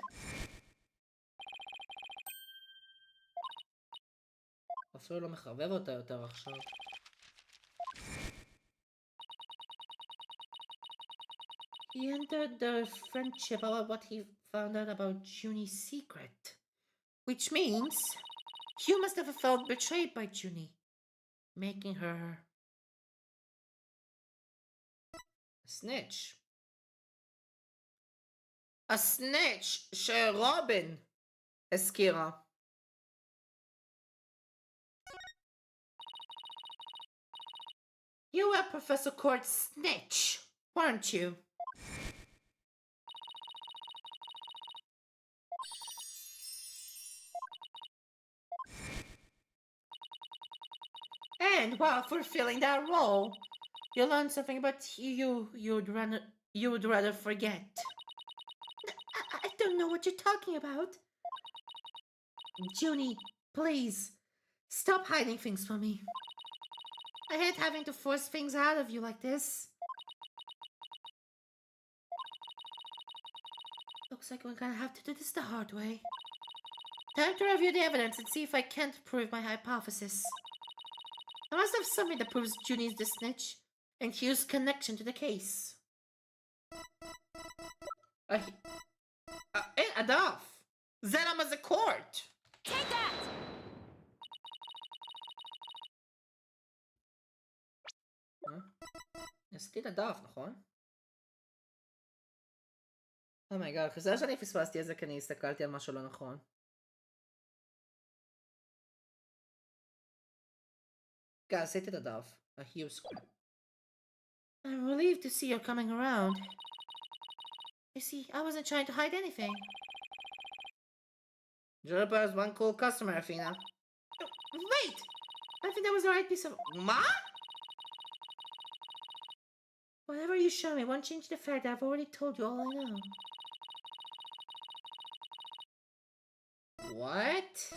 אפילו לא מחבב אותה יותר עכשיו. He entered the friendship about what he found out about Junie's secret. Which means Hugh must have felt betrayed by Junie, making her a snitch. A snitch שרובין הזכירה. You were Professor Court's snitch, weren't you? And while fulfilling that role, you learned something about you'd rather forget. I don't know what you're talking about. Junie, please, stop hiding things from me. I hate having to force things out of you like this. Looks like we're gonna have to do this the hard way. Time to review the evidence and see if I can't prove my hypothesis. I must have something that proves Junie's the snitch and Hugh's connection to the case. Adolf! זה למה זה court! Take that! עשיתי את הדף, נכון? אומייגאד, חסר שאני פספסתי את זה כי אני הסתכלתי על משהו לא נכון. עשיתי את הדף. A huge square. I'm relieved to see you're coming around. You see, I wasn't trying to hide anything. Juniper is one cool customer, Athena. Wait! I think that was the right piece of... Ma? Whatever you show me won't change the fact that I've already told you all I know. What?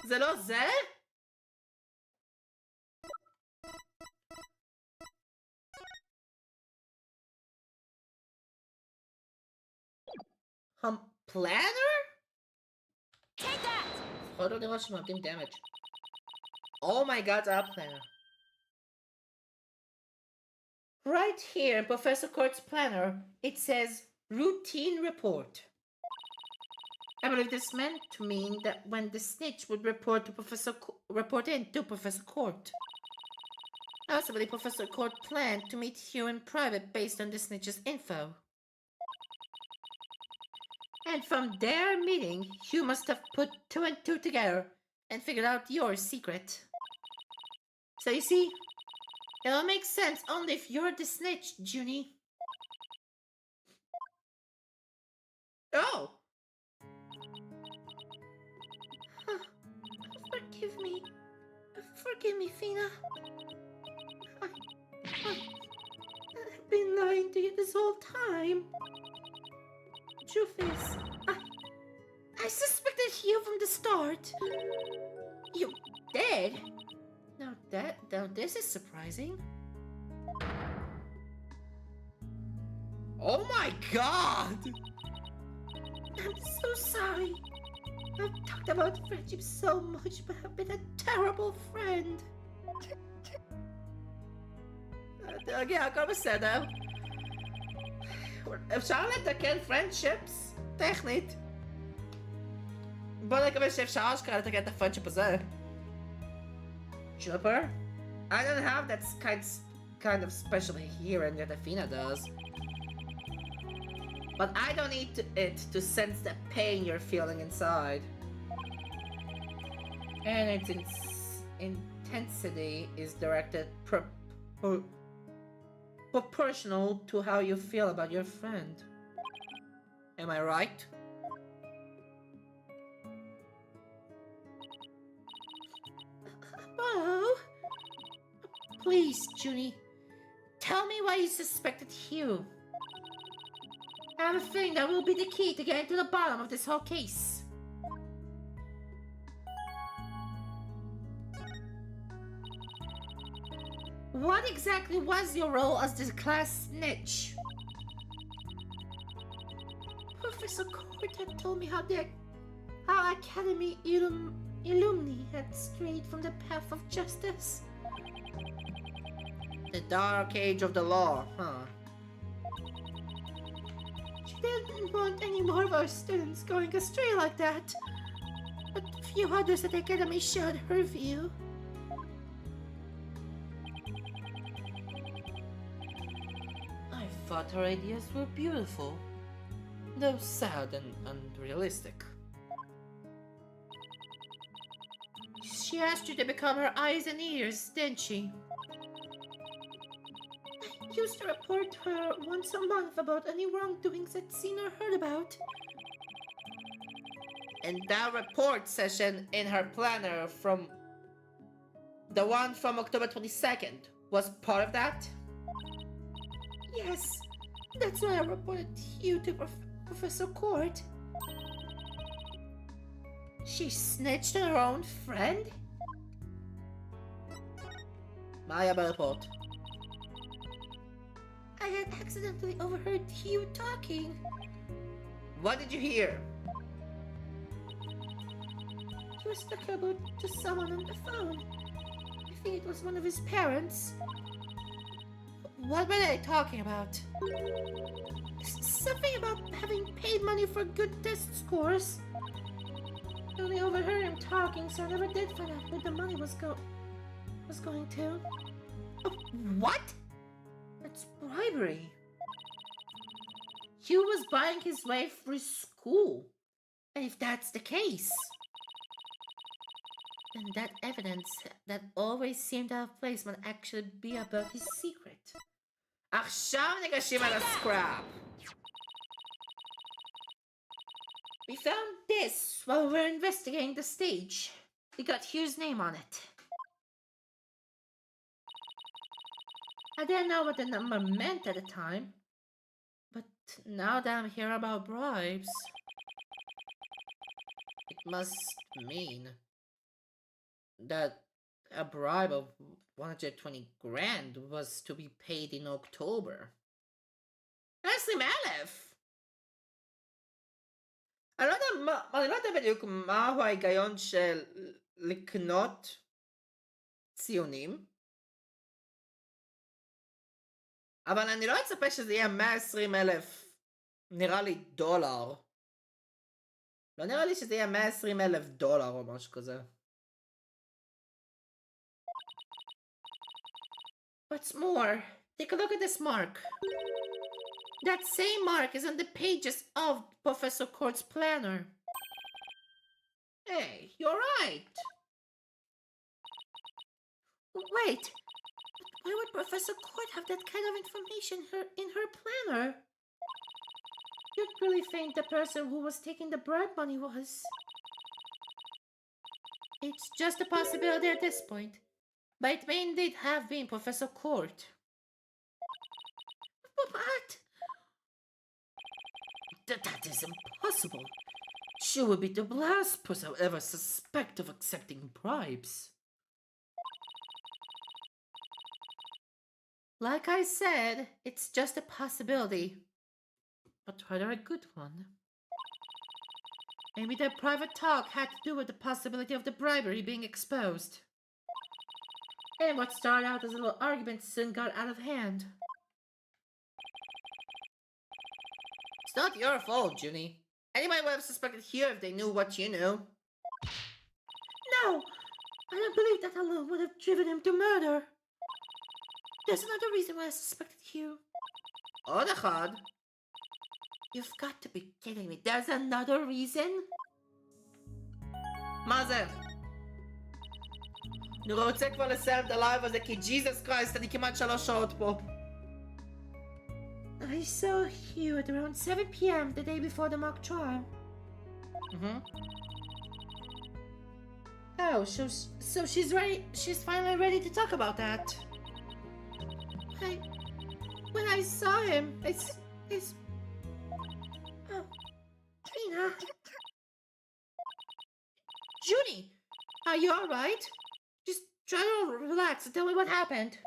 זה לא זה? Planner? Take that! לפחות לא נראה שמאבדים damage. Oh my god, זה הפלנר. Right here in Professor Court's planner, it says routine report. I believe this meant to mean that when the snitch would report in to Professor Court. I also believe Professor Court planned to meet Hugh in private based on the snitch's info. And from their meeting, Hugh must have put 2 and 2 together and figured out your secret. So you see, it'll make sense only if you're the snitch, Junie. Oh! Forgive me. Forgive me, Fina. I've been lying to you this whole time. Truth is, I suspected you from the start. You did? Now this is surprising. Oh my god! I'm so sorry. I've talked about friendship so much, but I've been a terrible friend. תרגיע, הכל בסדר. אפשר לתקן friendships, טכנית. בוא נקווה שאפשר אשכרה לתקן את הפרנדשיפ הזה. Juniper? I don't have that kind of special hearing that Athena does. But I don't need it to sense the pain you're feeling inside. And its intensity is directed proportional to how you feel about your friend. Am I right? Oh, please, Junie, tell me why you suspected Hugh. I have a feeling that will be the key to getting to the bottom of this whole case. What exactly was your role as the class snitch? Professor Court had told me how Academy alumni had strayed from the path of justice. The dark age of the law, huh? She didn't want any more of our students going astray like that. But few others at the Academy shared her view. I thought her ideas were beautiful, though sad and unrealistic. She asked you to become her eyes and ears, didn't she? I used to report her once a month about any wrongdoings I'd seen or heard about. And that report session in her planner from the one from October 22nd was part of that? Yes, that's why I reported you to Professor Court. She snitched on her own friend? Maya report. I had accidentally overheard you talking. What did you hear? He was talking about to someone on the phone. I think it was one of his parents. What were they talking about? Something about having paid money for good test scores. I only overheard him talking, so I never did find out where the money was going to. What? That's bribery. Hugh was buying his way through school. And if that's the case, then that evidence that always seemed out of place might actually be about his secret. עכשיו ניגשים על הסקראפ. We found this while we were investigating the stage. We got Hugh's name on it. I didn't know what the number meant at the time, but now that I'm hearing about bribes, It must mean that a bribe of 120 grand was to be paid in October. 20,000! אני לא יודע בדיוק מהו ההיגיון של לקנות ציונים, אבל אני לא אצפה שזה יהיה 120,000, נראה לי דולר. לא נראה לי שזה יהיה 120,000 דולר או משהו כזה. what's more, take a look at this mark. That same mark is on the pages of Professor Court's planner. Hey, you're right. Wait, but why would Professor Court have that kind of information in her planner? You'd really think the person who was taking the bribe money was. It's just a possibility at this point, but it may indeed have been Professor Court. What? That is impossible. She would be the last person I would ever suspect of accepting bribes. Like I said, it's just a possibility, but rather a good one. Maybe their private talk had to do with the possibility of the bribery being exposed. And what started out as a little argument soon got out of hand. It's not your fault, Junie. Anybody would have suspected here if they knew what you knew. No! I don't believe that alone would have driven him to murder. There's another reason why I suspected Hugh. עוד אחד. You've got to be kidding me. There's another reason? מה זה? אני רוצה כבר לסיים את הלייב הזה כי ג'יזוס קרייסט, אני כמעט 3 שעות פה. I saw Hugh at around 7 p.m. the day before the mock trial. Oh, so she's ready. She's finally ready to talk about that. When I saw him, it's. Oh, Tina. Junie, are you all right? Just try to relax and tell me what happened.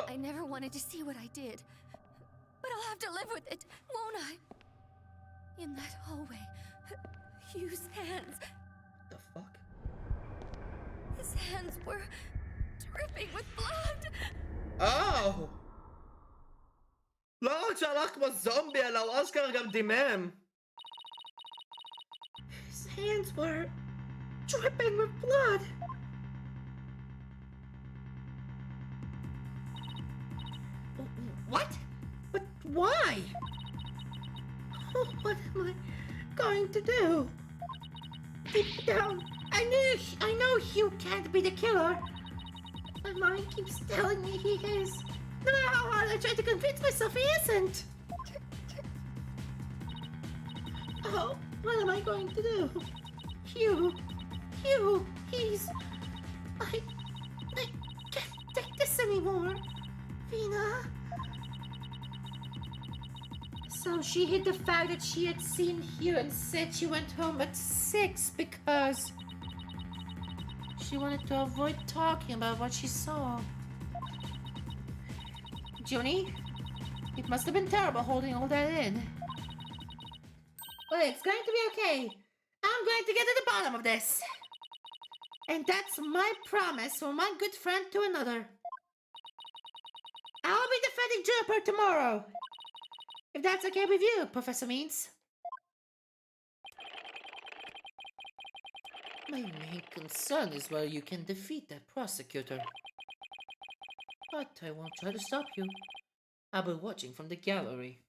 I never wanted to see what I did. But I'll have to live with it, won't I? In that hallway, Hugh's hands. The fuck? His hands were dripping with blood. Oh! לא רק שהלך כמו זומבי, אלא הוא אשכרה גם דימם. His hands were dripping with blood. What? But why? Oh, what am I going to do? Deep down, I know Hugh can't be the killer. My mind keeps telling me he is. No matter how hard I try to convince myself he isn't. Oh, what am I going to do? Hugh, he's... I can't take this anymore. Vina. So she hid the fact that she had seen Hugh and said she went home at 6 because she wanted to avoid talking about what she saw. Junie, it must have been terrible holding all that in. Well, it's going to be okay. I'm going to get to the bottom of this. And that's my promise from one good friend to another. I'll be defending Juniper tomorrow. If that's okay with you, Professor Means. My main concern is whether you can defeat that prosecutor. But I won't try to stop you. I'll be watching from the gallery.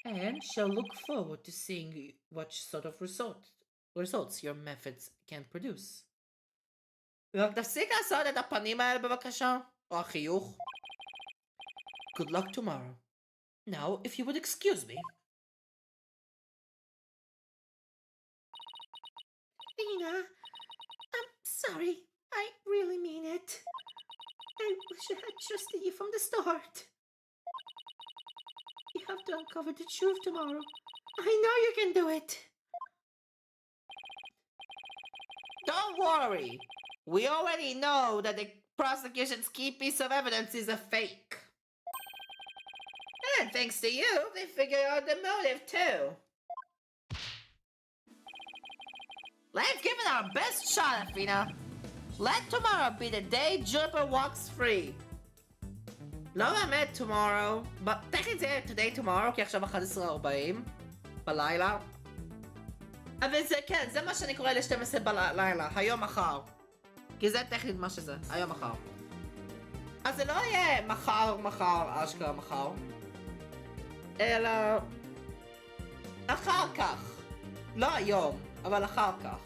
And shall look forward to seeing what sort of results your methods can produce. רק תפסיק לעשות את הפנים האלה בבקשה, או החיוך. Good luck tomorrow. Now, if you would excuse me. Nina, I'm sorry. I really mean it. I wish I had trusted you from the start. You have to uncover the truth tomorrow. I know you can do it. Don't worry. We already know that the prosecution's key piece of evidence is a fake. And thanks to you, they figured out the motive too. Let's give it our best shot, Athena. Let tomorrow be the day Juniper walks free. לא באמת tomorrow, but technically today tomorrow, כי עכשיו 11:40 בלילה. אבל זה כן, זה מה שאני קורא ל-12 בלילה, היום מחר. כי זה טכנית מה שזה, היום מחר. אז זה לא יהיה מחר, אשכרה מחר. אלא... אחר כך. לא היום, אבל אחר כך.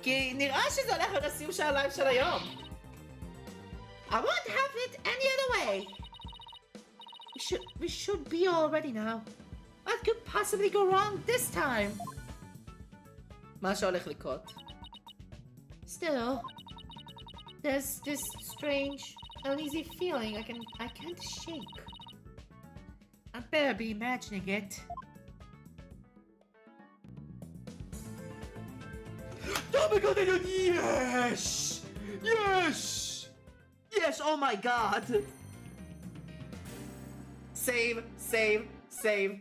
כי נראה שזה הולך להיות הסיום של הלייב של היום. I won't have it any other way. We should be all ready now. What could possibly go wrong this time? מה שהולך לקרות. Still, there's this strange, uneasy feeling I can't shake. I better be imagining it. Oh my god, yes! Yes! Yes, oh my god! Save, סייב.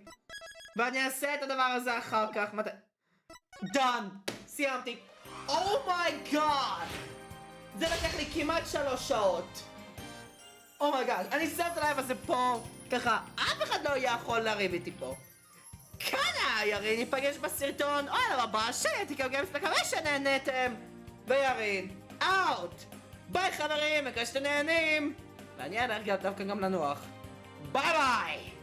ואני אעשה את הדבר הזה אחר כך. מתי? דן! סיימתי. אומייגאד! זה לקח לי כמעט 3 שעות. אומייגאד, אני שם את הלייב הזה פה. ככה, אף אחד לא יכול לריב איתי פה. כאן ירין, ניפגש בסרטון או על הבא של אתיקה גיימס, מקווה שנהנתם. וירין, אאוט! ביי חברים, מקווה שאתם נהנים. ואני אלך דווקא גם לנוח. ביי ביי!